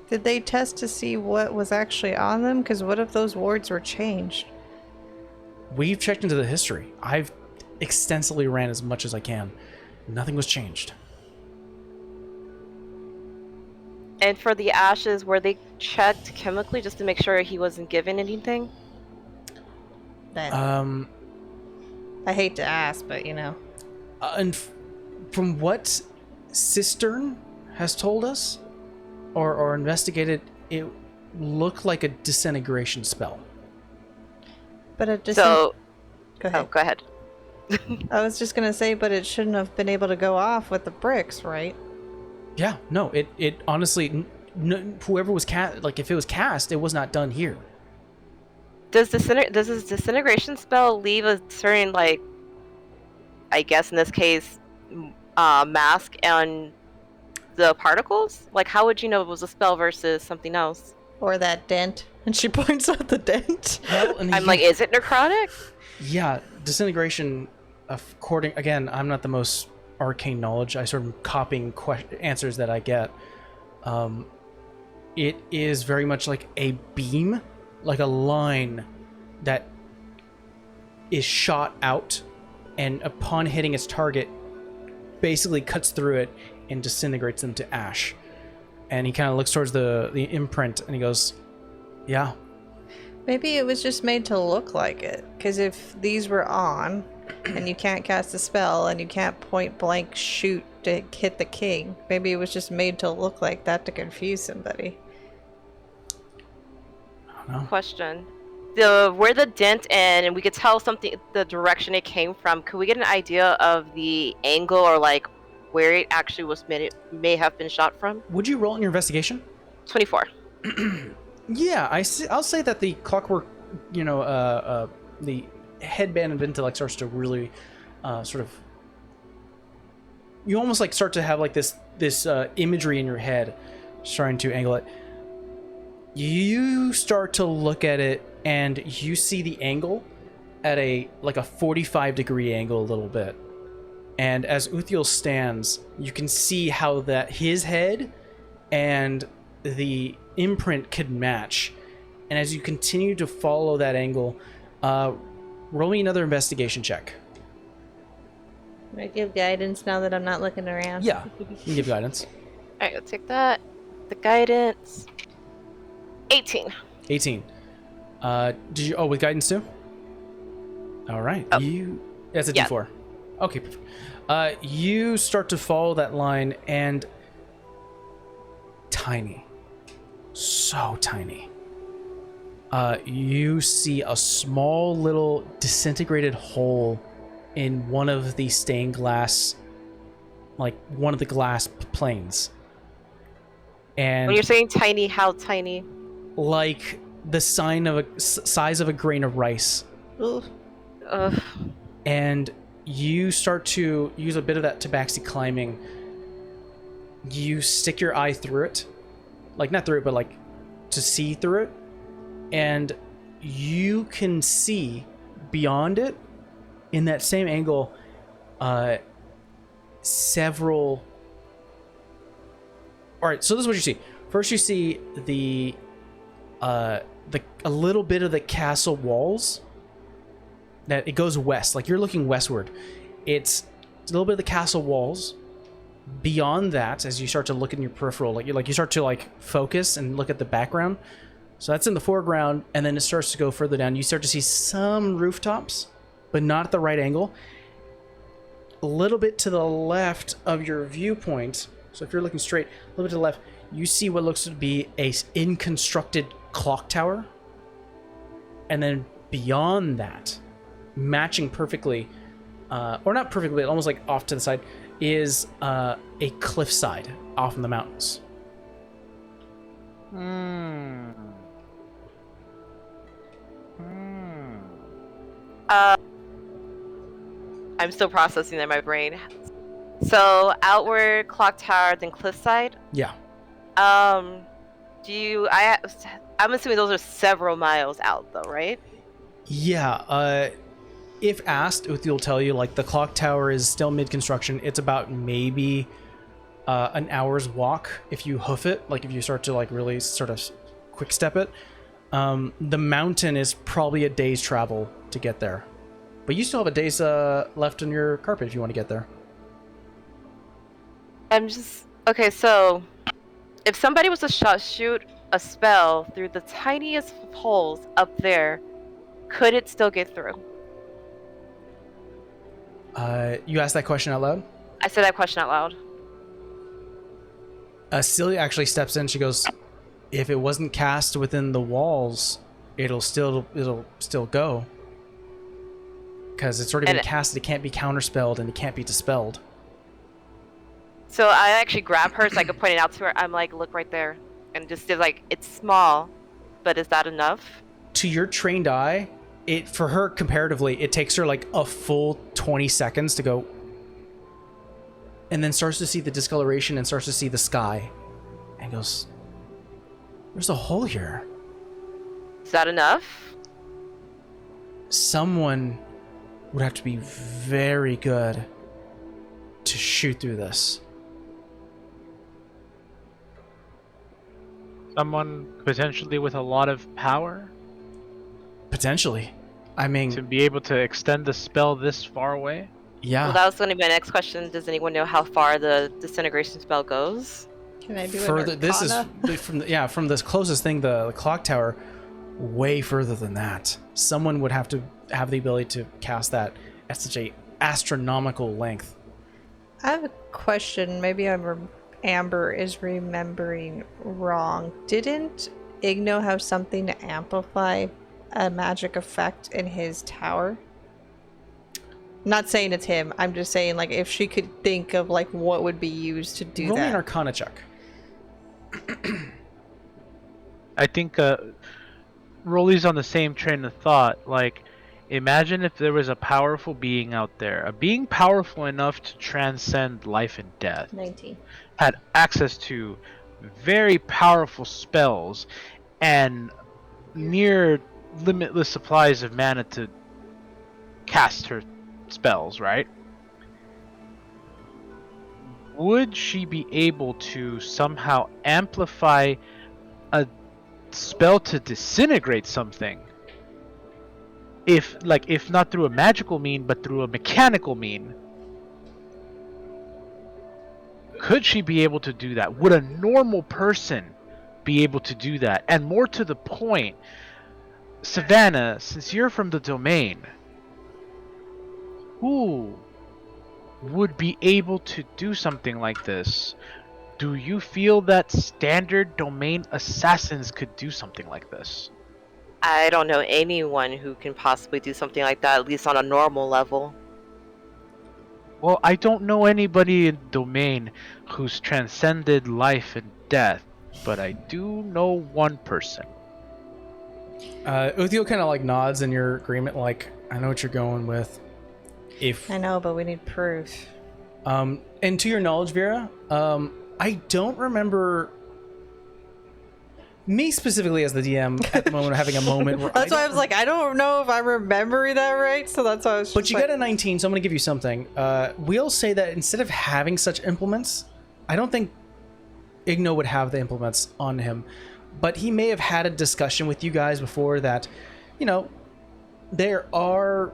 Did they test to see what was actually on them? Because what if those wards were changed? We've checked into the history. I've extensively ran as much as I can. Nothing was changed. And for the ashes, were they checked chemically just to make sure he wasn't given anything? Then I hate to ask, but you know. And from what Cistern has told us, or investigated, it looked like a disintegration spell. But it just So, go ahead. oh, go ahead. I was just gonna say, but it shouldn't have been able to go off with the bricks, right? Yeah, no, it honestly, whoever was cast, like if it was cast, it was not done here. Does this disintegration spell leave a certain, like, I guess in this case, mask on the particles? Like, how would you know it was a spell versus something else? Or that dent. And she points out the dent. Well, and I'm like, is it necrotic? Yeah, disintegration. According, again, I'm not the most arcane knowledge. I sort of copying answers that I get. It is very much like a beam, like a line that is shot out, and upon hitting its target, basically cuts through it and disintegrates them to ash. And he kind of looks towards the imprint, and he goes, "Yeah." Maybe it was just made to look like it. Because if these were on, and you can't cast a spell, and you can't point blank shoot to hit the king, maybe it was just made to look like that to confuse somebody. I don't know. Question. Where the dent and we could tell the direction it came from, could we get an idea of the angle or like where it actually may have been shot from? Would you roll in your investigation? 24. Yeah, I'll say that the clockwork, the headband of intellect starts to really sort of. You almost like start to have like this imagery in your head, starting to angle it. You start to look at it, and you see the angle at a 45-degree angle a little bit. And as Uthiel stands, you can see how that his head and the imprint could match. And as you continue to follow that angle, roll me another investigation check. Can I give guidance now that I'm not looking around? Yeah, you can give guidance. Alright, I'll take that. The guidance. 18. 18. Did you? Oh, with guidance too? All right. Oh. That's a Yeah. D4. Okay, perfect. You start to follow that line, and tiny, so tiny. You see a small little disintegrated hole in one of the stained glass, like one of the glass planes. And When you're saying tiny, how tiny? like the size of a grain of rice. Ooh. Ugh. And you start to use a bit of that tabaxi climbing. You stick your eye through it, like not through it, but like to see through it, and you can see beyond it in that same angle several. All right, so this is what you see. First, you see a little bit of the castle walls. That it goes west, like you're looking westward. It's a little bit of the castle walls. Beyond that, as you start to look in your peripheral, like you start to like focus and look at the background. So that's in the foreground, and then it starts to go further down. You start to see some rooftops, but not at the right angle. A little bit to the left of your viewpoint. So if you're looking straight, a little bit to the left, you see what looks to be a inconstructed clock tower. And then beyond that, matching perfectly, or not perfectly, almost like off to the side, is a cliffside off in the mountains. I'm still processing that in my brain. So outward clock tower, then cliffside. Yeah. I'm assuming those are several miles out, though, right? Yeah. If asked, Uthi will tell you like the clock tower is still mid-construction. It's about maybe an hour's walk if you hoof it, like if you start to like really sort of quick step it. The mountain is probably a day's travel to get there, but you still have a day's left in your carpet if you want to get there. Okay, so if somebody was to shoot a spell through the tiniest holes up there, could it still get through? You asked that question out loud? I said that question out loud. Celia actually steps in. She goes, if it wasn't cast within the walls, it'll still go. Because it's already been casted. It can't be counterspelled and it can't be dispelled. So I actually grab her so I could point it out to her. I'm like, look right there. And just did like, it's small, but is that enough? To your trained eye, for her comparatively, it takes her like a full 20 seconds to go, and then starts to see the discoloration and starts to see the sky, and goes, there's a hole here. Is that enough? Someone would have to be very good to shoot through this. Someone potentially with a lot of power? Potentially. I mean, To be able to extend the spell this far away? yeah. Well, that was going to be my next question. Does anyone know how far the disintegration spell goes? Can I do Further, an this is Arcana? from this closest thing, the clock tower, way further than that. Someone would have to have the ability to cast that at such a astronomical length. I have a question. Maybe Amber is remembering wrong. Didn't Igno have something to amplify a magic effect in his tower? Not saying it's him. I'm just saying, like, if she could think of like what would be used to do Roll me an that. Arcana check. I think Rolly's on the same train of thought. Like, imagine if there was a powerful being out there, a being powerful enough to transcend life and death, 19. had access to very powerful spells and near limitless supplies of mana to cast her spells, right? Would she be able to somehow amplify a spell to disintegrate something? If not through a magical mean, but through a mechanical mean, could she be able to do that? Would a normal person be able to do that? And more to the point, Savannah, since you're from the domain, who would be able to do something like this? Do you feel that standard domain assassins could do something like this? I don't know anyone who can possibly do something like that, at least on a normal level. Well, I don't know anybody in domain who's transcended life and death, but I do know one person. Uthiel kind of like nods in your agreement, like, I know what you're going with. If I know, but we need proof. and to your knowledge, Vera, I don't remember me specifically as the DM at the moment having a moment where That's why I was like, I don't know if I'm remembering that right, so that's why I was just But you like, got a 19, so I'm going to give you something. We'll say that instead of having such implements, I don't think Igno would have the implements on him, but he may have had a discussion with you guys before that, you know, there are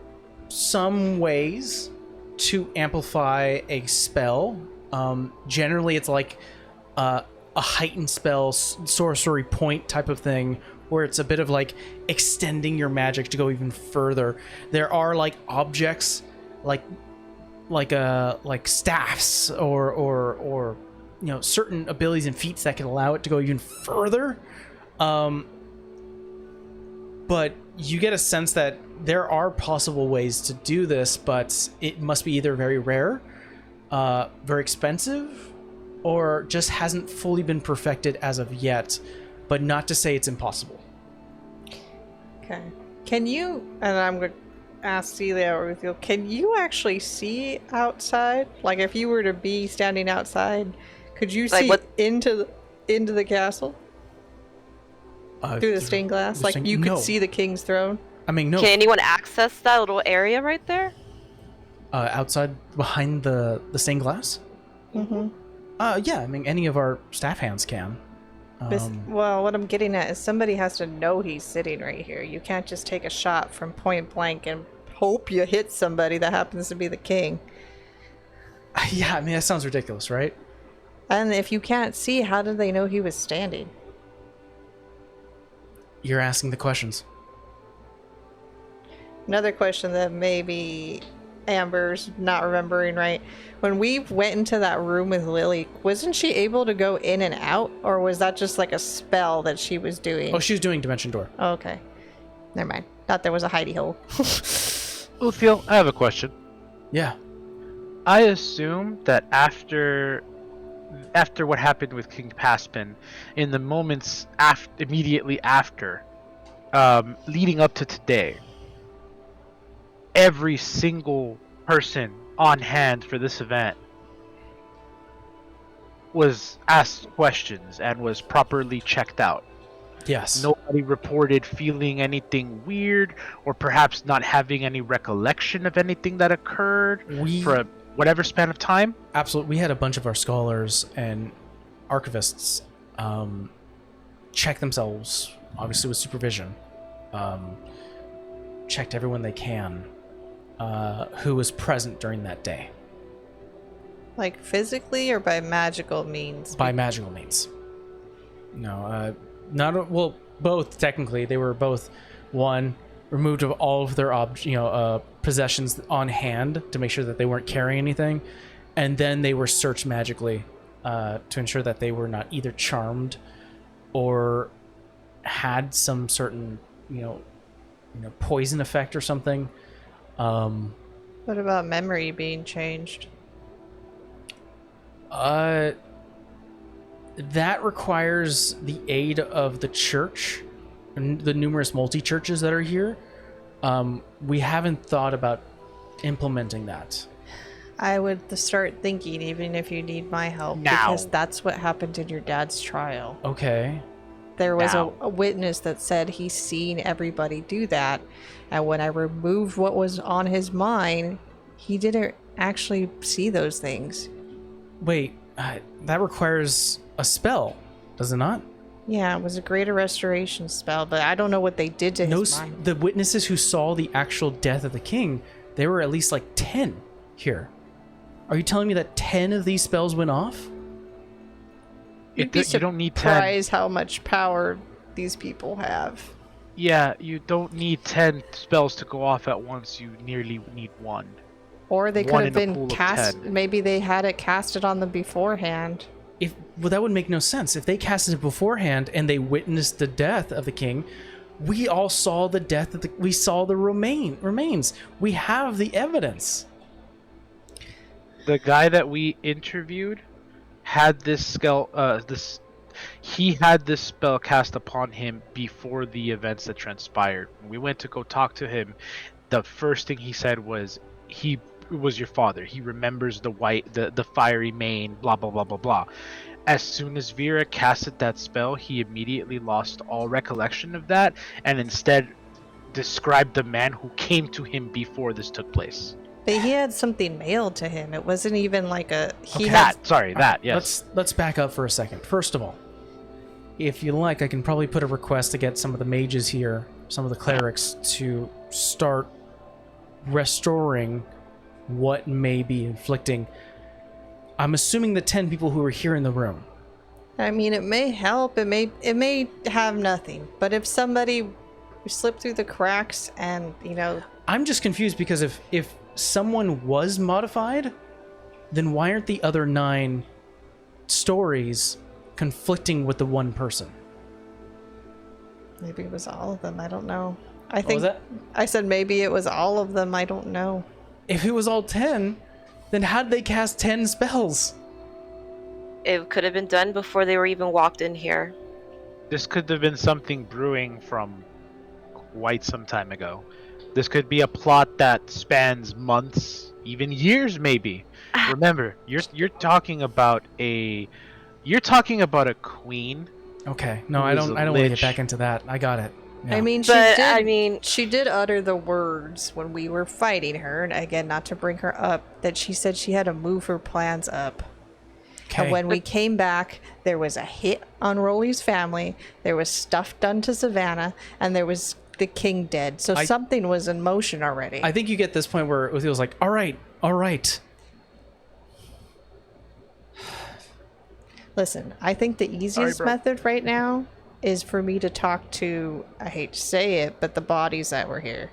some ways to amplify a spell. Generally, it's like a heightened spell, sorcery point type of thing, where it's a bit of like extending your magic to go even further. There are like objects, like staffs or you know, certain abilities and feats that can allow it to go even further. But you get a sense that there are possible ways to do this, but it must be either very rare, very expensive, or just hasn't fully been perfected as of yet, but not to say it's impossible. okay. Can you, and I'm going to ask Celia or Uthiel, can you actually see outside? Like, if you were to be standing outside, could you Like see what- into the castle? Through the stained glass? the Like, stained- you could no. see the king's throne? I mean, no. Can anyone access that little area right there? Outside behind the stained glass? Mm-hmm. Yeah, I mean, any of our staff hands can. Well, what I'm getting at is somebody has to know he's sitting right here. You can't just take a shot from point blank and hope you hit somebody that happens to be the king. Yeah, I mean, that sounds ridiculous, right? And if you can't see, how did they know he was standing? You're asking the questions. Another question that maybe Amber's not remembering right. When we went into that room with Lily, wasn't she able to go in and out? Or was that just like a spell that she was doing? Oh, she was doing Dimension Door. Oh, okay. Never mind. Thought there was a hidey hole. Uthiel, I have a question. Yeah. I assume that after what happened with King Paspin, in the moments immediately after, leading up to today, every single person on hand for this event was asked questions and was properly checked out. Yes. Nobody reported feeling anything weird or perhaps not having any recollection of anything that occurred for a whatever span of time. Absolutely. We had a bunch of our scholars and archivists check themselves, obviously with supervision. Checked everyone they can who was present during that day. Like physically or by magical means? By magical means. No, well, both technically. They were both, one, removed of all of their possessions on hand to make sure that they weren't carrying anything, and then they were searched magically to ensure that they were not either charmed or had some certain poison effect or something. What about memory being changed? That requires the aid of the church and the numerous multi-churches that are here. We haven't thought about implementing that. I would start thinking, even if you need my help, Now. because that's what happened in your dad's trial. Okay. There was Now. a witness that said he's seen everybody do that, and when I removed what was on his mind, he didn't actually see those things. Wait, that requires a spell, does it not? Yeah, it was a greater restoration spell, but I don't know what they did to his mind. The witnesses who saw the actual death of the king, there were at least like 10 here. Are you telling me that 10 of these spells went off? You'd be You don't need 10. surprised how much power these people have. Yeah, you don't need 10 spells to go off at once. You nearly need one. Or they One could have in a been pool of cast. 10. Maybe they had it casted on them beforehand. Well, that would make no sense. If they casted it beforehand and they witnessed the death of the king, we all saw the death of we saw the remains. We have the evidence. The guy that we interviewed had he had this spell cast upon him before the events that transpired. When we went to go talk to him, the first thing he said was he was your father. He remembers the fiery mane, blah blah blah blah blah. As soon as Vera casted that spell, he immediately lost all recollection of that and instead described the man who came to him before this took place. But he had something mailed to him. It wasn't even like a... He Okay. had... Yes. Let's back up for a second. First of all, if you like, I can probably put a request to get some of the mages here, some of the clerics, to start restoring what may be inflicting. I'm assuming the 10 people who are here in the room. I mean, it may help. It may have nothing. But if somebody slipped through the cracks and, I'm just confused because if someone was modified, then why aren't the other 9 stories conflicting with the one person? Maybe it was all of them. I don't know. What was that? I said maybe it was all of them. I don't know. If it was all 10, then how'd they cast 10 spells? It could have been done before they were even walked in here. This could have been something brewing from quite some time ago. This could be a plot that spans months, even years maybe. Remember, you're talking about a queen. Okay, no, Who I is don't a want to get lich. back into that. I got it. Yeah. I mean, she did utter the words when we were fighting her, and again, not to bring her up, that she said she had to move her plans up. okay. And when we came back, there was a hit on Rolly's family, there was stuff done to Savannah, and there was the king dead. So something was in motion already. I think you get this point where Uthiel's like, all right. Listen, I think the easiest method right now is for me to talk to, I hate to say it, but the bodies that were here.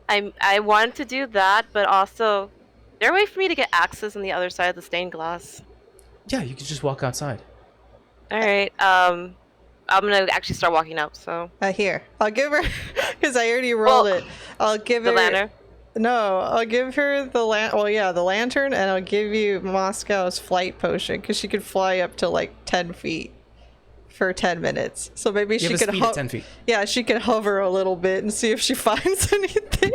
I wanted to do that, but also, is there a way for me to get access on the other side of the stained glass? Yeah, you could just walk outside. All right. I'm gonna actually start walking up. So Here, I'll give her, because I already rolled it. I'll give the her lantern. No, I'll give her the the lantern, and I'll give you Moscow's flight potion because she could fly up to like 10 feet for 10 minutes. So maybe You she have a could speed of 10 feet. Yeah, she could hover a little bit and see if she finds anything.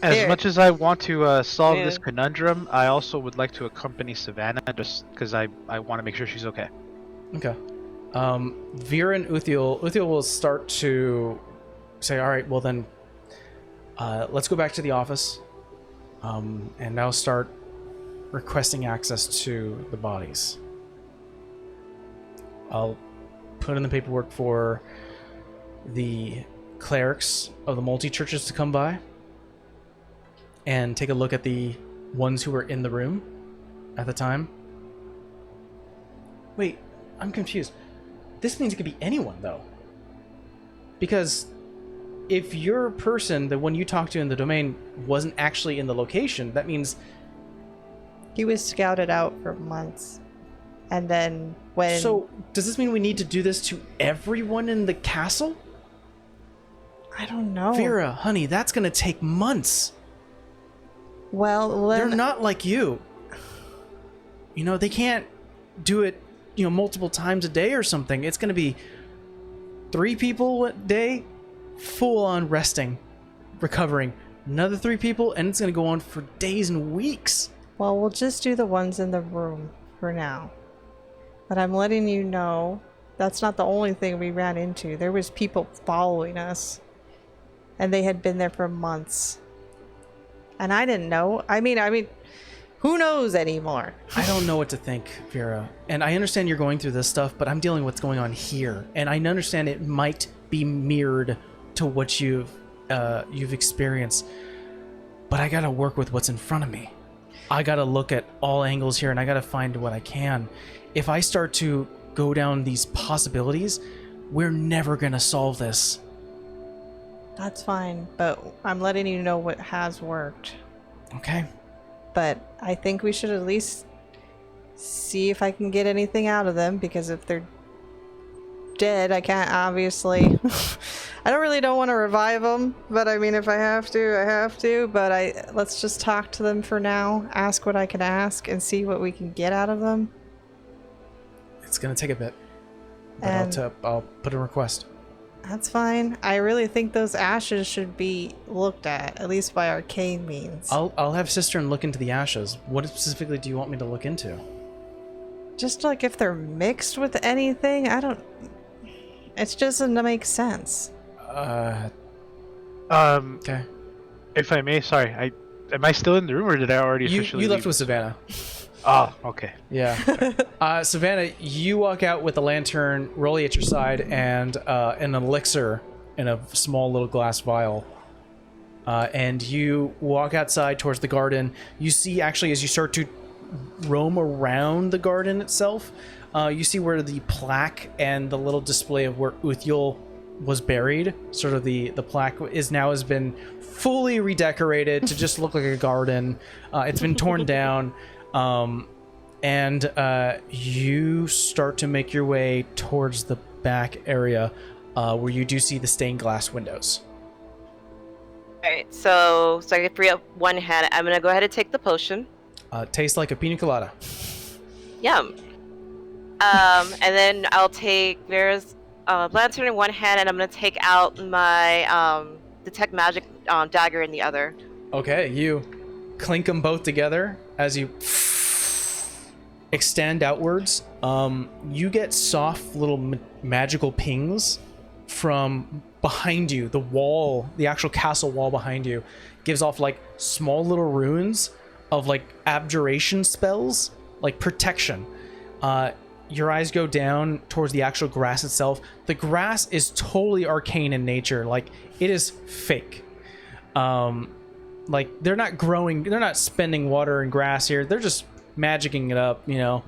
As Here. much as I want to solve Yeah. this conundrum, I also would like to accompany Savannah just because I want to make sure she's okay. Okay. Vera and Uthiel will start to say, all right, well then, let's go back to the office, and now start requesting access to the bodies. I'll put in the paperwork for the clerics of the multi-churches to come by and take a look at the ones who were in the room at the time. Wait, I'm confused. This means it could be anyone, though. Because if your person, the one you talked to in the domain, wasn't actually in the location, that means... He was scouted out for months. And then when... So, does this mean we need to do this to everyone in the castle? I don't know. Vera, honey, that's gonna take months. Well, They're then... not like you. You know, they can't do it multiple times a day or something. It's going to be 3 people a day, full on resting, recovering. Another 3 people, and it's going to go on for days and weeks. Well, we'll just do the ones in the room for now. But I'm letting you know that's not the only thing we ran into. There was people following us, and they had been there for months. And I didn't know. I mean, who knows anymore? I don't know what to think, Vera. And I understand you're going through this stuff, but I'm dealing with what's going on here. And I understand it might be mirrored to what you've experienced. But I gotta work with what's in front of me. I gotta look at all angles here, and I gotta find what I can. If I start to go down these possibilities, we're never gonna solve this. That's fine, but I'm letting you know what has worked. Okay. But I think we should at least see if I can get anything out of them, because if they're dead, I can't obviously... I don't want to revive them, but I mean, if I have to, I have to. But let's just talk to them for now, ask what I can ask, and see what we can get out of them. It's gonna take a bit, but I'll put a request. That's fine. I really think those ashes should be looked at least by arcane means. I'll have Cistern look into the ashes. What specifically do you want me to look into? Just like if they're mixed with anything, I don't... It just doesn't make sense. Okay. If I may, sorry, am I still in the room, or did I already officially You left leave? with Savannah. Oh, okay. Yeah. Savannah, you walk out with a lantern, Rolly at your side, and an elixir in a small little glass vial. And you walk outside towards the garden. You see, actually, as you start to roam around the garden itself, you see where the plaque and the little display of where Uthyul was buried, sort of the plaque has been fully redecorated to just look like a garden. It's been torn down. And you start to make your way towards the back area, where you do see the stained glass windows. Alright, so I can free up one hand. I'm gonna go ahead and take the potion. Tastes like a pina colada. Yum. And then I'll take Vera's lantern in one hand, and I'm gonna take out my detect magic dagger in the other. Okay, you clink them both together as you extend outwards. You get soft little magical pings from behind you. The wall, the actual castle wall behind you, gives off like small little runes of like abjuration spells, like protection. Your eyes go down towards the actual grass itself. The grass is totally arcane in nature. Like, it is fake. Like, they're not growing, they're not spending water and grass here. They're just magicking it up, you know.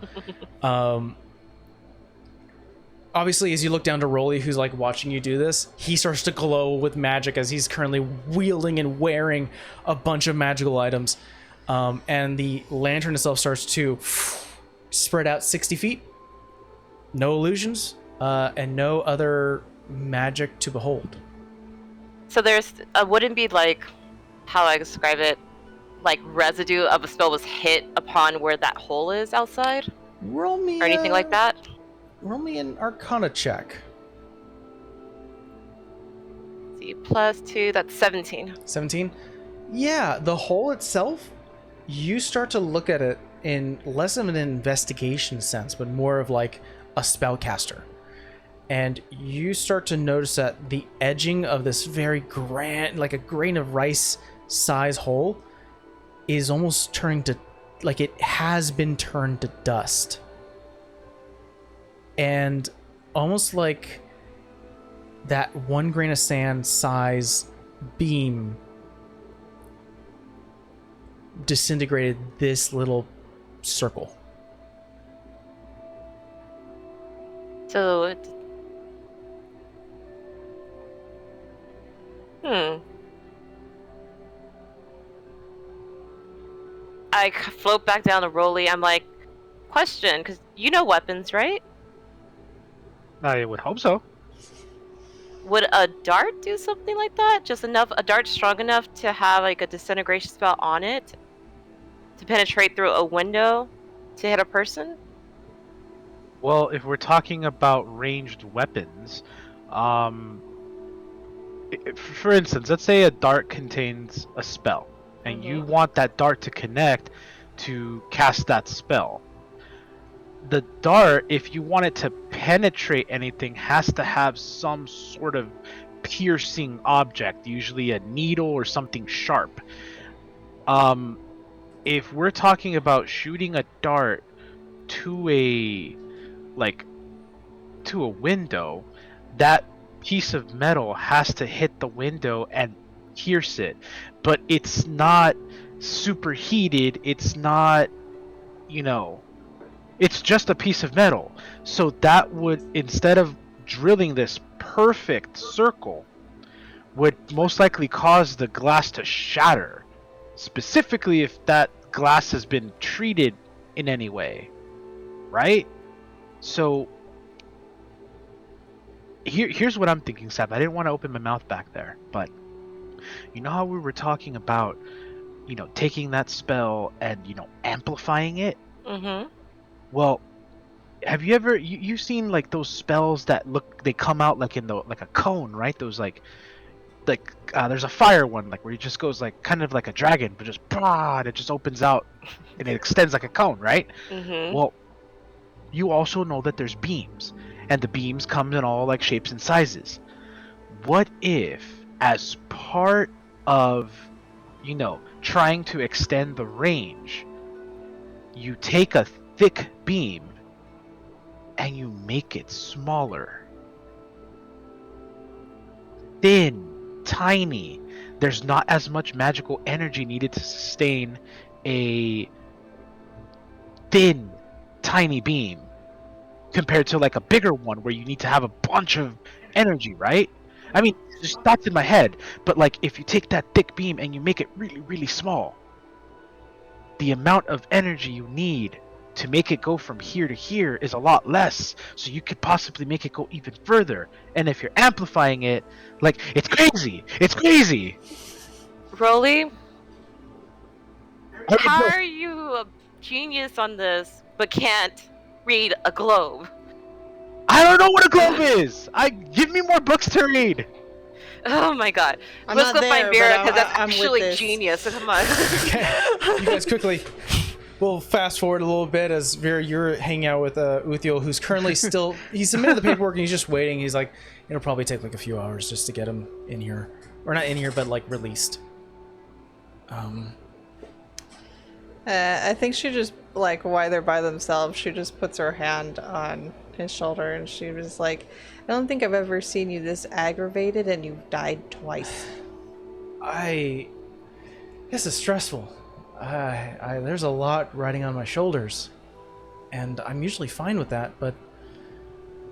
Obviously, as you look down to Rolly, who's like watching you do this, he starts to glow with magic as he's currently wielding and wearing a bunch of magical items. And the lantern itself starts to spread out 60 feet. No illusions, and no other magic to behold. So there's wouldn't be like, how I describe it, like residue of a spell was hit upon where that hole is outside? Roll me or anything like that? Roll me an Arcana check. Let's see, +2, that's 17. 17? Yeah, the hole itself, you start to look at it in less of an investigation sense, but more of like a spellcaster. And you start to notice that the edging of this very grand, like a grain of rice size hole, is almost turning to, like it has been turned to dust. And almost like that 1 grain of sand size beam disintegrated this little circle. So I float back down to Rolly. I'm like, question, because you know weapons, right? I would hope so. Would a dart do something like that? Just enough, a dart strong enough to have like a disintegration spell on it to penetrate through a window to hit a person? Well, if we're talking about ranged weapons, for instance, let's say a dart contains a spell, and you want that dart to connect to cast that spell. The dart, if you want it to penetrate anything, has to have some sort of piercing object, usually a needle or something sharp. If we're talking about shooting a dart to a window, that piece of metal has to hit the window and pierce it. But it's not superheated, it's not, it's just a piece of metal. So that would, instead of drilling this perfect circle, would most likely cause the glass to shatter. Specifically if that glass has been treated in any way, right? So here's what I'm thinking, Sab. I didn't want to open my mouth back there, but you know how we were talking about, taking that spell and, amplifying it? Mm-hmm. Well, have you ever you've seen like those spells that they come out like in like a cone, right? Those there's a fire one like where it just goes like kind of like a dragon, but just and it just opens out and it extends like a cone, right? Mm-hmm. Well, you also know that there's beams, and the beams come in all like shapes and sizes. What if, as part of, trying to extend the range, you take a thick beam and you make it smaller? Thin, tiny. There's not as much magical energy needed to sustain a thin, tiny beam compared to like a bigger one where you need to have a bunch of energy, right? I mean, just thoughts in my head, but like if you take that thick beam and you make it really, really small, the amount of energy you need to make it go from here to here is a lot less, so you could possibly make it go even further. And if you're amplifying it, like, it's crazy. Rolly, how are you a genius on this but can't read a globe? I don't know what a globe is. Give me more books to read. Oh my god. I'm Let's not go find there, Vera but because that's I'm with actually this. genius. Come on. Okay, you guys quickly. We'll fast forward a little bit as Vera, you're hanging out with Uthiel, who's currently still. He submitted the paperwork and he's just waiting. He's like, it'll probably take like a few hours just to get him in here, or not in here, but like released. I think she just, like, while they're by themselves, she just puts her hand on his shoulder and she was like, I don't think I've ever seen you this aggravated and you've died twice. This is stressful. There's a lot riding on my shoulders, and I'm usually fine with that, but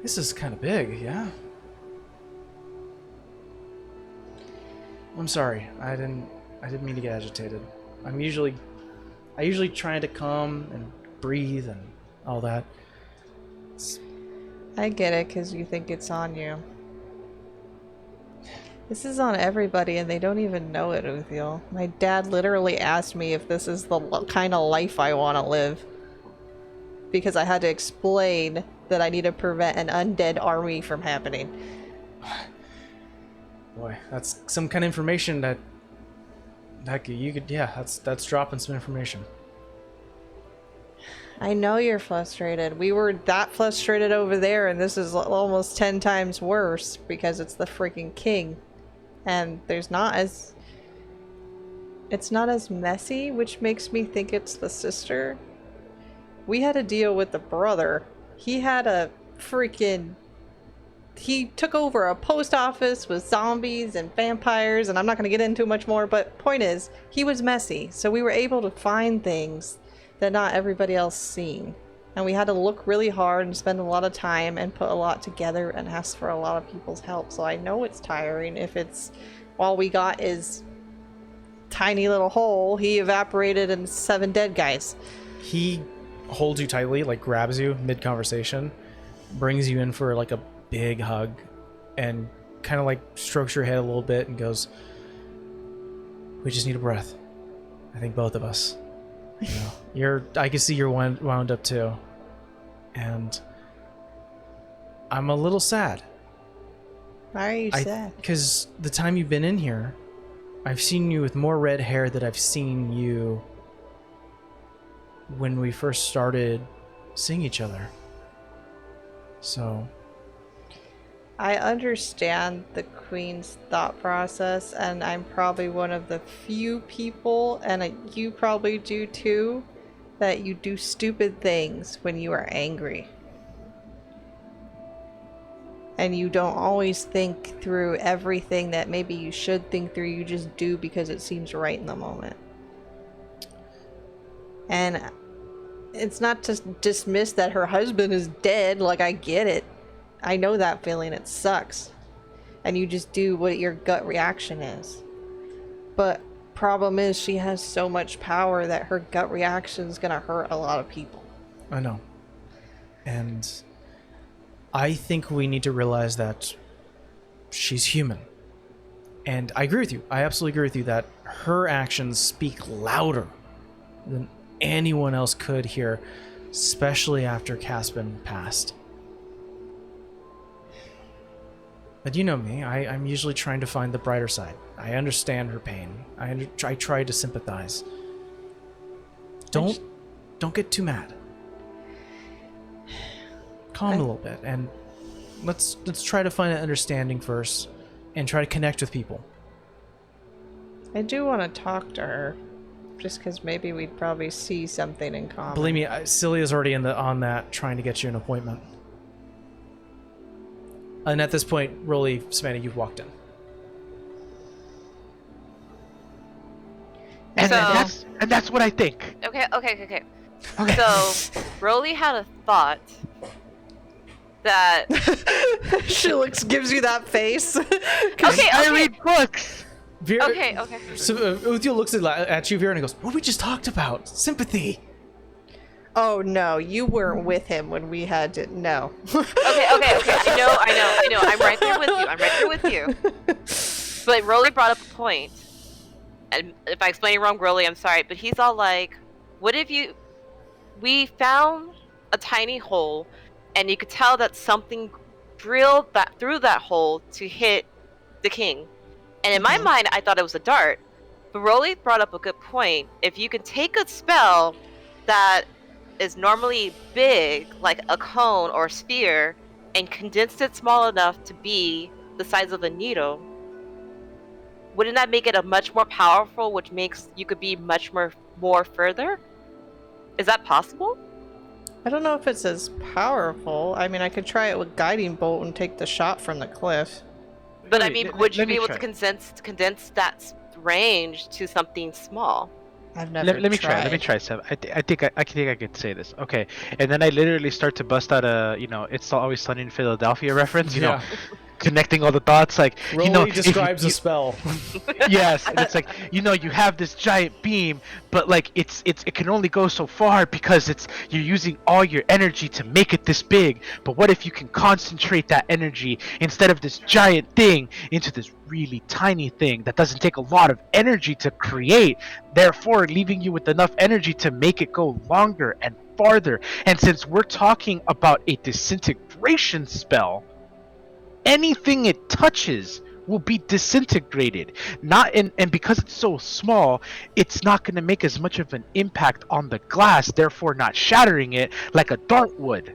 this is kind of big, yeah? I'm sorry. I didn't mean to get agitated. I usually try to calm and breathe and all that. I get it, because you think it's on you. This is on everybody, and they don't even know it, Uthiel. My dad literally asked me if this is the kind of life I want to live. Because I had to explain that I need to prevent an undead army from happening. Boy, that's some kind of information that that's dropping some information. I know you're frustrated. We were that frustrated over there, and this is almost 10 times worse because it's the freaking king. And it's not as messy, which makes me think it's the sister. We had to deal with the brother. He took over a post office with zombies and vampires, and I'm not going to get into much more, but point is, he was messy. So we were able to find things that not everybody else seen. And we had to look really hard and spend a lot of time and put a lot together and ask for a lot of people's help. So I know it's tiring if it's all we got is tiny little hole. He evaporated and 7 dead guys. He holds you tightly, like grabs you mid-conversation, brings you in for like a big hug, and kind of like strokes your head a little bit and goes, we just need a breath. I think both of us. I can see you're wound up too. And I'm a little sad. Why are you sad? Because the time you've been in here, I've seen you with more red hair than I've seen you when we first started seeing each other. So... I understand the Queen's thought process, and I'm probably one of the few people, and you probably do too, that you do stupid things when you are angry. And you don't always think through everything that maybe you should think through, you just do because it seems right in the moment. And it's not to dismiss that her husband is dead, like, I get it. I know that feeling, it sucks. And you just do what your gut reaction is. But problem is she has so much power that her gut reaction is gonna hurt a lot of people. I know. And I think we need to realize that she's human. And I agree with you. I absolutely agree with you that her actions speak louder than anyone else could here, especially after Caspin passed. But you know me, I'm usually trying to find the brighter side. I understand her pain. I try to sympathize. Don't get too mad. Calm a little bit, and let's try to find an understanding first, and try to connect with people. I do want to talk to her, just because maybe we'd probably see something in common. Believe me, Celia's already on that, trying to get you an appointment. And at this point, Rolly, Savannah, you've walked in. And So- that's what I think. Okay. Okay. So, Rolly had a thought that. She gives you that face. Okay, I okay. read books. Vera, Okay. So Uthiel looks at you, Vera, and he goes, "What we just talked about? Sympathy." Oh no, you weren't with him when we had to. No. Okay. I know. I'm right there with you. But Rolly brought up a point, and if I explain it wrong, Rolly, I'm sorry. But he's all like, "What if we found a tiny hole, and you could tell that something drilled through that hole to hit the king." And in my mind, I thought it was a dart. But Rolly brought up a good point. If you can take a spell that is normally big, like a cone or sphere, and condense it small enough to be the size of a needle, wouldn't that make it a much more powerful, which makes you could be much more further? Is that possible? I don't know if it's as powerful. I mean, I could try it with guiding bolt and take the shot from the cliff. But I Wait, mean, let- would you let be me able try. to condense that range to something small? I've never Let me try. Let me try, Seb. I think I could say this. Okay, and then I literally start to bust out a "It's Always Sunny in Philadelphia" reference. You know, connecting all the dots. Like Rolly if describes a spell. Yes, and it's like you have this giant beam, but like it can only go so far because you're using all your energy to make it this big. But what if you can concentrate that energy instead of this giant thing into this really tiny thing that doesn't take a lot of energy to create, therefore leaving you with enough energy to make it go longer and farther. And since we're talking about a disintegration spell, anything it touches will be disintegrated. And because it's so small, it's not going to make as much of an impact on the glass, therefore not shattering it like a dart would.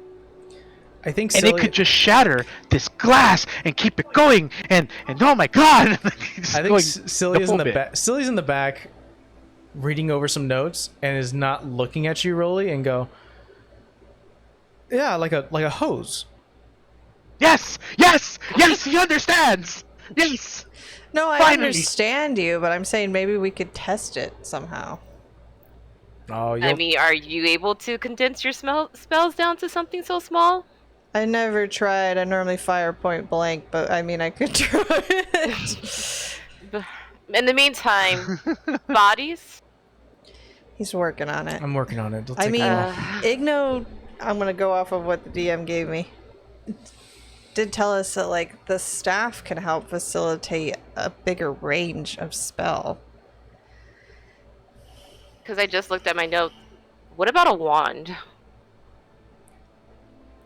I think And it could just shatter this glass and keep it going. And oh my god! I think Cillia's in the back. Cillia's in the back, reading over some notes, and is not looking at you, Rolly, and go, "Yeah, like a hose." Yes, he understands. Yes. No, I Finally. understand you, but I'm saying maybe we could test it somehow. Oh, I mean, are you able to condense your spells down to something so small? I never tried. I normally fire point blank, but I mean, I could try it. In the meantime, bodies? He's working on it. I'm working on it. It'll I take mean, a while. Igno, I'm gonna go off of what the DM gave me. Did tell us that like the staff can help facilitate a bigger range of spell. Because I just looked at my notes. What about a wand?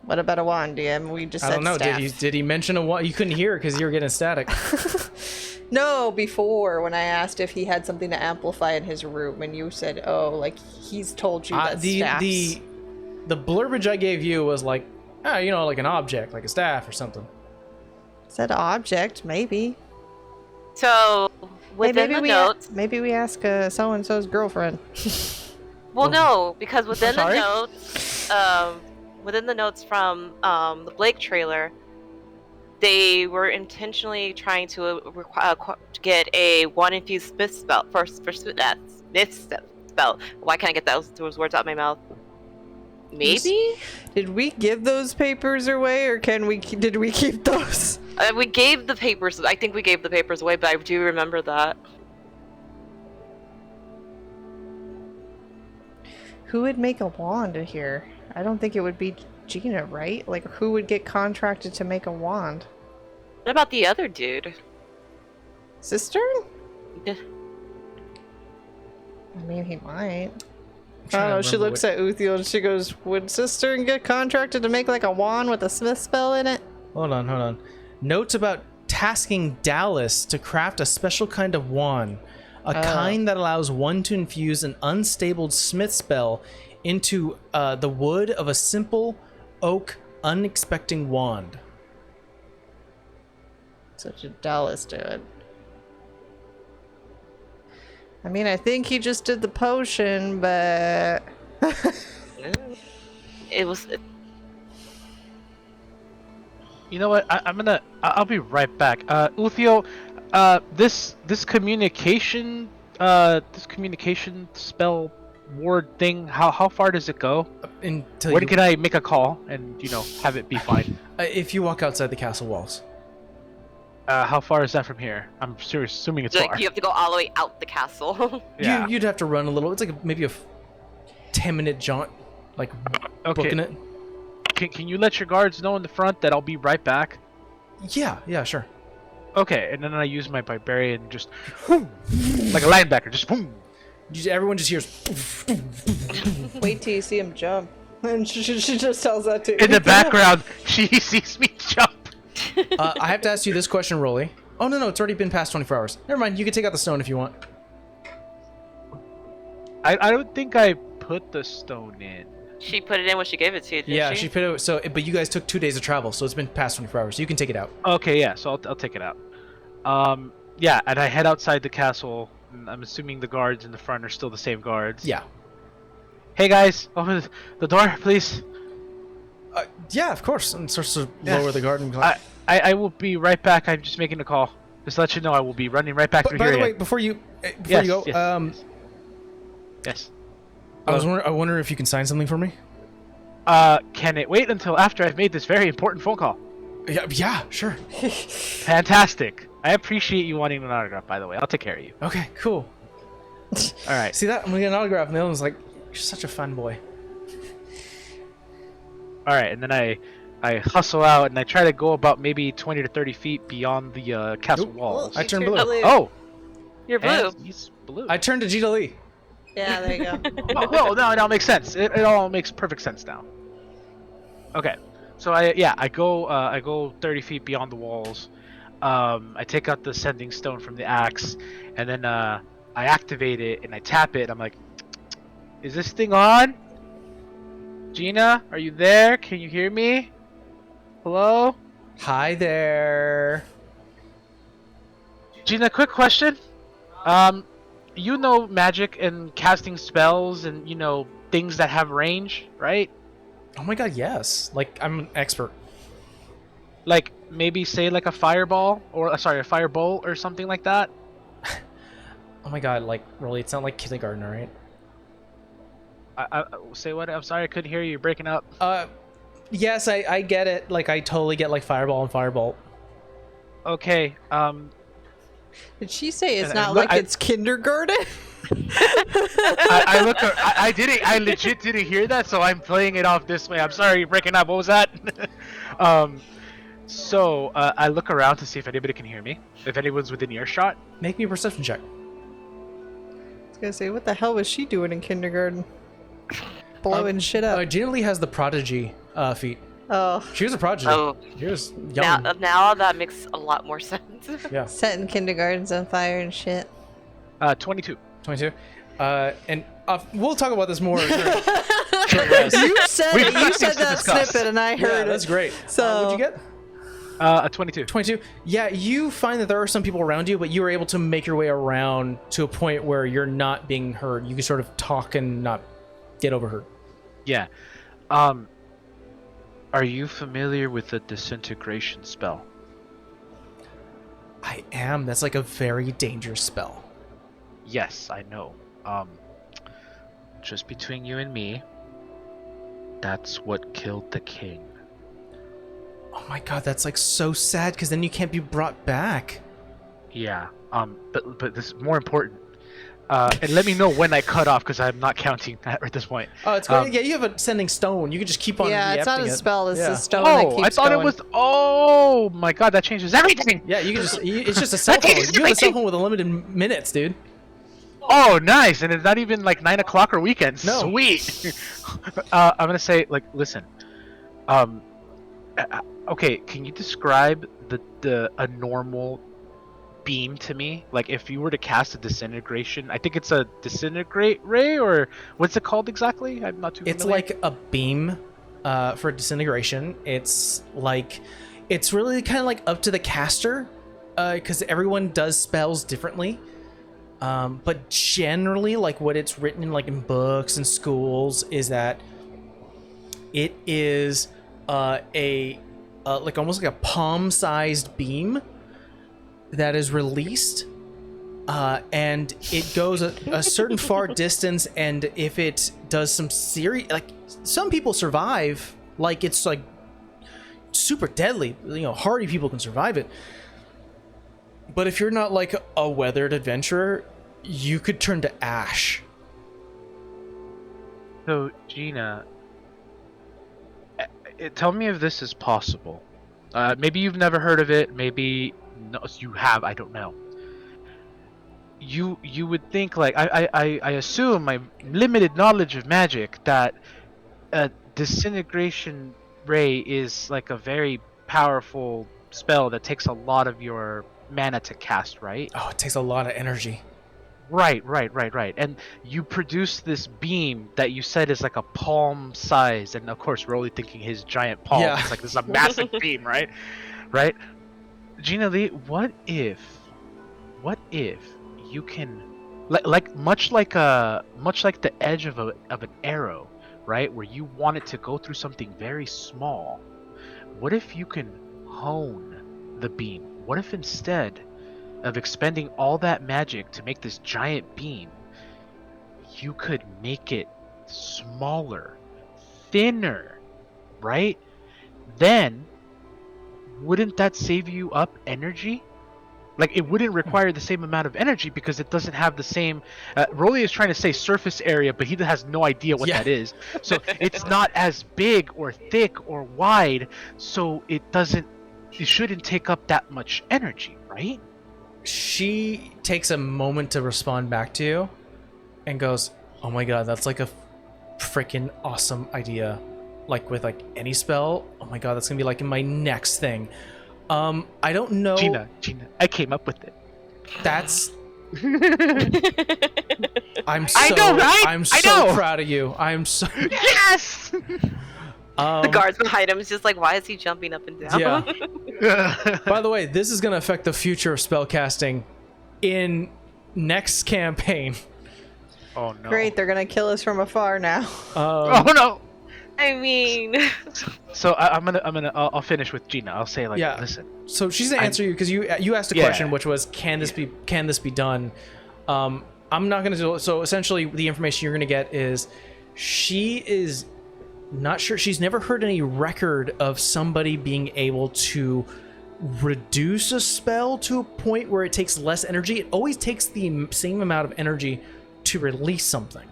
What about a wand, DM? We just I said don't know. staff. Did he mention a wand? You couldn't hear because you were getting static. No, before when I asked if he had something to amplify in his room, and you said, "Oh, like he's told you that staffs." The blurbage I gave you was like, like an object, like a staff or something. Said object, maybe. So within the notes, maybe we ask so and so's girlfriend. well, no, because within the sorry? notes, within the notes from the Blake trailer, they were intentionally trying to get a one infused smith spell for smith spell. Why can't I get those words out of my mouth? Maybe? Did we give those papers away, or did we keep those? We gave the papers. I think we gave the papers away, but I do remember that. Who would make a wand here? I don't think it would be Gina, right? Like, who would get contracted to make a wand? What about the other dude? Cistern? Yeah. I mean, he might. I trying don't to know, she remember looks at Uthiel and she goes, would Cistern get contracted to make like a wand with a smith spell in it? Hold on. Notes about tasking Dallas to craft a special kind of wand. A kind that allows one to infuse an unstable smith spell into the wood of a simple oak unexpecting wand. Such a Dallas do it. I mean, I think he just did the potion, but... It was. You know what? I'll be right back. Uthio, this communication spell ward thing. How far does it go? Until When can I make a call and have it be fine? If you walk outside the castle walls. How far is that from here? I'm assuming it's Like, far. you have to go all the way out the castle. Yeah. You'd have to run a little. It's like maybe a 10-minute jaunt, like booking it. Can you let your guards know in the front that I'll be right back? Yeah, sure. Okay, and then I use my barbarian just like a linebacker, just boom. Everyone just hears. Wait till you see him jump. And she just tells that to In the background, she sees me jump. I have to ask you this question, Rolly. Oh no, it's already been past 24 hours. Never mind. You can take out the stone if you want. I don't think I put the stone in. She put it in when she gave it to you, didn't She put it. So, but you guys took 2 days of travel, so it's been past 24 hours. So you can take it out. Okay, yeah, so I'll take it out. Yeah, and I head outside the castle. And I'm assuming the guards in the front are still the same guards. Yeah. Hey guys, open the door, please. Yeah, of course. And starts to Yeah. lower the garden. I will be right back. I'm just making a call. Just to let you know, I will be running right back through By here. the way, again. before you Yes, go, yes. I wonder if you can sign something for me. Can it wait until after I've made this very important phone call? Yeah, sure. Fantastic. I appreciate you wanting an autograph, by the way. I'll take care of you. Okay, cool. All right. See that? I'm gonna get an autograph, and the other one's like, "You're such a fun boy." All right, and then I hustle out and I try to go about maybe 20 to 30 feet beyond the castle Oop. walls. I turned She blue. turned Oh, You're blue. and he's blue. I turned to Gita Lee. Yeah, there you go. Well, no, it all makes sense. It all makes perfect sense now. Okay, so I go 30 feet beyond the walls. I take out the sending stone from the axe, and then I activate it and I tap it. I'm like, "Is this thing on? Gina, are you there? Can you hear me? Hello, Hi there. Gina? Quick question. You know magic and casting spells and things that have range, right? Oh my god, yes. Like, I'm an expert. Like maybe say like a fireball or a firebolt or something like that. Oh my god, like, really, it's not like kindergarten, alright? I say what? I'm sorry, I couldn't hear you. You're breaking up. Yes, I get it. Like, I totally get, like, fireball and firebolt. Okay. Did she say it's And not look, like it's kindergarten? I look. I didn't. I legit didn't hear that, so I'm playing it off this way. I'm sorry, you're breaking up. What was that? So I look around to see if anybody can hear me. If anyone's within earshot. Make me a perception check. I was gonna say, what the hell was she doing in kindergarten? Blowing shit up. Gina Lee has the prodigy feat. Oh, She was a prodigy. Oh, She was young. now that makes a lot more sense. Yeah. setting kindergartens on fire and shit. 22. 22. And we'll talk about this more. You said We've it. got You things said to that discuss. snippet, and I Yeah, heard that's it. great. So- What'd you get? A 22. 22. Yeah, you find that there are some people around you, but you were able to make your way around to a point where you're not being heard. You can sort of talk and not get overheard. Yeah. Are you familiar with the disintegration spell? I am. That's like a very dangerous spell. Yes, I know. Just between you and me, that's what killed the king. Oh my god, that's like so sad because then you can't be brought back. Yeah. But this is more important. And let me know when I cut off because I'm not counting that at this point. Oh, it's great. Yeah, you have a sending stone. You can just keep on Yeah, it's not a re-empting it. spell. It's Yeah. a stone that keeps I thought going. it was. Oh my god, that changes everything. Yeah, you can just. It's just a cell phone. You have a cell phone with unlimited minutes, dude. Oh, nice. And it's not even like 9 o'clock or weekends. No. Sweet. I'm gonna say, like, listen. Okay, can you describe a normal beam to me? Like, if you were to cast a disintegration, I think it's a disintegrate ray, or what's it called exactly? I'm not too familiar. It's like a beam for disintegration. It's really kind of like up to the caster because everyone does spells differently. But generally, like what it's written in like in books and schools is that it is like almost like a palm-sized beam that is released, and it goes a certain far distance. And if it does some serious, like some people survive, like it's like super deadly. You know, hardy people can survive it. But if you're not like a weathered adventurer, you could turn to ash. So, Gina, tell me if this is possible. Maybe you've never heard of it. Maybe no, you have. I don't know. You would think, like, I assume my limited knowledge of magic, that a disintegration ray is like a very powerful spell that takes a lot of your mana to cast, right? Oh, it takes a lot of energy. Right. And you produce this beam that you said is like a palm size, and of course we're only thinking his giant palm. Yeah. It's like this is a massive beam, right? Right? Gina Lee, what if you can, much like the edge of an arrow, right? Where you want it to go through something very small. What if you can hone the beam? What if instead of expending all that magic to make this giant beam, you could make it smaller, thinner, right? Then, wouldn't that save you up energy? Like, it wouldn't require the same amount of energy because it doesnesn't have the same... Rolly is trying to say surface area, but he has no idea what that is. So it's not as big or thick or wide, so it shouldn't take up that much energy, right? She takes a moment to respond back to you and goes, oh my god, that's like a freaking awesome idea. Like with like any spell, oh my god, that's gonna be like in my next thing. I don't know. Gina, I came up with it. That's I'm so I know, right? I'm I so know. proud of you. I'm so Yes! The guards behind him is just like, why is he jumping up and down? Yeah. By the way, this is going to affect the future of spellcasting in next campaign. Oh no. Great, they're gonna kill us from afar now. Oh no. I mean, So I'll finish with Gina. I'll say, like, Yeah. listen. So she's gonna answer you because you asked a Yeah. question, which was, can this be done? I'm not gonna do it. So essentially, the information you're gonna get is she is not sure. She's never heard any record of somebody being able to reduce a spell to a point where it takes less energy. It always takes the same amount of energy to release something.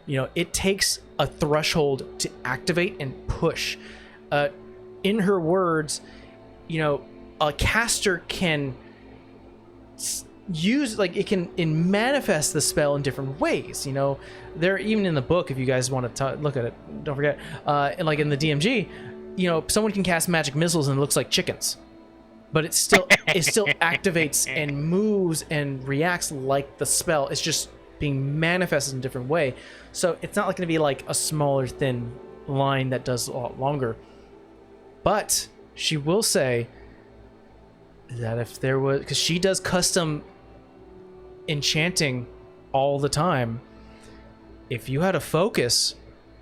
You know, it takes a threshold to activate and push. In her words, you know, a caster can use, like, it can manifest the spell in different ways. You know, they're even in the book, if you guys want to look at it, don't forget, and like in the DMG, someone can cast magic missiles and it looks like chickens, but it still activates and moves and reacts like the spell. It's just being manifested in a different way. So it's not like going to be like a smaller, thin line that does a lot longer. But she will say that if there was, because she does custom enchanting all the time, if you had a focus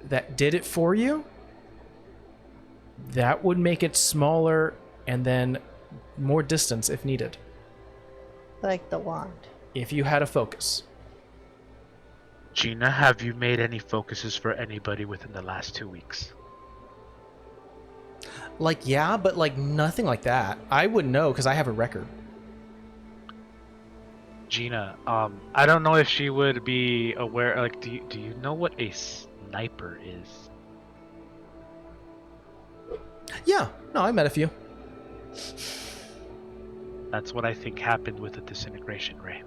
that did it for you, that would make it smaller and then more distance if needed. Like the wand. If you had a focus. Gina, have you made any focuses for anybody within the last 2 weeks? Like, yeah, but like nothing like that. I wouldn't know because I have a record. Gina, I don't know if she would be aware. Like, do you know what a sniper is? Yeah, no, I met a few. That's what I think happened with the disintegration ray.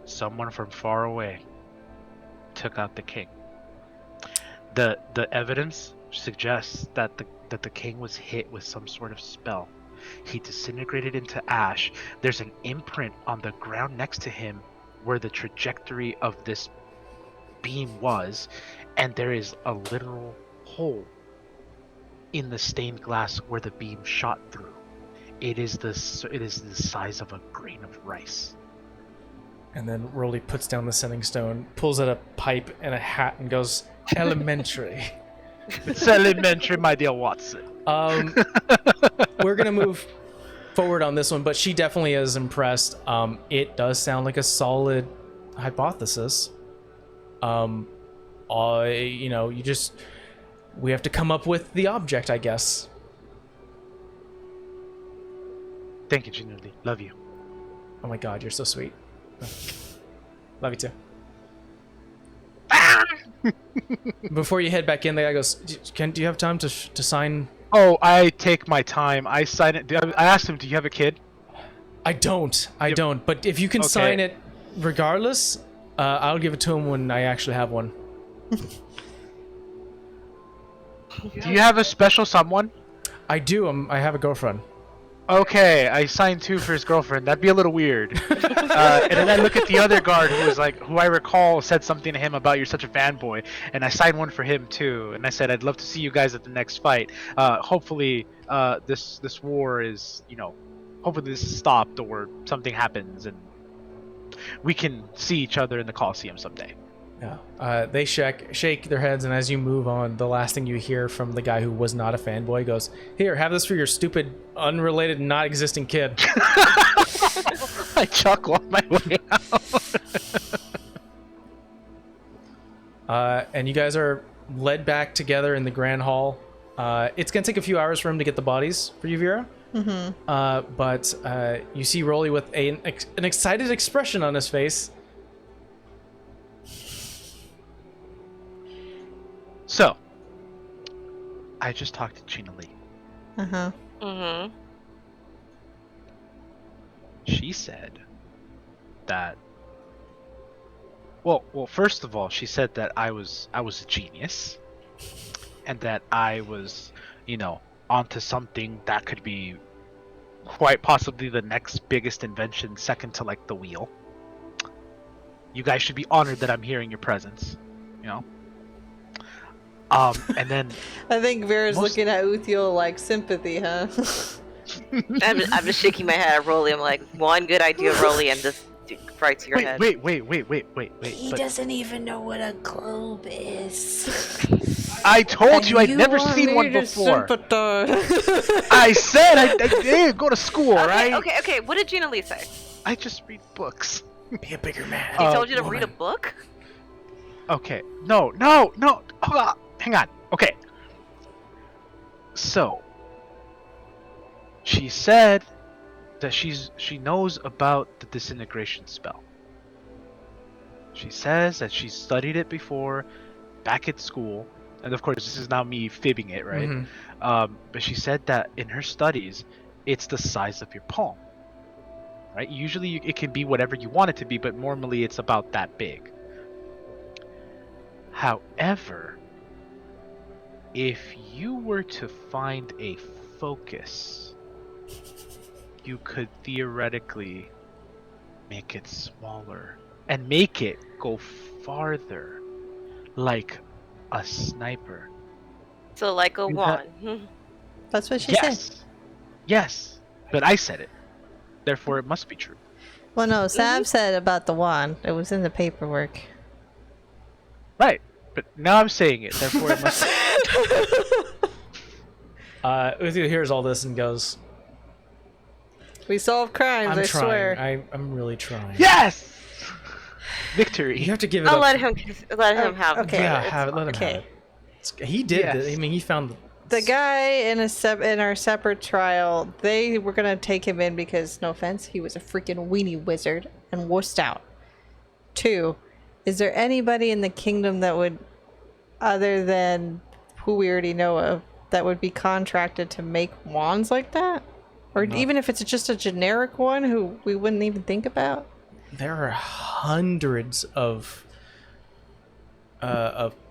Someone from far away took out the king. The evidence suggests that the king was hit with some sort of spell. He disintegrated into ash. There's an imprint on the ground next to him where the trajectory of this beam was, and there is a literal hole in the stained glass where the beam shot through. It is the size of a grain of rice. And then Rolly puts down the sending stone, pulls out a pipe and a hat, and goes, elementary. It's elementary, my dear Watson. We're going to move forward on this one, but she definitely is impressed. It does sound like a solid hypothesis. We have to come up with the object, I guess. Thank you, Gina Lee. Love you. Oh my god, you're so sweet. Love you too. Before you head back in, the guy goes, do you have time to sign? Oh, I take my time. I sign it. I asked him, do you have a kid? I don't. But if you can Okay. sign it regardless, I'll give it to him when I actually have one. Do you have a special someone? I do. I have a girlfriend. Okay, I signed 2 for his girlfriend. That'd be a little weird. And then I look at the other guard who I recall said something to him about you're such a fanboy, and I signed 1 for him too. And I said I'd love to see you guys at the next fight. Hopefully, this war is, hopefully this is stopped or something happens and we can see each other in the Coliseum someday. Yeah. They shake their heads, and as you move on, the last thing you hear from the guy who was not a fanboy goes, "Here, have this for your stupid, unrelated, not existing kid." I chuckle on my way out. And you guys are led back together in the Grand Hall. It's gonna take a few hours for him to get the bodies for you, Vera. Mm-hmm. But you see Rolly with an excited expression on his face. So, I just talked to Gina Lee. Uh-huh. Mm-hmm. She said that. Well, first of all, she said that I was a genius, and that I was, onto something that could be quite possibly the next biggest invention, second to like the wheel. You guys should be honored that I'm here in your presence, And then I think Vera's looking at Uthiel like sympathy, huh? I'm just shaking my head at Rolly. I'm like, one good idea, Rolly, and just right to your head. Wait. He doesn't even know what a globe is. I told you I'd never seen one before. I said I didn't go to school, right? Okay. What did Gina Lee say? I just read books. Be a bigger man. He told you to read a book? Okay. No. Hold on. Hang on. Okay. So, she said that she knows about the disintegration spell. She says that she's studied it before, back at school, and of course this is now me fibbing it, right? Mm-hmm. But she said that in her studies, it's the size of your palm, right? Usually it can be whatever you want it to be, but normally it's about that big. However, if you were to find a focus, you could theoretically make it smaller and make it go farther, like a sniper. So like a You ha- wand. That's what she said. Yes. Yes. But I said it. Therefore, it must be true. Well, no, Sam said about the wand. It was in the paperwork. Right. But now I'm saying it. Therefore, it must be. Uthia hears all this and goes, We solve crimes, I'm I trying. swear. I'm really trying. Yes! Victory. You have to give it I'll up. let him have okay. Yeah, it. have it. Let him okay. have it. He did. Yes. I mean, he found The guy in our separate trial, they were gonna take him in because, no offense, he was a freaking weenie wizard and wussed out. 2, is there anybody in the kingdom that would, other than who we already know of, that would be contracted to make wands like that? Or even if it's just a generic one who we wouldn't even think about? There are hundreds of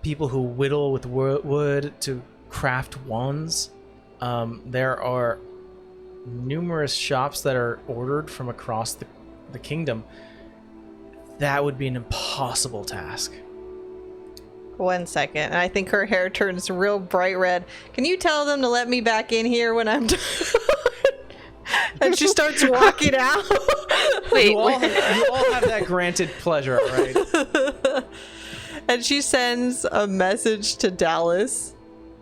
people who whittle with wood to craft wands. There are numerous shops that are ordered from across the kingdom. That would be an impossible task. 1 second, and I think her hair turns real bright red. Can you tell them to let me back in here when I'm done? And she starts walking out. Wait, You all have that granted pleasure, right? And she sends a message to Dallas.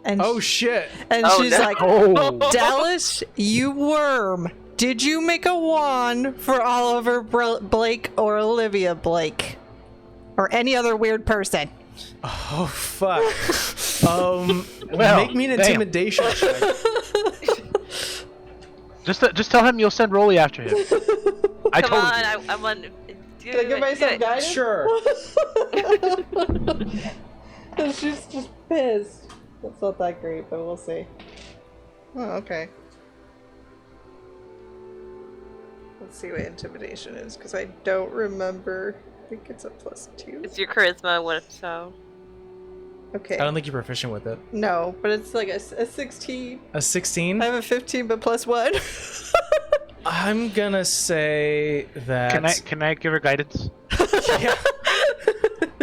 And Oh shit! and Oh, she's no. like, Oh. Dallas, you worm. Did you make a wand for Oliver Blake or Olivia Blake? Or any other weird person? Oh fuck. Well, Make me an damn. intimidation check. Just tell him you'll send Rolly after him. I come told on, you. I want. Can I give myself guidance? Sure. She's just pissed. That's not that great, but we'll see. Oh, okay. Let's see what intimidation is, because I don't remember. I think it's a +2. It's your charisma, what if so? Okay. I don't think you're proficient with it. No, but it's like a 16. A 16? I have a 15, but +1. I'm gonna say that. Can I give her guidance? Yeah.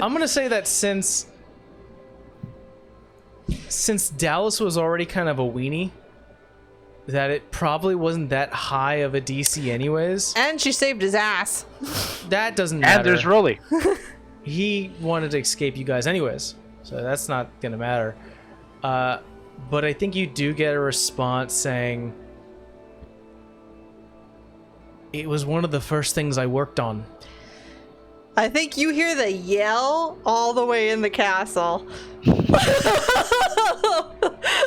I'm gonna say that since Dallas was already kind of a weenie, that it probably wasn't that high of a DC anyways. And she saved his ass. That doesn't matter. And there's Rolly. He wanted to escape you guys anyways, so that's not gonna matter. But I think you do get a response saying, it was one of the first things I worked on. I think you hear the yell all the way in the castle.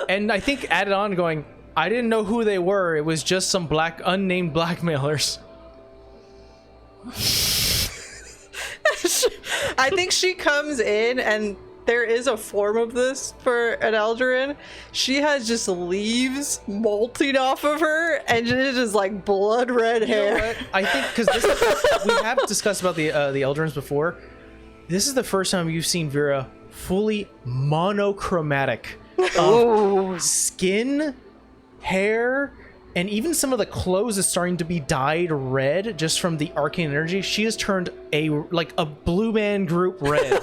And I think added on going, I didn't know who they were. It was just some unnamed blackmailers. I think she comes in, and there is a form of this for an Eldarin. She has just leaves molting off of her, and it is like blood red hair. I think because we have discussed about the Eldrins before. This is the first time you've seen Vera fully monochromatic of skin, hair, and even some of the clothes is starting to be dyed red just from the arcane energy. She has turned a blue man group red.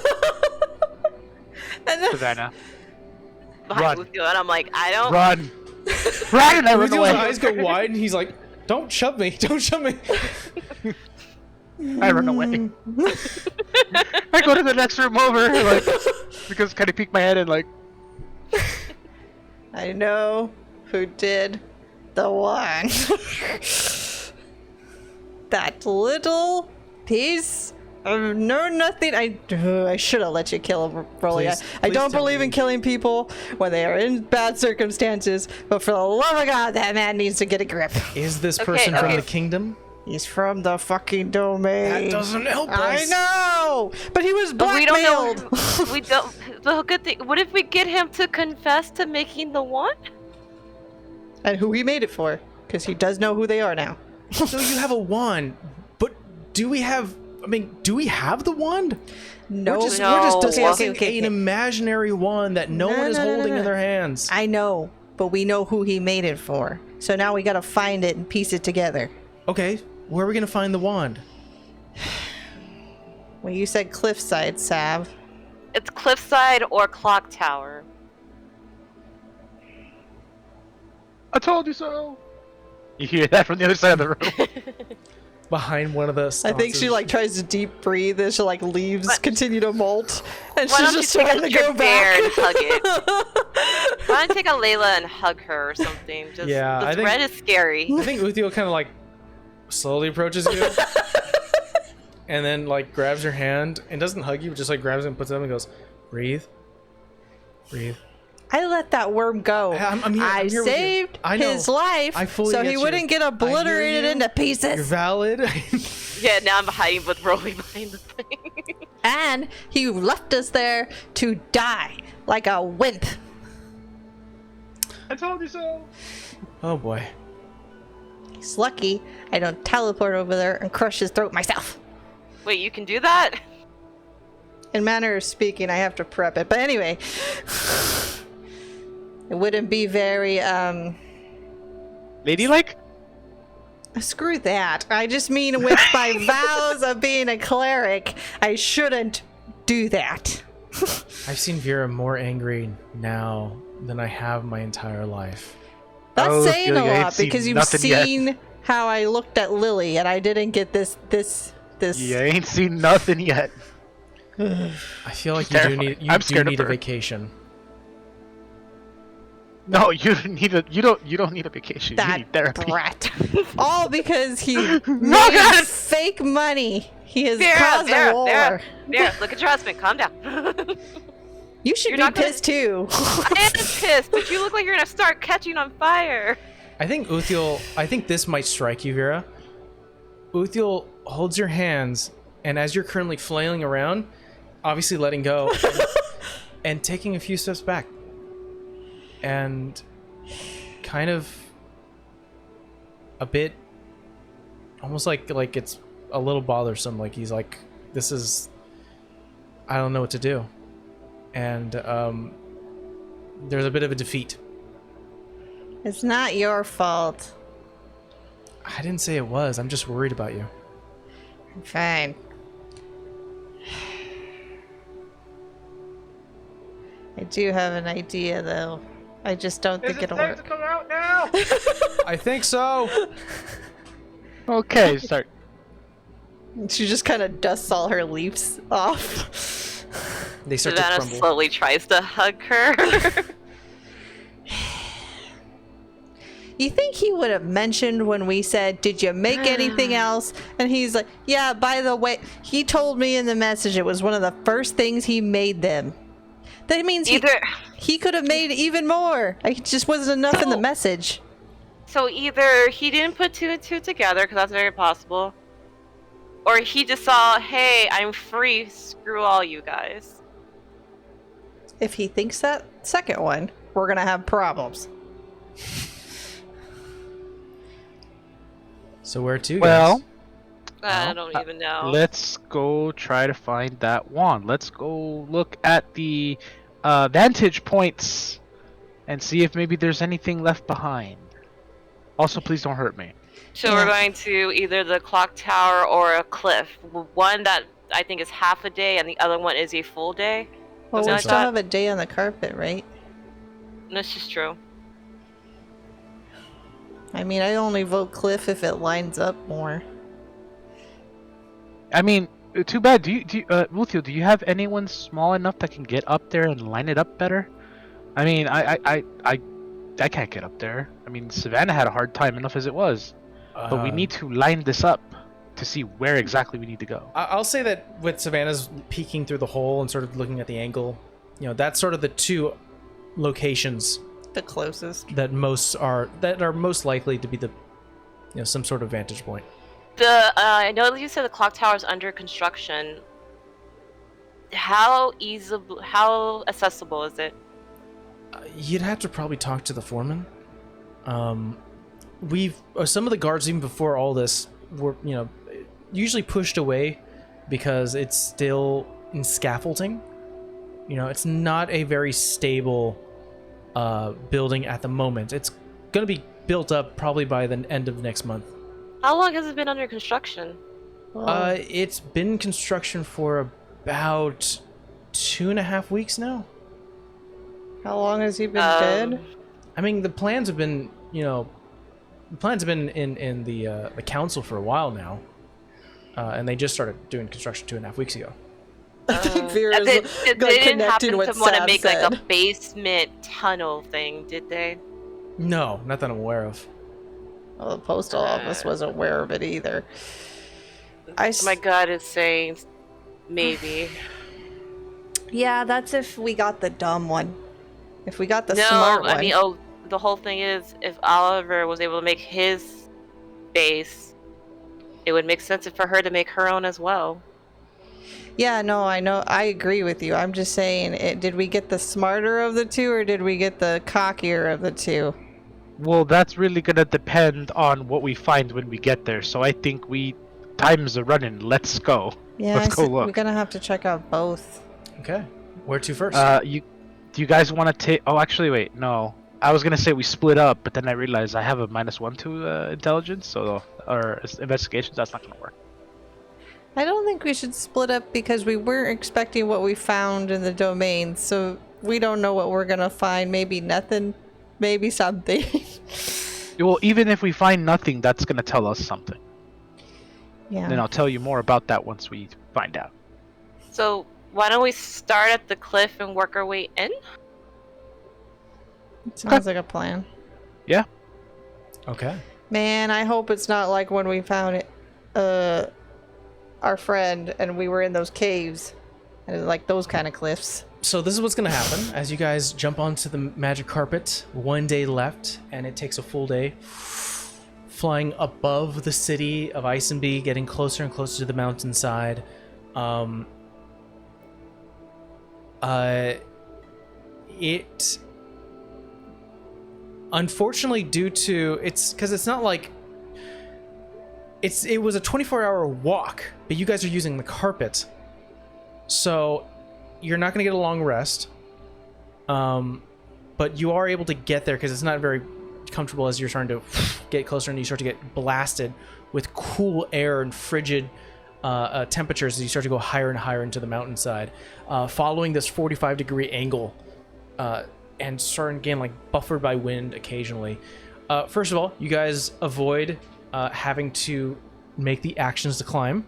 Savannah. Behind Run. with you, and I'm like, I don't. Run! Run! And I run His away. eyes go wide, and he's like, "Don't shove me! Don't shove me!" I run away. I go to the next room over, like, because kind of peek my head and like. I know who did the one. That little piece of nothing. I should have let you kill him, Rolly. Please- I please don't tell believe me. in killing people when they are in bad circumstances, but for the love of God, that man needs to get a grip. Is this Okay, person from okay. the kingdom? He's from the fucking domain. That doesn't help I us. know, but he was But we don't blackmailed. know. We don't. The good thing. What if we get him to confess to making the one? And who he made it for, because he does know who they are now. So you have a wand, but do we have I mean, do we have the wand? No. We're just No. discussing Okay. an imaginary wand that no one is holding in their hands. I know, but we know who he made it for. So now we gotta find it and piece it together. Okay, where are we gonna find the wand? Well, you said cliffside, Sav. It's cliffside or clock tower. I told you so. You hear that from the other side of the room? Behind one of the I think she sconces. like tries to deep breathe as she like leaves What? continue to molt, and Why she's don't you just take trying to your go bear back. and hug it? Why don't you take a Layla and hug her or something? Just, Yeah, I this think- red is scary. I think Uthiel kind of like slowly approaches you, and then like grabs your hand and doesn't hug you, but just like grabs it and puts it up and goes, "Breathe, breathe." I let that worm go. I'm here- I'm here with you. saved I know. his life I fully so get he you. wouldn't get I obliterated hear you. into You're pieces. valid. Yeah, now I'm hiding with Rolly behind the thing. And he left us there to die like a wimp. I told you so. Oh boy. He's lucky I don't teleport over there and crush his throat myself. Wait, you can do that? In manner of speaking, I have to prep it. But anyway, it wouldn't be very, Ladylike? screw that. I just mean with my vows of being a cleric, I shouldn't do that. I've seen Vera more angry now than I have my entire life. That's Oh, saying a Celia, I ain't lot seen because you've nothing yet. seen how I looked at Lily and I didn't get this. You ain't seen nothing yet. I feel like Terrifying. you I'm do scared of need a her. vacation. No, you don't need a vacation. you That need therapy. brat. All because he God. made fake money. He has caused a war. Vera, look at your husband. Calm down. You should You're be not gonna- pissed too. I am pissed, but you look like you're gonna start catching on fire. I think this might strike you, Vera. Uthiel holds your hands, and as you're currently flailing around, obviously letting go, and taking a few steps back. And kind of a bit almost like it's a little bothersome, like he's like, I don't know what to do. And there's a bit of a defeat. It's not your fault. I didn't say it was. I'm just worried about you. Fine. I do have an idea though. I just don't think it'll work. come out now? I think so. Okay, start. She just kind of dusts all her leaves off. They start to Savannah crumble. slowly tries to hug her. You think he would have mentioned when we said, "Did you make anything else?" And he's like, "Yeah, by the way, he told me in the message it was one of the first things he made them." That means he could have made even more. It just wasn't enough in the message. So either he didn't put two and two together, because that's very possible, or he just saw, hey, I'm free, screw all you guys. If he thinks that second one, we're gonna have problems. So where to, Well, guys? I don't even know. let's go try to find that wand. Let's go look at the vantage points and see if maybe there's anything left behind. Also, please don't hurt me. So we're going to either the clock tower or a cliff. One that I think is half a day, and the other one is a full day. Well, Something we like still that. have a day on the carpet, right? This is true. I mean, I only vote Cliff if it lines up more. I mean, too bad. Luthio, do you have anyone small enough that can get up there and line it up better? I mean, I can't get up there. I mean, Savannah had a hard time enough as it was. But we need to line this up to see where exactly we need to go. I'll say that with Savannah's peeking through the hole and sort of looking at the angle, that's sort of the two locations The closest. that are most likely to be the, some sort of vantage point. I know you said the clock tower is under construction. How accessible is it? You'd have to probably talk to the foreman. Some of the guards even before all this were usually pushed away because it's still in scaffolding. You know, it's not a very stable building at the moment. It's going to be built up probably by the end of next month. How long has it been under construction? It's been in construction for about 2.5 weeks now. How long has he been dead? I mean, the plans have been, in the council for a while now, and they just started doing construction 2.5 weeks ago. I think Vera's they didn't happen connecting with to want to Sam make said. like a basement tunnel thing, did they? No, not that I'm aware of. Well, the postal office wasn't aware of it either. My gut is saying maybe. Yeah, that's if we got the dumb one. If we got the smart one. I mean, the whole thing is, if Oliver was able to make his base, it would make sense for her to make her own as well. Yeah, no, I know. I agree with you. I'm just saying, did we get the smarter of the two, or did we get the cockier of the two? Well, that's really gonna depend on what we find when we get there. So I think times are running. Let's go. Yeah, Let's go look. we're gonna have to check out both. Okay. Where to first? Do you guys want to take? Oh, actually, wait. No, I was gonna say we split up, but then I realized I have a -1 to intelligence, or investigations. That's not gonna work. I don't think we should split up because we weren't expecting what we found in the domain, so we don't know what we're gonna find. Maybe nothing, maybe something. Well, even if we find nothing, that's gonna tell us something. Yeah. Then I'll tell you more about that once we find out. So why don't we start at the cliff and work our way in? Sounds like a plan. Yeah. Okay. Man, I hope it's not like when we found it, our friend, and we were in those caves, and like those kind of cliffs. So this is what's going to happen as you guys jump onto the magic carpet. 1 day left, and it takes a full day. Flying above the city of Isenby, getting closer and closer to the mountainside. It unfortunately, due to because it's not like it was a 24-hour walk, but you guys are using the carpet, so you're not going to get a long rest. But you are able to get there because it's not very comfortable as you're trying to get closer and you start to get blasted with cool air and frigid temperatures as you start to go higher and higher into the mountainside, following this 45-degree angle, and starting again like buffered by wind occasionally. First of all, you guys avoid having to make the actions to climb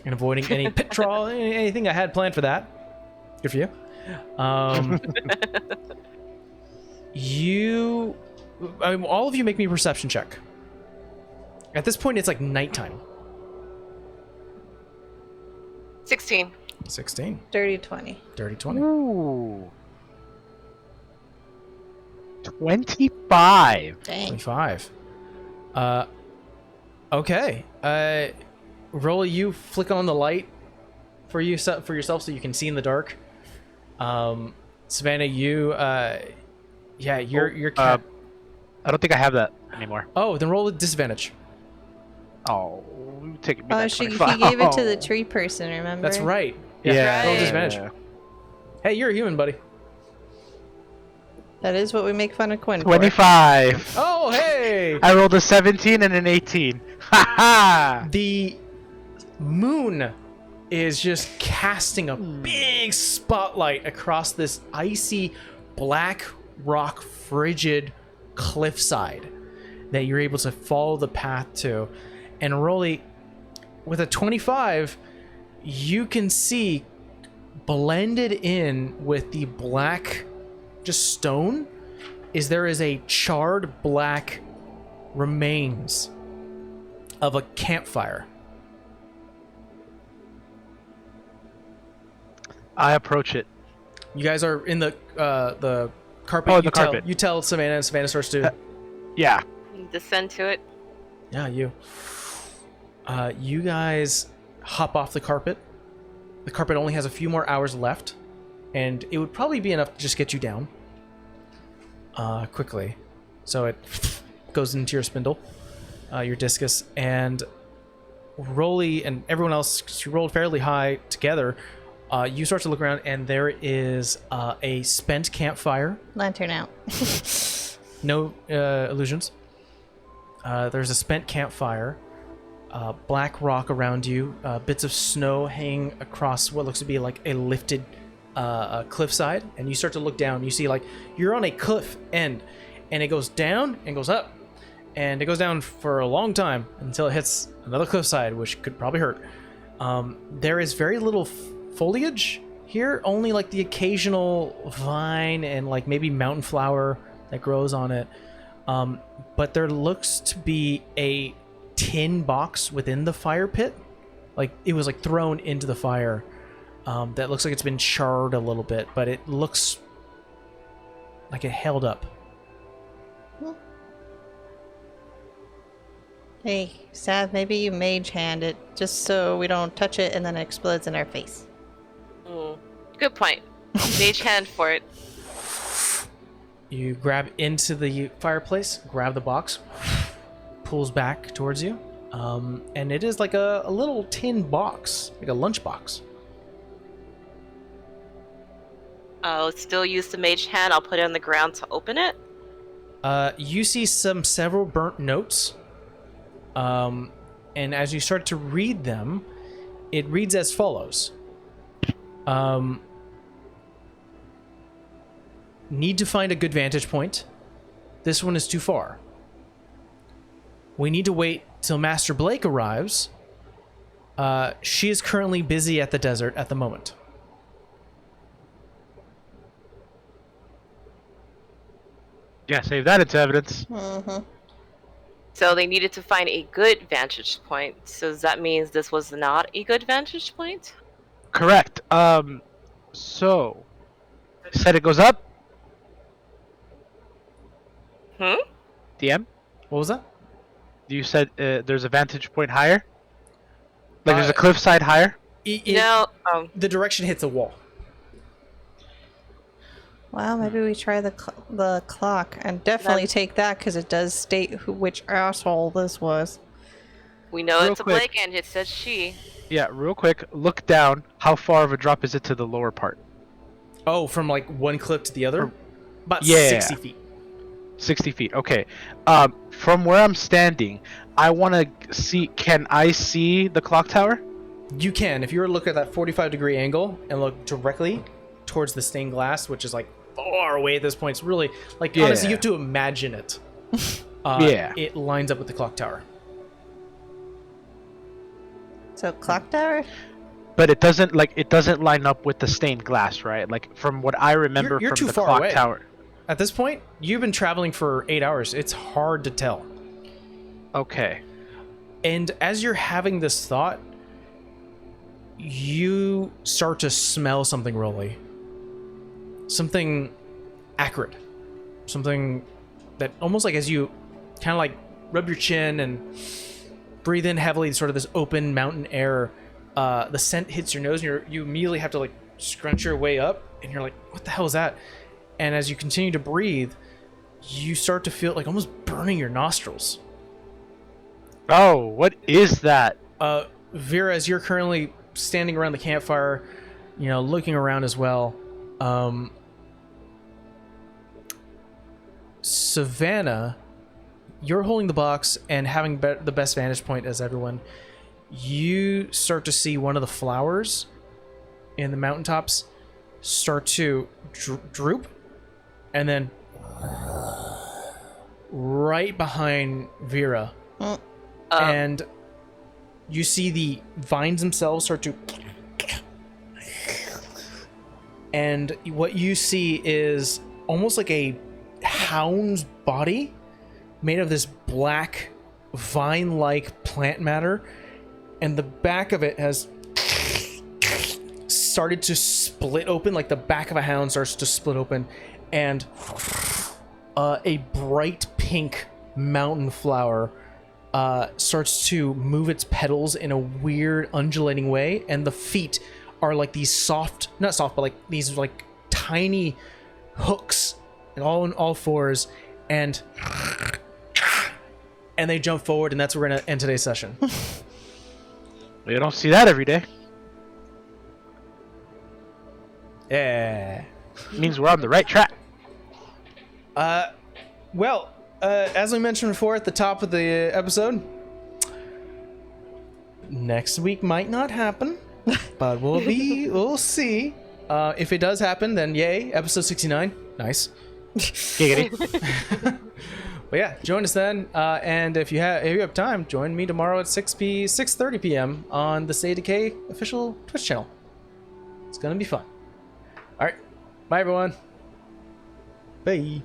and avoiding any pit trawl, anything I had planned for that. Good for you. All of you make me a perception check. At this point, it's like nighttime. 16. 16. Dirty 20. Dirty 20. Ooh. 25. Dang. 25. Okay. Roll, you flick on the light for yourself so you can see in the dark. Savannah, you're cat. I don't think I have that anymore. Oh, then roll with disadvantage. Oh, take me Oh, that he 25. gave it to the tree person, remember? That's right. Yeah. Roll disadvantage. Hey, you're a human, buddy. That is what we make fun of Quinn for. 25. Oh, hey! I rolled a 17 and an 18. Ha ha! The moon is just casting a big spotlight across this icy, black rock, frigid cliffside that you're able to follow the path to. And Rolly, with a 25, you can see blended in with the black just stone there is a charred black remains of a campfire. I approach it. You guys are in the carpet. Oh, the carpet. You tell Savannah, and Savannah starts to... Yeah. Descend to it. Yeah, you. You guys hop off the carpet. The carpet only has a few more hours left, and it would probably be enough to just get you down quickly. So it goes into your spindle, your discus, and Rolly and everyone else, 'cause you rolled fairly high together, you start to look around, and there is a spent campfire. Lantern out. No illusions. There's a spent campfire, black rock around you, bits of snow hanging across what looks to be like a lifted cliffside, and you start to look down. You see, like, you're on a cliff end, and it goes down and goes up, and it goes down for a long time until it hits another cliffside, which could probably hurt. There is very little foliage here, only like the occasional vine and like maybe mountain flower that grows on it. But there looks to be a tin box within the fire pit. Like it was like thrown into the fire. That looks like it's been charred a little bit, but it looks like it held up. Hey, Sav, maybe you mage hand it just so we don't touch it and then it explodes in our face. Good point. Mage hand for it. You grab into the fireplace, grab the box, pulls back towards you, and it is like a little tin box, like a lunch box. I'll still use the mage hand. I'll put it on the ground to open it. You see several burnt notes, and as you start to read them, it reads as follows. Need to find a good vantage point. This one is too far. We need to wait till Master Blake arrives. She is currently busy at the desert at the moment. Yeah, save that into evidence. So they needed to find a good vantage point. So does that mean this was not a good vantage point? Correct. So said it goes up. DM? What was that? You said there's a vantage point higher? Like there's a cliffside higher? No. The direction hits a wall. Well, maybe we try the clock and definitely take that because it does state which asshole this was. We know Real it's a quick. Blake and it says she. Yeah, real quick, look down. How far of a drop is it to the lower part? Oh, from like one cliff to the other? About Yeah. 60 feet. 60 feet, okay. From where I'm standing, I want to see, can I see the clock tower? You can, if you were to look at that 45-degree angle and look directly towards the stained glass, which is like far away at this point. It's really, like, honestly, you have to imagine it. Yeah. It lines up with the clock tower. So clock tower? But it doesn't line up with the stained glass, right? Like from what I remember You're from too the far clock away. tower. At this point, you've been traveling for 8 hours. It's hard to tell. Okay. And as you're having this thought, you start to smell something, Rolly. Something acrid. Something that almost like as you kind of like rub your chin and breathe in heavily sort of this open mountain air, the scent hits your nose and you immediately have to like scrunch your way up and you're like, what the hell is that? And as you continue to breathe, you start to feel like almost burning your nostrils. Oh, what is that? Vera, as you're currently standing around the campfire, you know, looking around as well, Savannah, you're holding the box and having the best vantage point as everyone. You start to see one of the flowers in the mountaintops start to droop, and then right behind Vera, and you see the vines themselves start to, and what you see is almost like a hound's body made of this black vine-like plant matter, and the back of it has started to split open, like the back of a hound starts to split open, and a bright pink mountain flower starts to move its petals in a weird undulating way, and the feet are like these soft, not soft, but like these like tiny hooks, and all on all fours, and they jump forward, and that's where we're gonna end today's session. You don't see that every day. Yeah. Means we're on the right track. Well, as we mentioned before at the top of the episode, next week might not happen, but we'll see. If it does happen, then yay, episode 69. Nice. Giggity. But yeah, join us then. And if you have time, join me tomorrow at 6:30 p.m. on the State Decay official Twitch channel. It's gonna be fun. All right, bye everyone. Bye.